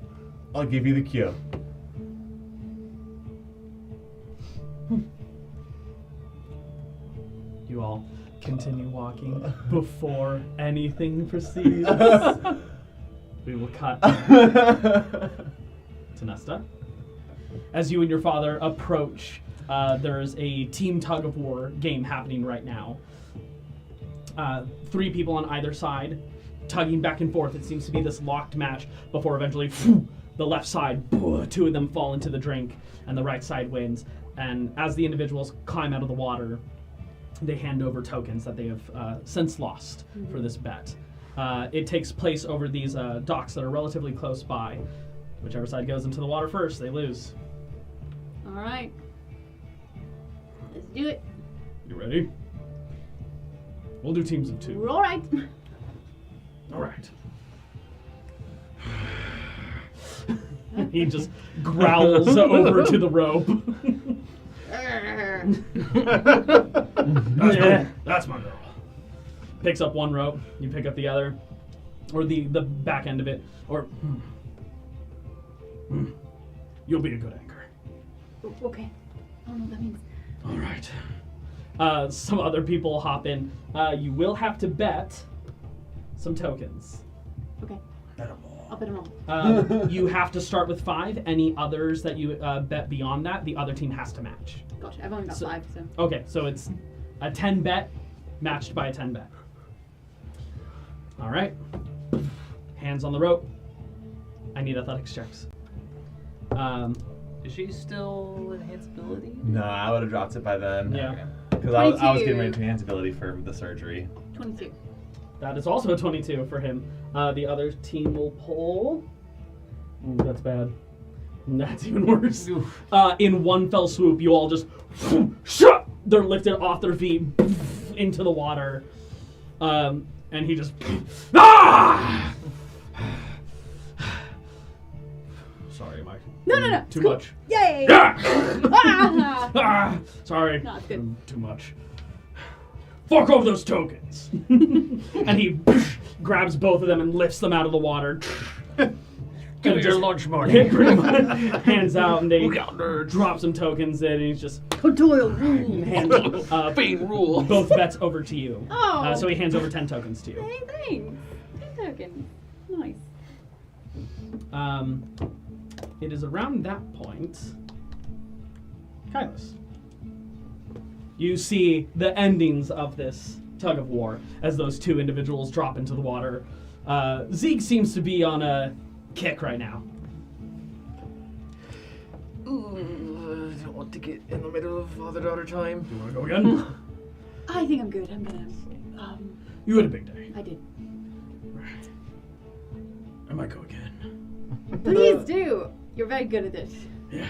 I'll give you the cue. You all continue walking before anything proceeds. We will cut to Nesta. As you and your father approach, there's a team tug of war game happening right now. 3 people on either side, tugging back and forth. It seems to be this locked match before eventually the left side, 2 of them fall into the drink, and the right side wins. And as the individuals climb out of the water, they hand over tokens that they have since lost for this bet. It takes place over these docks that are relatively close by. Whichever side goes into the water first, they lose. All right. Let's do it. You ready? We'll do teams of 2. We're all right. All right. He just growls over to the rope. That's my girl. Picks up one rope. You pick up the other, or the back end of it, or you'll be a good anchor. Okay. I don't know what that means. All right. Some other people hop in. You will have to bet some tokens. Okay. I'll bet them all. You have to start with 5. Any others that you bet beyond that, the other team has to match. Gotcha. I've only got 5, so. Okay, so it's a 10 bet matched by a 10 bet. All right. Hands on the rope. I need athletics checks. Is she still enhance ability? No, I would have dropped it by then. Yeah. Because I was 22. getting ready to enhance ability for the surgery. 22. That is also a 22 for him. The other team will pull. Ooh, that's bad. That's even worse. In one fell swoop, you all just they're lifted off their feet into the water, and he just Sorry, Mike. No. Too Cool. much. Yay! Sorry. No, it's good. Too much. Fork over those tokens. And he grabs both of them and lifts them out of the water. Give me your lunch money. Hands out, and they drop some tokens in, and he's just hands Fiend rule. both bets over to you. Oh. So he hands over 10 tokens to you. Hey, thanks. 10 tokens. Nice. It is around that point, Kylus. You see the endings of this tug of war as those 2 individuals drop into the water. Zeke seems to be on a kick right now. Ooh, I don't want to get in the middle of father-daughter time. You want to go again? I think I'm good. I'm gonna. You had a big day. I did. I might go again. Please do. You're very good at this. Yeah.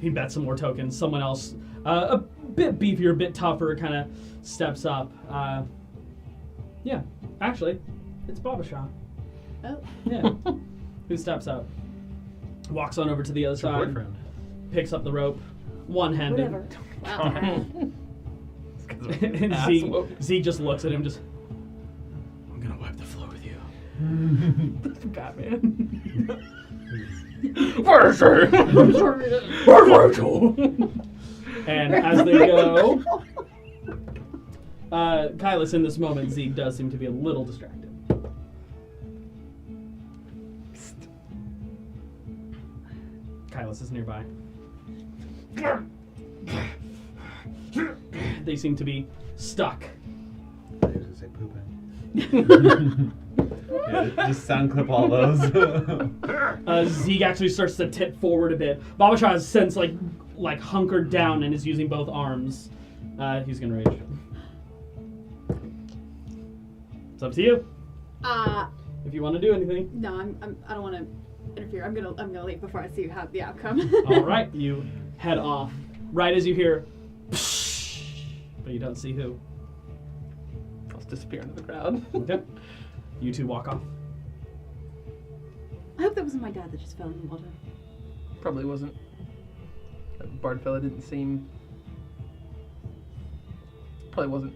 He bets some more tokens. Someone else, a bit beefier, a bit tougher, kind of steps up. Yeah, actually, it's Babasha. Oh. Yeah. Who steps up, walks on over to the other Your side, boyfriend. picks up the rope, one-handed. Whatever. Wow. And Zeke just looks at him, just, I'm gonna wipe the floor with you. That's Batman. Where's her? Where's Rachel? And as they go, Kylus, in this moment, Zeke does seem to be a little distracted. Kylus is nearby. They seem to be stuck. I was gonna say pooping. Yeah, just sound clip all those. Zeke actually starts to tip forward a bit. Babasha has since like hunkered down and is using both arms. He's gonna rage. It's up to you. If you want to do anything. No, I don't want to interfere. I'm gonna leave before I see the outcome. All right, you head off. Right as you hear, but you don't see who. I'll just disappear into the crowd. Okay. You two walk off. I hope that wasn't my dad that just fell in the water. Probably wasn't. That bard fella didn't seem... Probably wasn't.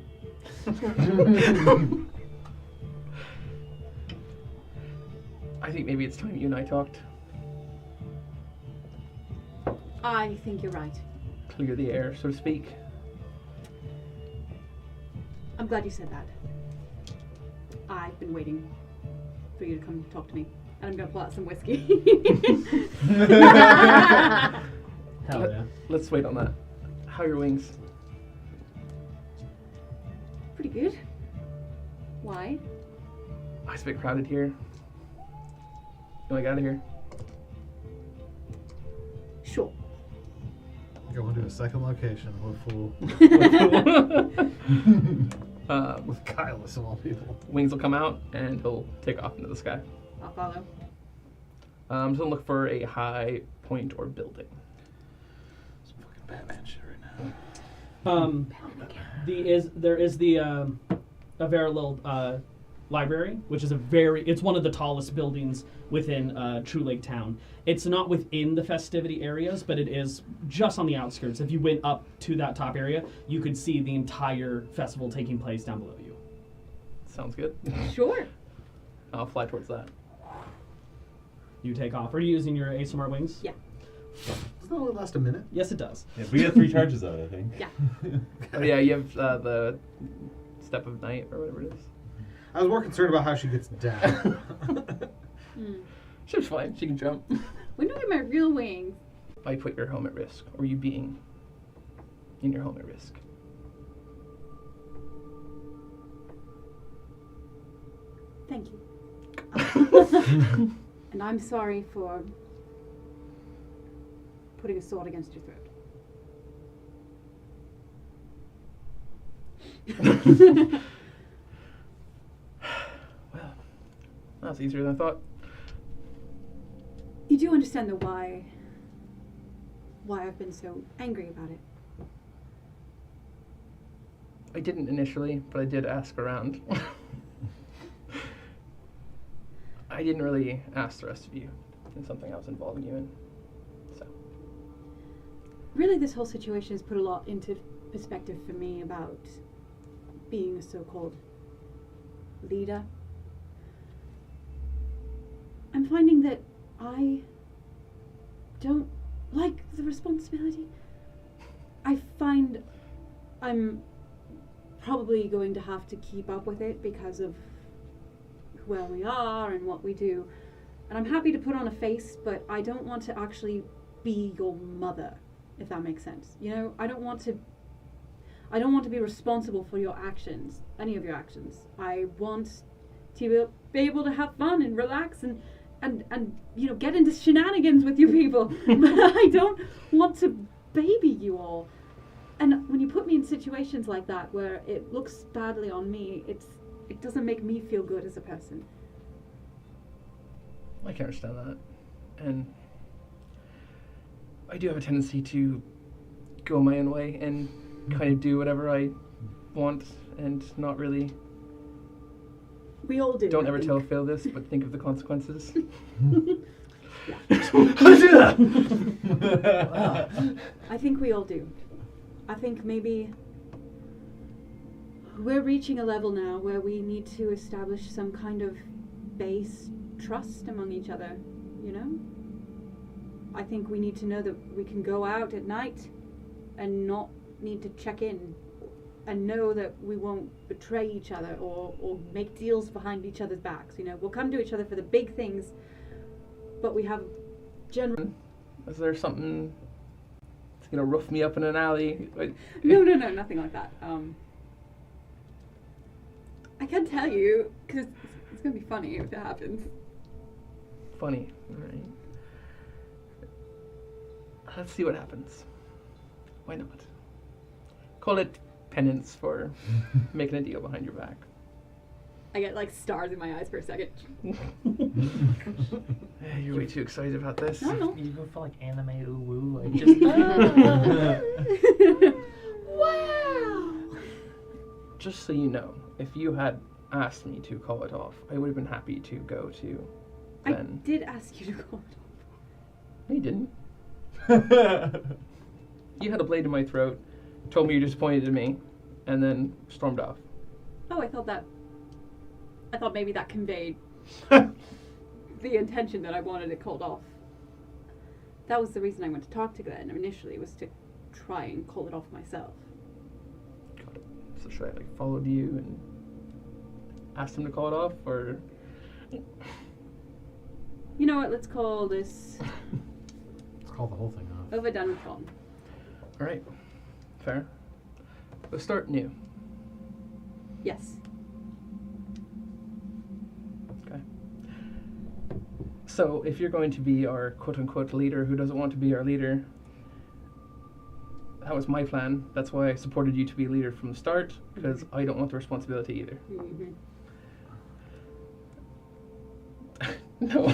I think maybe it's time you and I talked. I think you're right. Clear the air, so to speak. I'm glad you said that. I've been waiting for you to come talk to me. And I'm gonna pull out some whiskey. Hell yeah. Let's wait on that. How are your wings? Pretty good. Why? Oh, it's a bit crowded here. You wanna get out of here? Sure. Go into a second location with with Kylus of all people. Wings will come out and he'll take off into the sky. I'll follow. I'm just gonna look for a high point or building. Some fucking Batman shit right now. There is the Averilil library, which is it's one of the tallest buildings within True Lake Town. It's not within the festivity areas, but it is just on the outskirts. If you went up to that top area, you could see the entire festival taking place down below you. Sounds good. Sure. I'll fly towards that. You take off. Are you using your ASMR wings? Yeah. Doesn't it only last a minute? Yes, it does. Yeah, we get 3 charges out, I think. Yeah. Oh, yeah, you have the Step of Night or whatever it is. I was more concerned about how she gets down. She's fine. She can jump. When do I get my real wings? I put your home at risk, or you being in your home at risk. Thank you. And I'm sorry for putting a sword against your throat. Well, that's easier than I thought. You do understand the why I've been so angry about it. I didn't initially, but I did ask around. I didn't really ask the rest of you in something I was involving you in. So. Really, this whole situation has put a lot into perspective for me about being a so-called leader. I'm finding that I don't like the responsibility. I find I'm probably going to have to keep up with it because of where we are and what we do. And I'm happy to put on a face, but I don't want to actually be your mother, if that makes sense. You know, I don't want to be responsible for your actions, any of your actions. I want to be able to have fun and relax and you know, get into shenanigans with you people. But I don't want to baby you all. And when you put me in situations like that where it looks badly on me, it doesn't make me feel good as a person. I can understand that. And I do have a tendency to go my own way and kind of do whatever I want and not really... We all do. Don't I ever think. tell Phil this, but think of the consequences. I think we all do. I think maybe we're reaching a level now where we need to establish some kind of base trust among each other, you know? I think we need to know that we can go out at night and not need to check in and know that we won't betray each other or make deals behind each other's backs, you know? We'll come to each other for the big things, but we have general... Is there something that's going to rough me up in an alley? No, nothing like that. I can't tell you, because it's going to be funny if it happens. Funny. Alright. Let's see what happens. Why not? Call it penance for making a deal behind your back. I get like stars in my eyes for a second. You're way too excited about this. No. You go for like anime ooh woo, like just Wow! just so you know, if you had asked me to call it off, I would have been happy to go to I Glen. did ask you to call it No, you didn't. You had a blade in my throat, told me you're disappointed in me, and then stormed off. Oh, I thought maybe that conveyed the intention that I wanted it called off. That was the reason I went to talk to Glenn initially, was to try and call it off myself. Got it. So should I like followed you and asked him to call it off, or? You know what? Let's call this Let's call the whole thing off. over, done with fun. All right, fair. Let's start new. Yes. Okay. So if you're going to be our quote-unquote leader who doesn't want to be our leader, that was my plan. That's why I supported you to be leader from the start, because I don't want the responsibility either. Mm-hmm. No.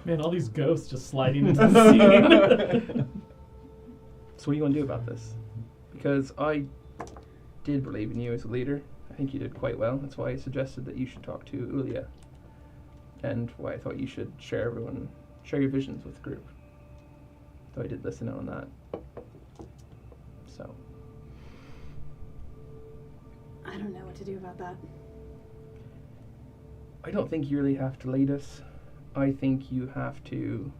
Man, all these ghosts just sliding into the scene. So what do you want to do about this? Because I did believe in you as a leader. I think you did quite well. That's why I suggested that you should talk to Ulia, and why I thought you should share your visions with the group. So I did listen on that. So I don't know what to do about that. I don't think you really have to lead us. I think you have to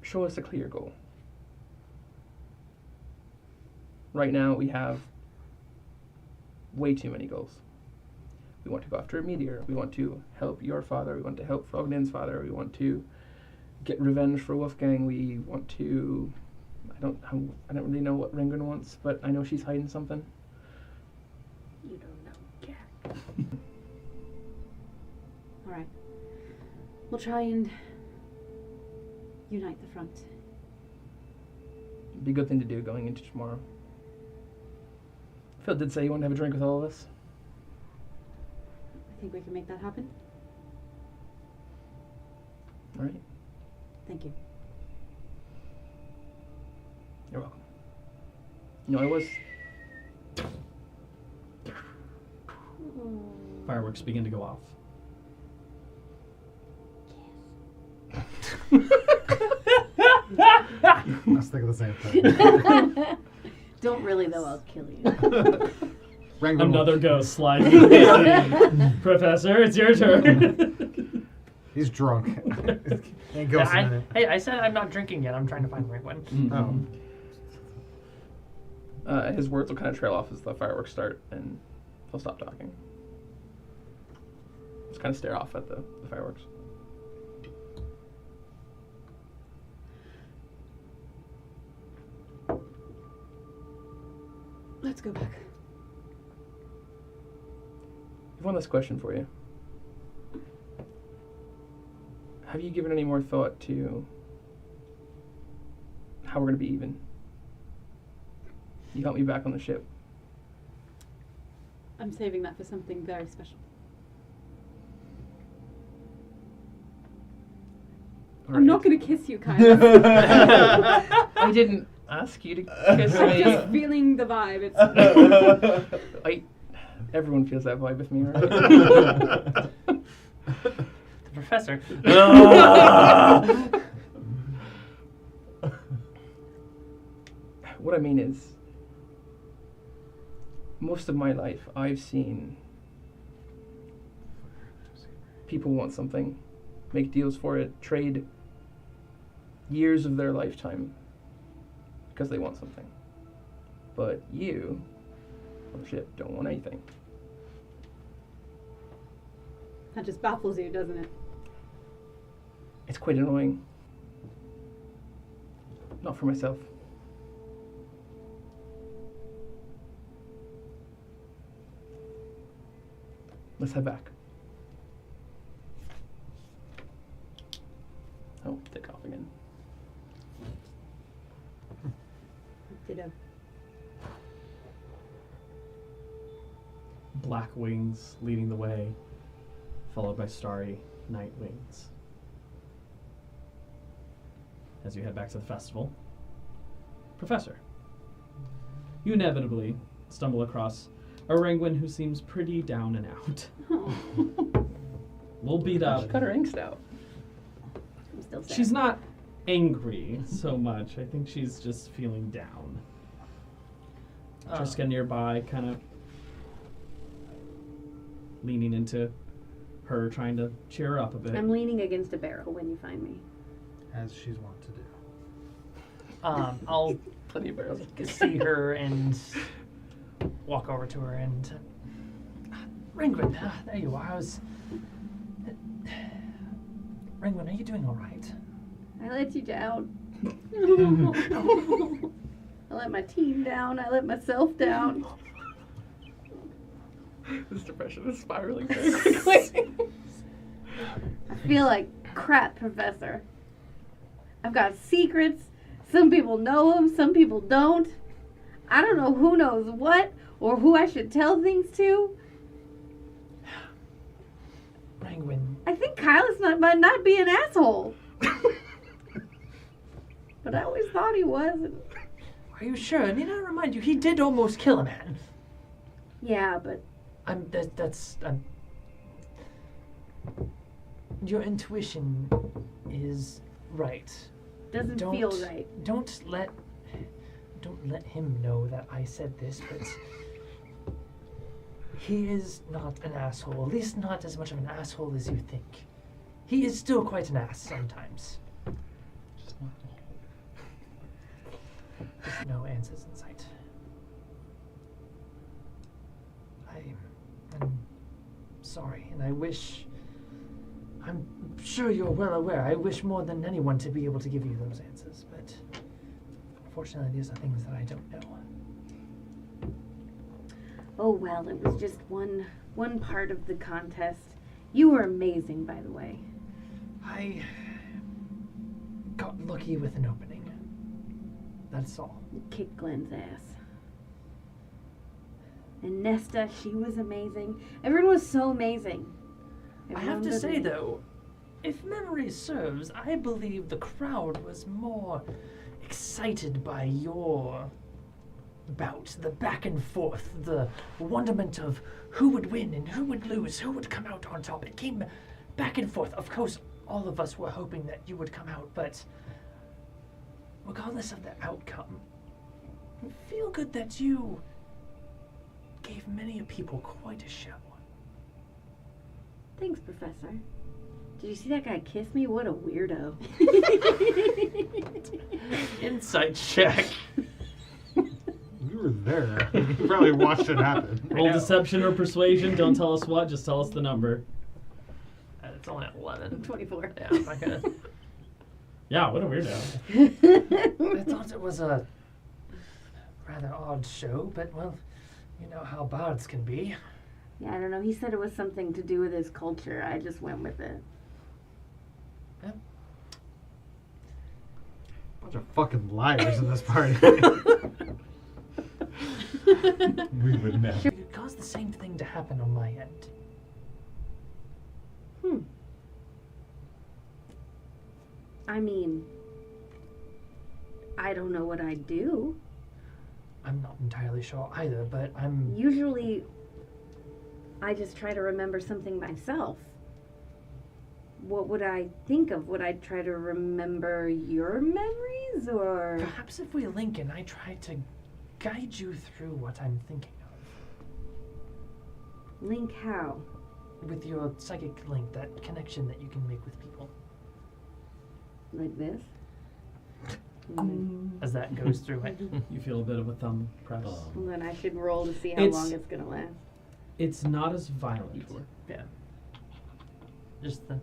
show us a clear goal. Right now we have way too many goals. We want to go after a meteor. We want to help your father. We want to help Frognin's father. We want to get revenge for Wolfgang. We want to... I don't really know what Ringun wants, but I know she's hiding something. You don't know, Jack. All right. We'll try and unite the front. It'd be a good thing to do going into tomorrow. Phil did say you want to have a drink with all of us. I think we can make that happen. All right. Thank you. You're welcome. You know, I was... Fireworks begin to go off. I was thinking the same thing. Don't really, though. I'll kill you. Wrangler Another ghost slides into the scene. Professor, it's your turn. He's drunk. Ain't ghost in it. Hey, I said I'm not drinking yet. I'm trying to find Ringwin. Oh. His words will kind of trail off as the fireworks start, and he'll stop talking. Just kind of stare off at the fireworks. Let's go back. I have one last question for you. Have you given any more thought to how we're going to be even? You help me back on the ship. I'm saving that for something very special. All I'm right. not going to kiss you, Kyle. I didn't ask you to kiss I'm me. just feeling the vibe. It's Everyone feels that vibe with me, right? The professor. What I mean is, most of my life I've seen people want something, make deals for it, trade years of their lifetime because they want something. But you, on the ship, don't want anything. that just baffles you, doesn't it? It's quite annoying. Not for myself. Let's head back. Oh, take off again. Ditto. Black wings leading the way, followed by starry night wings. As you head back to the festival, Professor, you inevitably stumble across a Renguin who seems pretty down and out. We'll beat up. Cut her angst out. I'm still sad. She's not angry so much. I think she's just feeling down. Triska nearby, kind of leaning into her, trying to cheer her up a bit. I'm leaning against a barrel when you find me. As she's wont to do. I'll Plenty of barrels. see her and walk over to her and Ringwin, there you are. Ringwin, are you doing all right? I let you down. I let my team down. I let myself down. This depression is spiraling very quickly. I feel like crap, Professor. I've got secrets. Some people know them, some people don't. I don't know who knows what or who I should tell things to. Ringwin, I think Kylas might not be an asshole. But I always thought he was. are you sure? Need I remind you, he did almost kill a man. Yeah, but your intuition is right. doesn't feel right. Don't let him know that I said this, but he is not an asshole. At least not as much of an asshole as you think. He is still quite an ass sometimes. Just no answers in sight. I'm sorry, and I'm sure you're well aware, I wish more than anyone to be able to give you those answers, but unfortunately these are things that I don't know. Oh well, it was just one part of the contest. You were amazing, by the way. I got lucky with an opening. That's all. You kicked Glenn's ass. And Nesta, she was amazing. Everyone was so amazing. I have to Everyone say was- though, if memory serves, I believe the crowd was more excited by your bout, the back and forth, the wonderment of who would win and who would lose, who would come out on top. It came back and forth. Of course, all of us were hoping that you would come out, but regardless of the outcome, I feel good that you gave many people quite a show. Thanks, Professor. Did you see that guy kiss me? What a weirdo. Insight check. You were there. You probably watched it happen. Roll deception or persuasion. Don't tell us what. Just tell us the number. It's only at 11. 24. Yeah, I'm not gonna. Yeah, what a weirdo. I thought it was a rather odd show, but well, you know how bards can be. Yeah, I don't know. He said it was something to do with his culture. I just went with it. Yeah. Bunch of fucking liars in this party. We would never. You caused the same thing to happen on my end. I mean, I don't know what I'd do. I'm not entirely sure either, but I'm. Usually, I just try to remember something myself. What would I think of? Would I try to remember your memories, or? Perhaps if we link and I try to guide you through what I'm thinking of. Link how? With your psychic link, that connection that you can make with people. Like this? As that goes through it. You feel a bit of a thumb press. Well, then I should roll to see how It's- long it's gonna last. It's not as violent. Yeah. Just the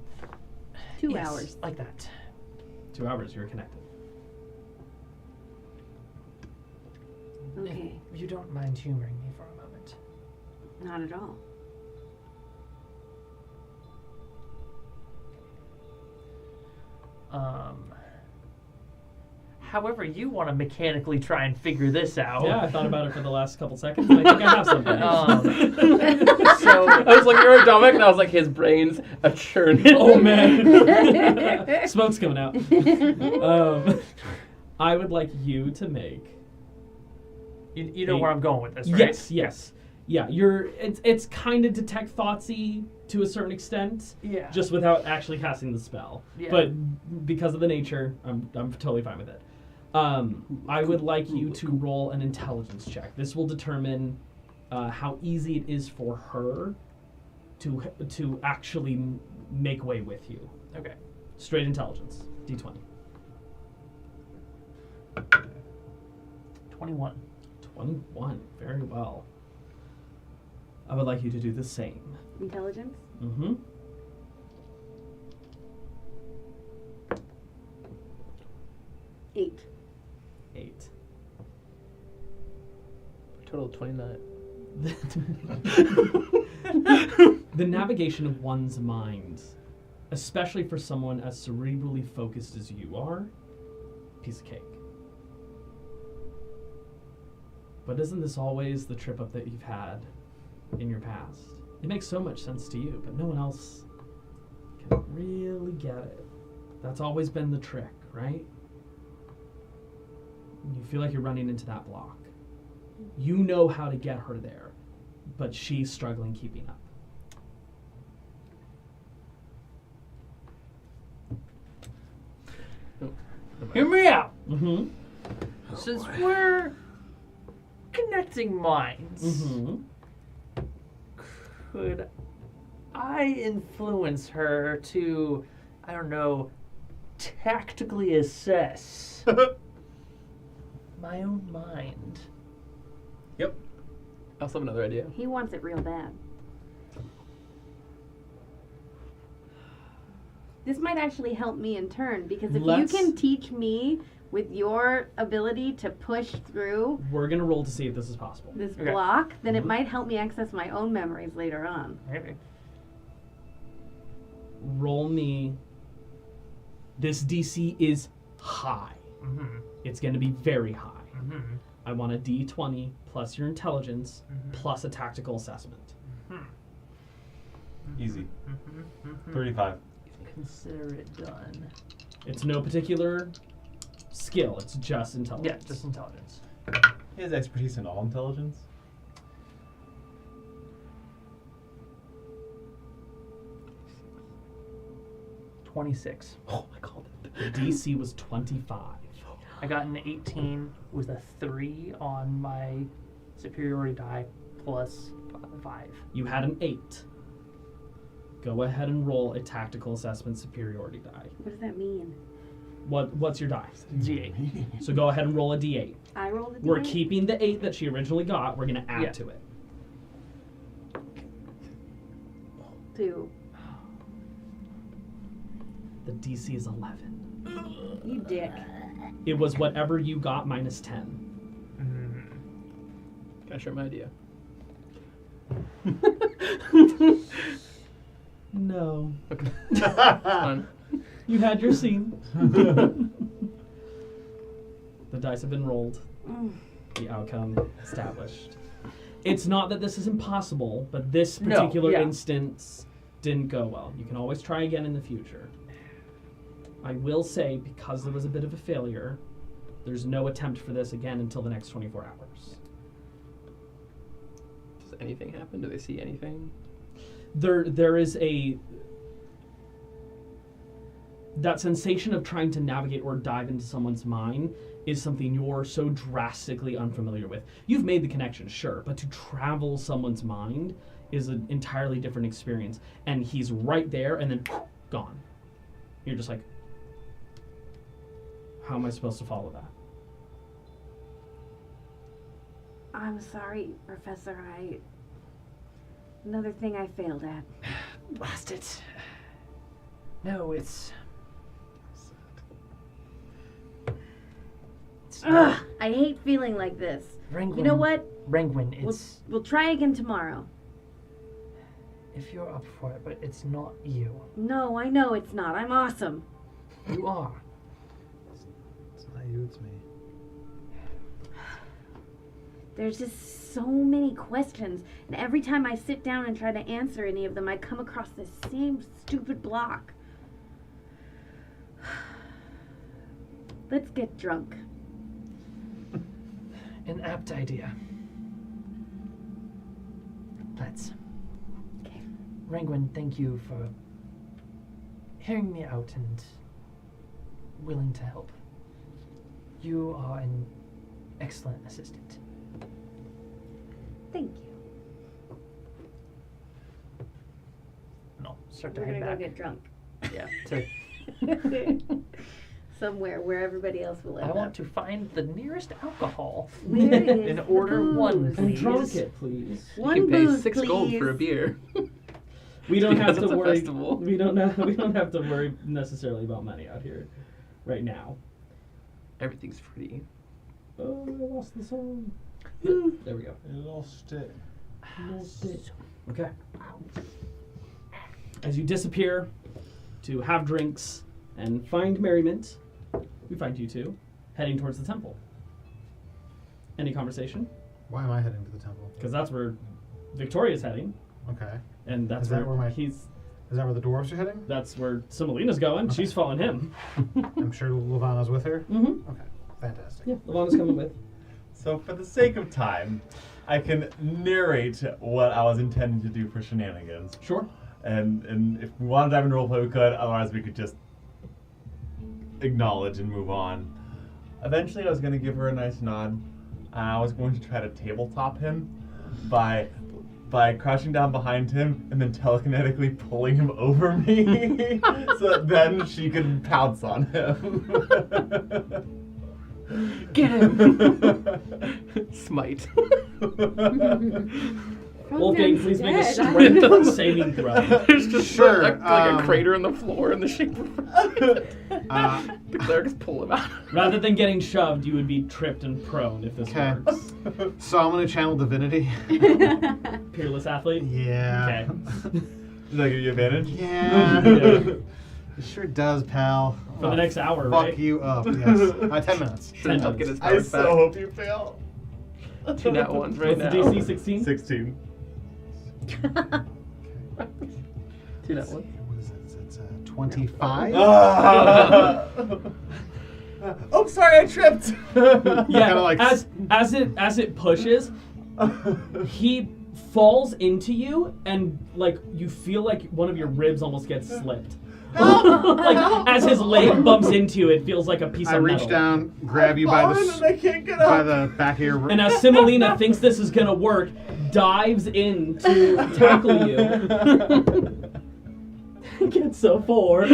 2 yes, hours. like that. 2 hours, you're connected. Okay, If you don't mind humoring me for a moment. not at all. However you want to mechanically try and figure this out. Yeah, I thought about it for the last couple seconds. And I think I have something. So I was looking at Dominic and I was like, his brain's a churn. Oh man, smoke's coming out. I would like you to make You know where I'm going with this, right? Yes, yes. Yeah, it's kind of detect thoughtsy to a certain extent. Yeah. Just without actually casting the spell. Yeah. But because of the nature, I'm totally fine with it. I would like you to roll an intelligence check. This will determine how easy it is for her to actually make way with you. Okay. Straight intelligence, D20. 21. 21, very well. I would like you to do the same. Intelligence? Mm-hmm. Eight. 8. Total of 29. The navigation of one's mind, especially for someone as cerebrally focused as you are, piece of cake. But isn't this always the trip up that you've had in your past? It makes so much sense to you, but no one else can really get it. That's always been the trick, right? You feel like you're running into that block. You know how to get her there, but she's struggling keeping up. Hear me out. Mm-hmm. Since we're connecting minds, Mm-hmm. could I influence her to, I don't know, tactically assess my own mind? Yep. I also have another idea. He wants it real bad. This might actually help me in turn, because if Let's- you can teach me with your ability to push through We're gonna roll to see if this is possible. this Okay. block, then it might help me access my own memories later on. Maybe. Roll me. This DC is high. Mm-hmm. It's gonna be very high. Mm-hmm. I want a D20 plus your intelligence Mhm. plus a tactical assessment. Easy. Mm-hmm. 35. Consider it done. It's no particular skill. It's just intelligence. Yeah, just intelligence. He has expertise in all intelligence. $26. Oh, I called it. The DC was 25. I got an 18 with a 3 on my superiority die plus 5. You had an 8. Go ahead and roll a tactical assessment superiority die. What does that mean? What's your die? D8. So go ahead and roll a D8. I rolled a We're D8? keeping the 8 that she originally got. We're gonna add Yeah. to it. 2. The DC is 11. You dick. It was whatever you got minus 10. Can I share my idea? No. Okay. Fine. You had your scene. The dice have been rolled. The outcome established. It's not that this is impossible, but this No, particular yeah. instance didn't go well. You can always try again in the future. I will say, because there was a bit of a failure, there's no attempt for this again until the next 24 hours. Does anything happen? Do they see anything? There is that sensation of trying to navigate or dive into someone's mind is something you're so drastically unfamiliar with. You've made the connection, sure, but to travel someone's mind is an entirely different experience. And he's right there and then gone. You're just like, how am I supposed to follow that? I'm sorry, Professor. Another thing I failed at. Blast it. No, it's Ugh, I hate feeling like this. Rangwin. You know what? Rangwin, We'll, it's we'll try again tomorrow. if you're up for it, but it's not you. No, I know it's not. I'm awesome. You are. It's not you, it's me. There's just so many questions, and every time I sit down and try to answer any of them, I come across this same stupid block. Let's get drunk. An apt idea. Let's. Okay. Rangwin, thank you for hearing me out and willing to help. You are an excellent assistant. Thank you. And I'll start to We're head gonna back. go get drunk. Yeah. To, Somewhere where everybody else will end I want up. to find the nearest alcohol. Where is In order the one, booze? And please. drunk it, please. You One can pay booze, 6 gold for a please. beer. We don't have Because to it's a worry. festival. We don't have to worry necessarily about money out here, right now. Everything's free. Oh, I lost the song. There we go. You lost it. Lost it. Okay. As you disappear to have drinks and find merriment, we find you two heading towards the temple. Any conversation? Why am I heading to the temple? Because that's where Victoria's heading, Okay. and that's Is that where where my- he's. Is that where the dwarves are heading? That's where Simelina's going. She's following him. I'm sure Levana's with her. Mm-hmm. Okay. Fantastic. Yeah, Lavana's coming with. So for the sake of time, I can narrate what I was intending to do for Shenanigans. Sure. And if we wanted to dive into roleplay, we could. Otherwise, we could just acknowledge and move on. Eventually, I was going to give her a nice nod. I was going to try to tabletop him by crouching down behind him and then telekinetically pulling him over me, so that then she could pounce on him. Get him! Smite. Wolfgang, please make a dead. strength saving throw. There's just Sure, like a crater in the floor in the shape of the clerics pull him out. Rather than getting shoved, you would be tripped and prone if this Okay. works. So I'm gonna channel divinity. Peerless athlete? Yeah. Okay. Does that give you advantage? Yeah. Yeah. It sure does, pal. For the next hour, Fuck right? you up. Yes. 10 minutes. So he'll get his I powers so back. hope you fail. 2 nat ones right What's now. the DC 16? 16. 2 nat ones. What is it? It's 25? Oh, sorry, I tripped. Yeah, Kinda like- as it pushes, he falls into you, and like you feel like one of your ribs almost gets slipped. Like as his leg bumps into you, it feels like a piece I of reach metal. down, grab you by and I the can't get by up. the back of your And as Simelina thinks this is gonna work, dives in to tackle you. Gets a 4.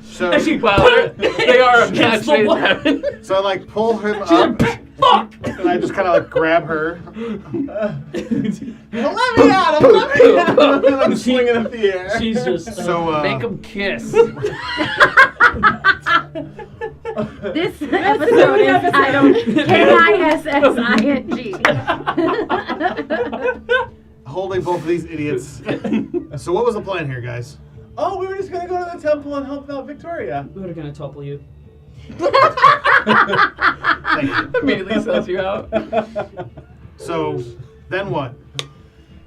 so, And she Well, they are a hits match the made in wall. heaven. so I like pull him up Fuck! and I just kind of like grab her. Let me out! Let me out! And I'm swinging up the air. She's just So Make them kiss. This episode is titled KISSING. holding both of these idiots. So what was the plan here, guys? Oh, we were just gonna go to the temple and help out Victoria. We're gonna topple you. Thank you. Immediately sells you out. So then what?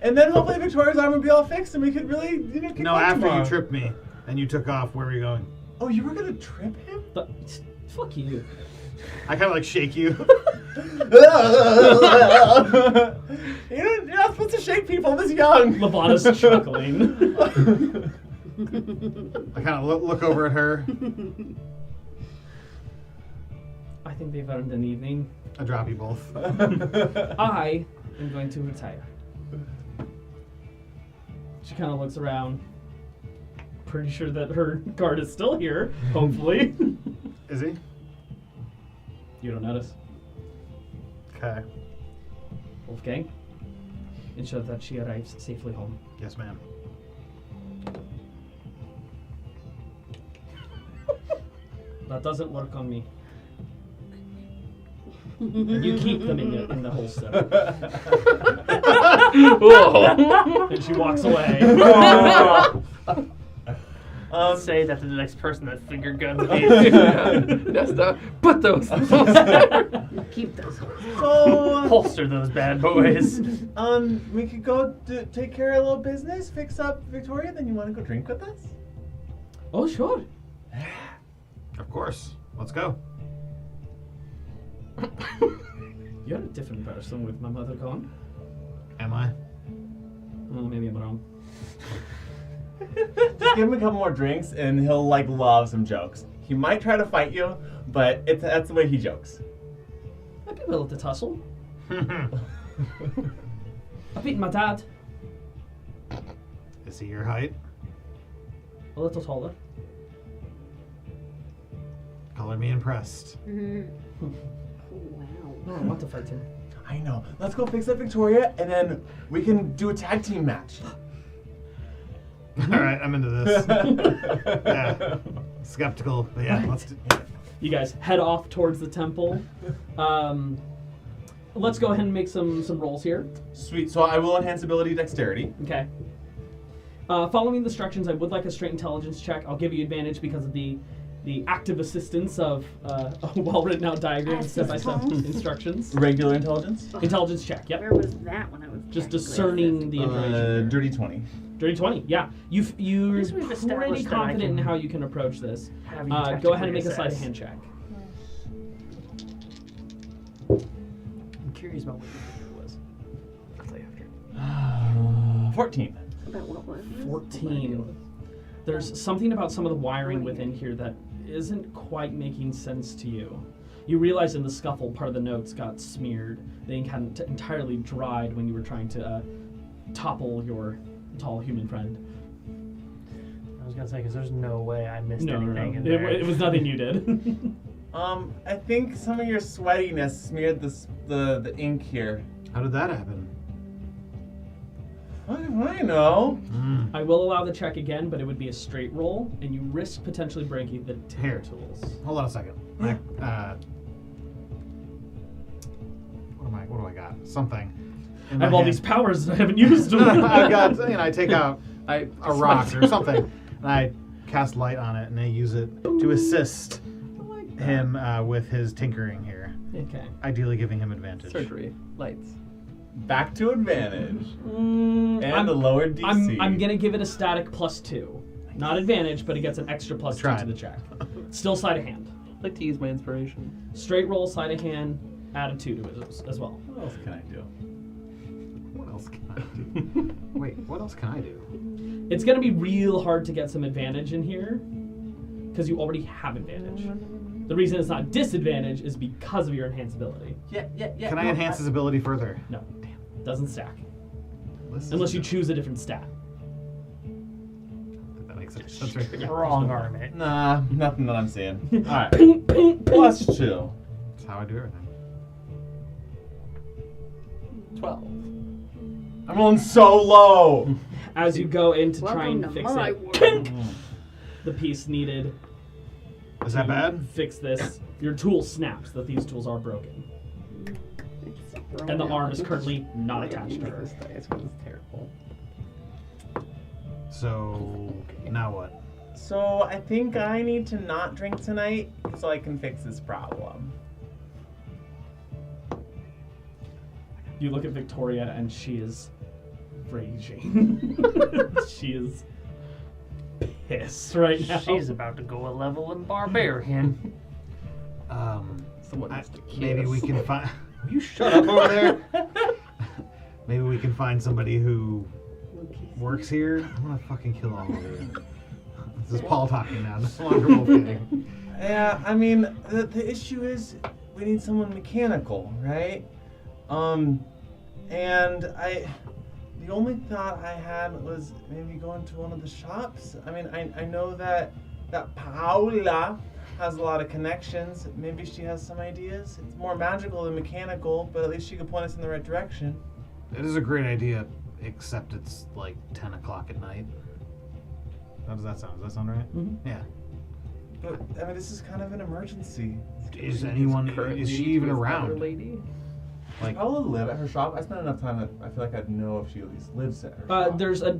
And then hopefully Victoria's arm would be all fixed and we could really, kick No, butt after tomorrow. you tripped me and you took off, where were you going? Oh, you were gonna trip him? But fuck you. I kind of like shake you. You're not supposed to shake people this young. Lavana's chuckling. I kind of look over at her. I think they've earned an evening. I drop you both. I am going to retire. She kind of looks around. Pretty sure that her guard is still here, hopefully. Is he? You don't notice. Okay. Wolfgang, ensure that she arrives safely home. Yes, ma'am. That doesn't work on me. You keep them in the holster. Whoa. And she walks away. Say that to the next person that finger guns me. Nesta, put those. Keep those. So, Holster those bad boys. we could go take care of a little business, fix up Victoria, then you want to go drink with us? Oh, sure. Of course. Let's go. You You're a different person with my mother gone. Am I? Oh, maybe I'm wrong. Just give him a couple more drinks and he'll like love some jokes. He might try to fight you, but that's the way he jokes. I'd be willing to tussle. I've beaten my dad. Is he your height? A little taller. Color me impressed. Wow. No, I want to fight him. I know. Let's go fix up Victoria and then we can do a tag team match. All right, I'm into this. Yeah, skeptical, but yeah, let's do. You guys head off towards the temple. Let's go ahead and make some rolls here. Sweet. So I will enhance ability dexterity. Okay. Following the instructions, I would like a straight intelligence check. I'll give you advantage because of the active assistance of a well-written out diagram and step-by-step instructions. Regular intelligence. Intelligence check, yep. Where was that when I was Just technically discerning the information. Dirty 20. Dirty 20, yeah. You're At least we've pretty established that I confident in can how you can approach this. have you Go ahead and make a technically sleight of assess. hand check. I'm curious about what your was. I'll tell you after. 14. About what was this? 14. There's something about some of the wiring within here that isn't quite making sense to you. You realize in the scuffle, part of the notes got smeared. The ink hadn't entirely dried when you were trying to topple your tall human friend. I was gonna say because there's no way I missed No. anything in there. It was nothing you did. I think some of your sweatiness smeared the ink here. How did that happen? I know. I will allow the check again, but it would be a straight roll, and you risk potentially breaking the Here. tools. Hold on a second. What do I got? Something. in I my have all hand. these powers that I haven't used them. I've got, I take out I a rock or something, and I cast light on it, and I use it to assist him with his tinkering here, Okay. ideally giving him advantage. surgery lights. Back to advantage. And I'm- a lower DC. I'm gonna give it a static +2. Not advantage, but it gets an extra +2 to Tried. the check. Still sleight of hand. I'd like to use my inspiration. Straight roll, sleight of hand, add a 2 to it as well. What else can I do? What else can I do? Wait, what else can I do? It's gonna be real hard to get some advantage in here, because you already have advantage. The reason it's not disadvantage is because of your enhanced ability. Yeah. Can I enhance his ability further? No, doesn't stack. Listen. Unless you choose a different stat. That makes sense. That's right. Wrong arm it. Nah, nothing that I'm seeing. Alright. Ping, ping, ping. +2. That's how I do everything. 12. I'm rolling so low. As you go in to try Welcome and to fix my it, world. ping! The piece needed Is that to bad? fix this. Your tool snaps, that these tools are broken. And the arm is currently not attached to her. This dice was terrible. So now what? So I think I need to not drink tonight so I can fix this problem. You look at Victoria and she is raging. She is pissed right now. She's about to go a level in barbarian. Someone needs to kiss. Maybe we can find. You shut up over there. Maybe we can find somebody who works here. I'm gonna fucking kill all of you. This is Paul talking now. No longer Wolfgang. Yeah, I mean, the issue is we need someone mechanical, right? And the only thought I had was maybe going to one of the shops. I mean, I know that Paula has a lot of connections. Maybe she has some ideas. It's more magical than mechanical, but at least she could point us in the right direction. It is a great idea, except it's like 10 o'clock at night. How does that sound? Does that sound right? Mhm. Yeah. But I mean, this is kind of an emergency. Is anyone? Currently Is she even with other around? Lady? Like, Paula live at her shop. I spent enough time that I feel like I'd know if she at least lives at her shop. There's a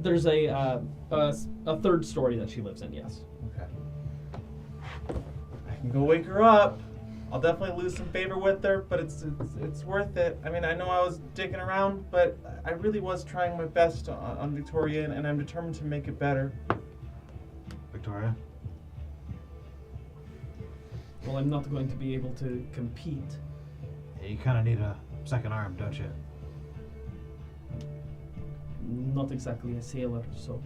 third story that she lives in. Yes. Okay. I can go wake her up. I'll definitely lose some favor with her, but it's worth it. I mean, I know I was digging around, but I really was trying my best on Victoria, and I'm determined to make it better. Victoria? Well, I'm not going to be able to compete. Yeah, you kind of need a second arm, don't you? Not exactly a sailor, so.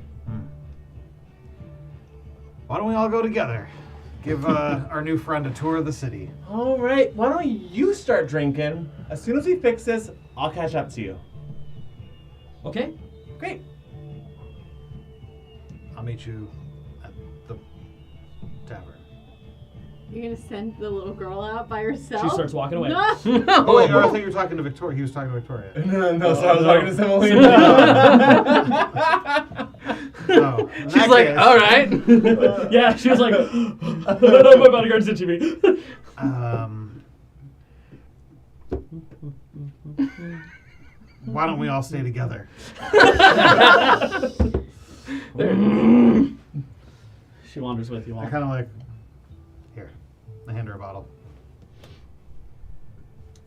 Why don't we all go together? Give our new friend a tour of the city. All right, why don't you start drinking? As soon as we fix this, I'll catch up to you. Okay. Great. I'll meet you at the tavern. You're gonna send the little girl out by herself? She starts walking away. No. Oh wait, I thought you were talking to Victoria. He was talking to Victoria. No, so I was talking to Semolina. Oh, in She's that like, case, all right. Yeah, she was like, my bodyguard's ditching me. Why don't we all stay together? She wanders with you all. I kind of like, here, I hand her a bottle.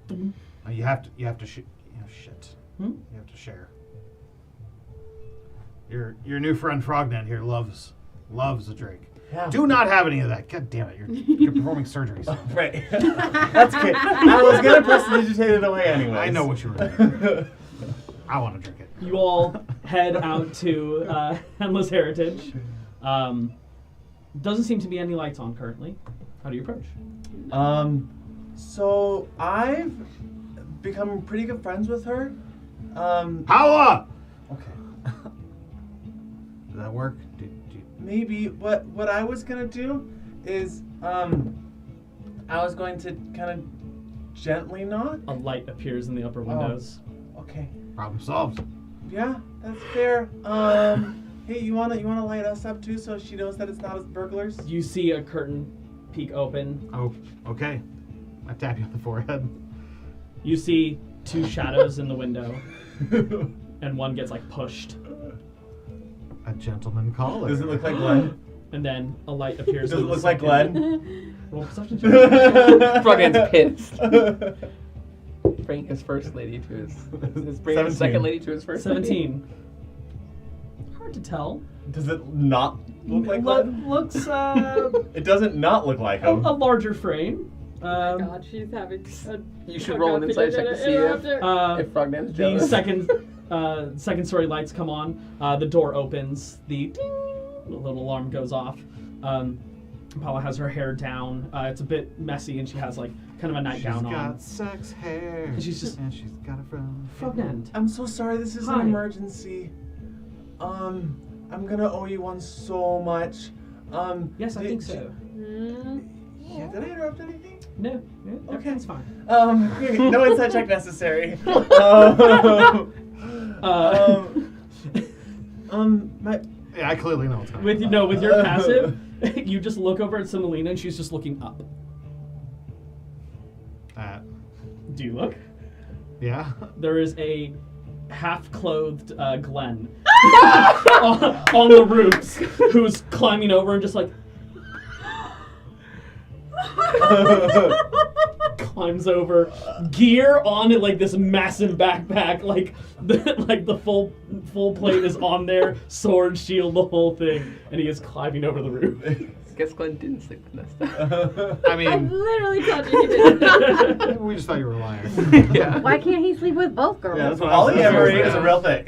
You have to shit. You have to share. Your new friend Frognet here loves a drink. Yeah. Do not have any of that. God damn it, you're performing surgery. So. Right. That's okay. I was gonna prestidigitate it away anyway. I know what you were doing. I want to drink it. You all head out to Endless Heritage. Doesn't seem to be any lights on currently. How do you approach? So I've become pretty good friends with her. Holla! Okay. Does that work? Maybe what I was gonna do is I was going to kind of gently knock. A light appears in the upper windows. Okay. Problem solved. Yeah, that's fair. Hey, you wanna light us up too, so she knows that it's not as burglars? You see a curtain peek open. Oh, okay. I tap you on the forehead. You see two shadows in the window, and one gets like pushed, A gentleman caller. Does it look like Glenn? and then a light appears. Does it in the look like second- Glenn? Roll perception check. Frogman's pissed. Bring his first lady to his bring his 17. second lady to his first. 17. Hard to tell. Does it not look like Lo- Glenn? looks It doesn't not look like a him. larger frame. Oh my god, she's having You should roll an insight check to see if Frogman's The jealous. second story lights come on. The door opens. The ding, the little alarm goes off. Paula has her hair down. It's a bit messy, and she has like kind of a nightgown She's on. got sex hair. And she's just- and she's got it from Frognet. I'm so sorry, this is Hi. an emergency. I'm gonna owe you one so much. Yes, I think so. Yeah, did I interrupt anything? No, Okay. everything's fine. Okay, no inside check necessary. My Yeah, I clearly know what's going on. With your passive, you just look over at Semolina, and she's just looking up. Do you look? Yeah. There is a half-clothed Glenn on the roofs who's climbing over and just like climbs over, gear on it, like this massive backpack, like the full plate is on there, sword, shield, the whole thing, and he is climbing over the roof. Guess Glenn didn't sleep with Nesta. I I mean, literally told you he did. we just thought you were a liar. Yeah. Why can't he sleep with both girls? Yeah, that's what I was polyamory saying. is a real thing.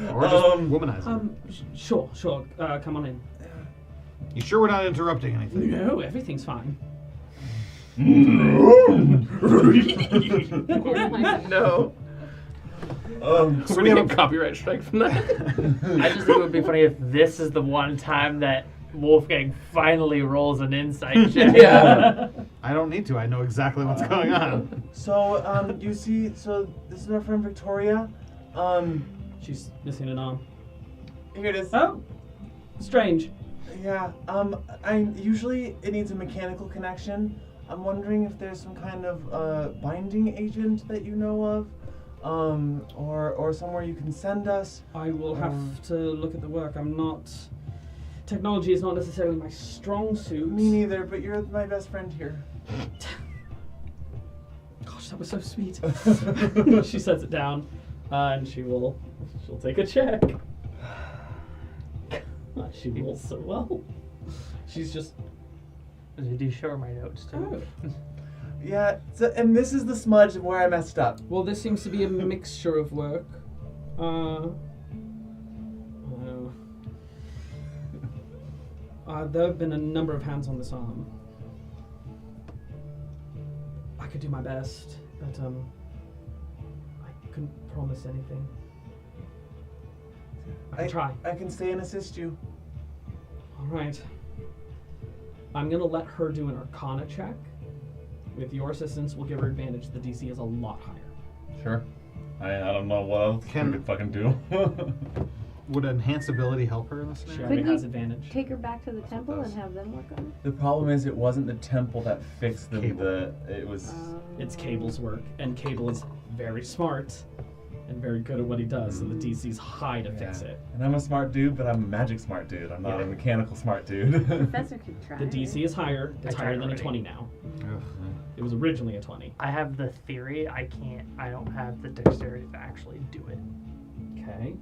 Or just womanizer. Sure, come on in. You sure we're not interrupting anything? No, everything's fine. No. So we have a copyright strike from that. I just think it would be funny if this is the one time that Wolfgang finally rolls an insight check. Yeah. I don't need to. I know exactly what's going on. So, you see, so this is our friend Victoria. She's missing an arm. Here it is. Oh, strange. Yeah, usually it needs a mechanical connection. I'm wondering if there's some kind of binding agent that you know of, or somewhere you can send us. I will have to look at the work. Technology is not necessarily my strong suit. Me neither, but you're my best friend here. Gosh, that was so sweet. She sets it down, and she'll take a check. She rolls so well. She's just. Did you show her my notes too? Oh. Yeah, so, and this is the smudge of where I messed up. Well, this seems to be a mixture of work. There have been a number of hands on this arm. I could do my best, but I couldn't promise anything. I can try. I can stay and assist you. All right. I'm gonna let her do an Arcana check. With your assistance, we'll give her advantage. The DC is a lot higher. Sure. I don't know what else we could fucking do. Would enhance ability help her in this She scenario? already Couldn't has we advantage. Take her back to the temple and have them work on it. The problem is it wasn't the temple that fixed them. Cable. It was. It's Cable's work, and Cable is very smart and very good at what he does, so the DC's high to fix it. And I'm a smart dude, but I'm a magic smart dude. I'm not a mechanical smart dude. Professor could try. The DC is higher. It's I higher tried than a already. 20 now. Ugh. It was originally a 20. I have the theory. I don't have the dexterity to actually do it. Okay.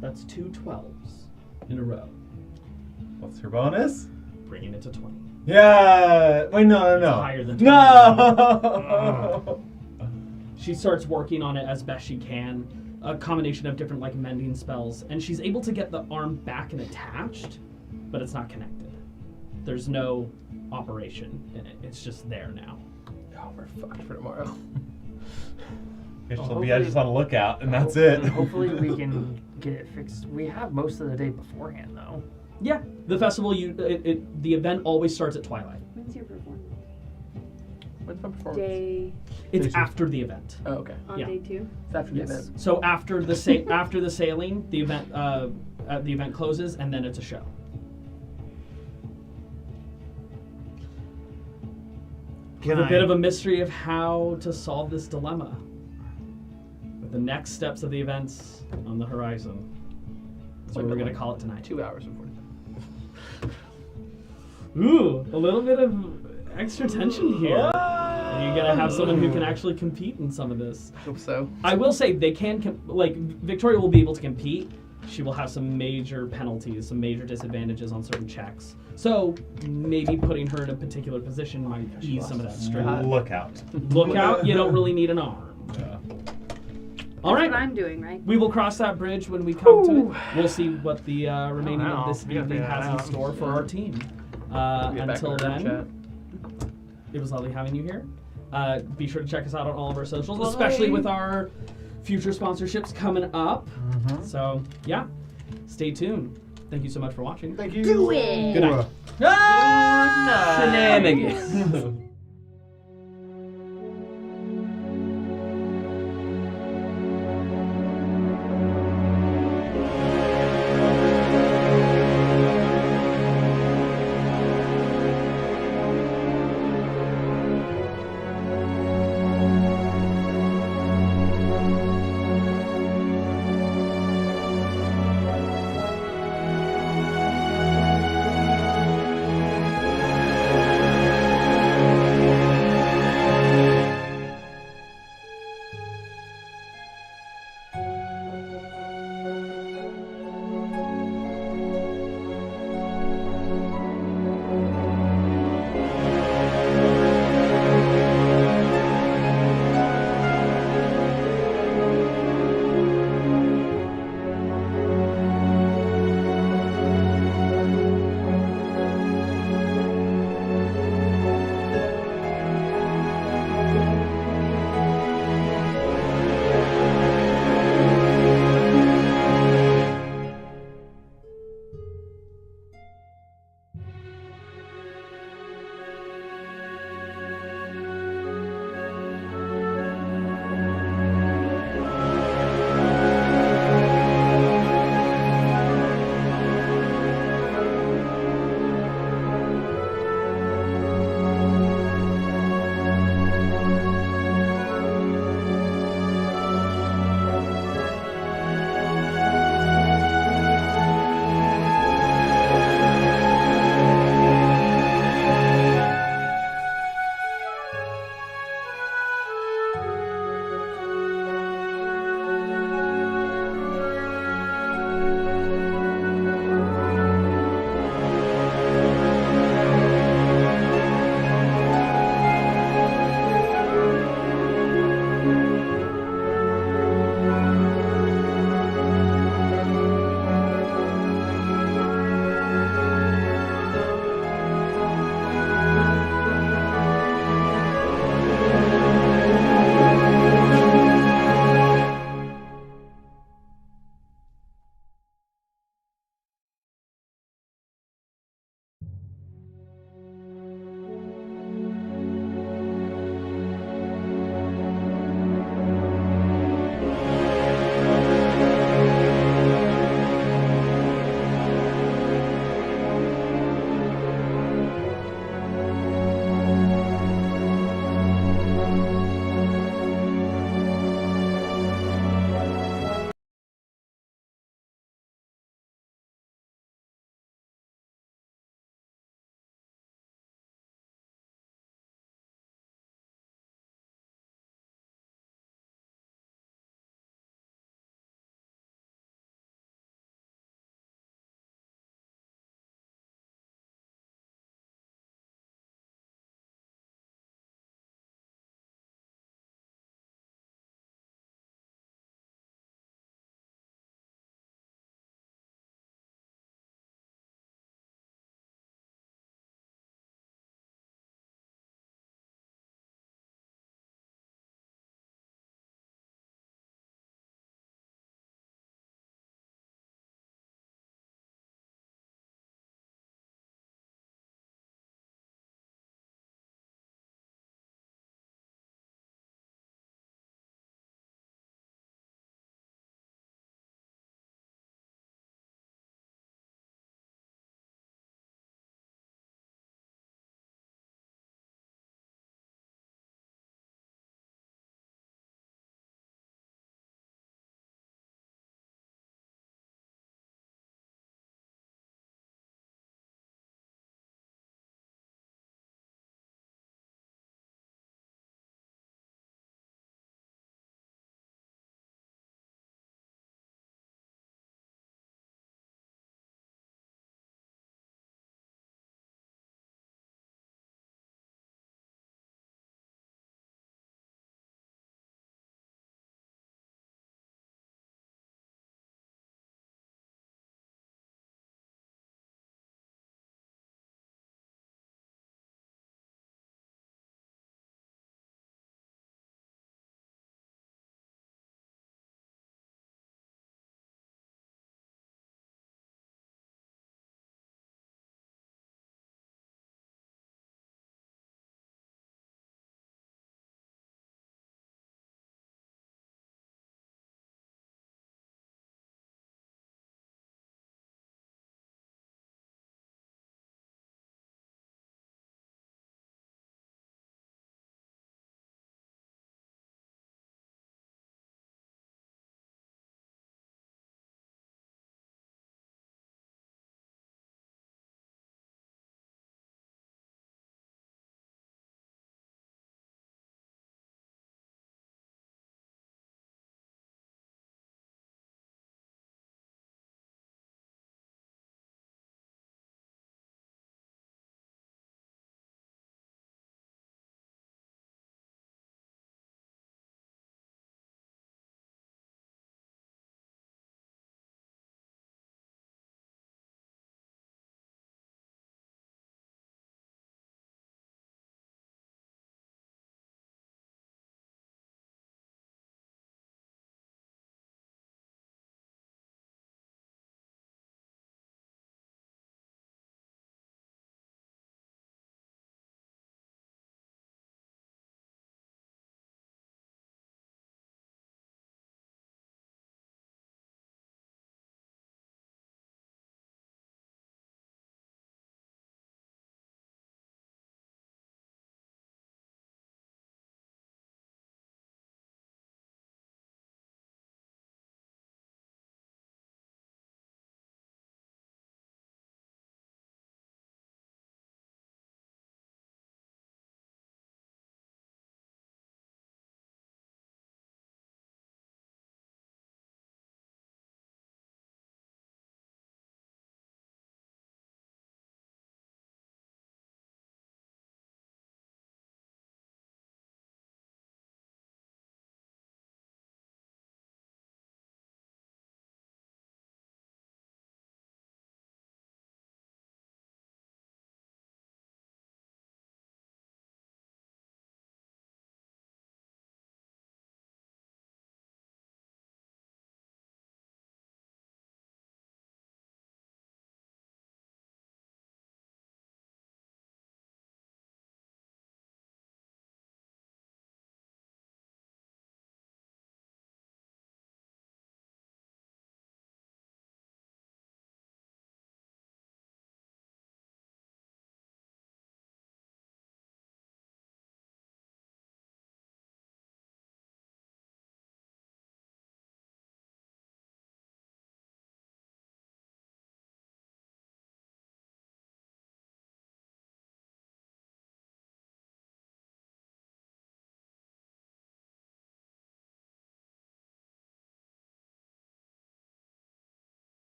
That's 2 12s in a row, What's her bonus? bringing it to 20. Yeah. Wait, no. It's higher than 20. No. She starts working on it as best she can, a combination of different like mending spells, and she's able to get the arm back and attached, but it's not connected. There's no operation in it. It's just there now. Oh, we're fucked for tomorrow. Guess Well, she'll be hopefully- just on the lookout, and that's it. Hopefully we can get it fixed. We have most of the day beforehand, though. Yeah, the festival. The event always starts at twilight. When's your performance? When's my performance? Day It's after the event. Oh, okay. on Yeah. day 2. It's after the event. So after the after the sailing, the event closes, and then it's a show. Can With a I- bit of a mystery of how to solve this dilemma. With the next steps of the events on the horizon. That's what we're going to call it tonight. 2 hours and 45. Ooh, a little bit of extra tension here. And you're going to have someone who can actually compete in some of this. Hope so. I will say they can, Victoria will be able to compete. She will have some major penalties, some major disadvantages on certain checks. So maybe putting her in a particular position might ease some of that strain. Lookout. Look out, you don't really need an arm. Yeah. All That's right. what I'm doing, right? We will cross that bridge when we come to it. We'll see what the remaining know. of this We gotta evening figure that has in out. store for our team. We'll get back Until in our then, chat. it was lovely having you here. Be sure to check us out on all of our socials, especially with our future sponsorships coming up. So, yeah, stay tuned. Thank you so much for watching. Thank you. Do it! Good night. Shenanigans.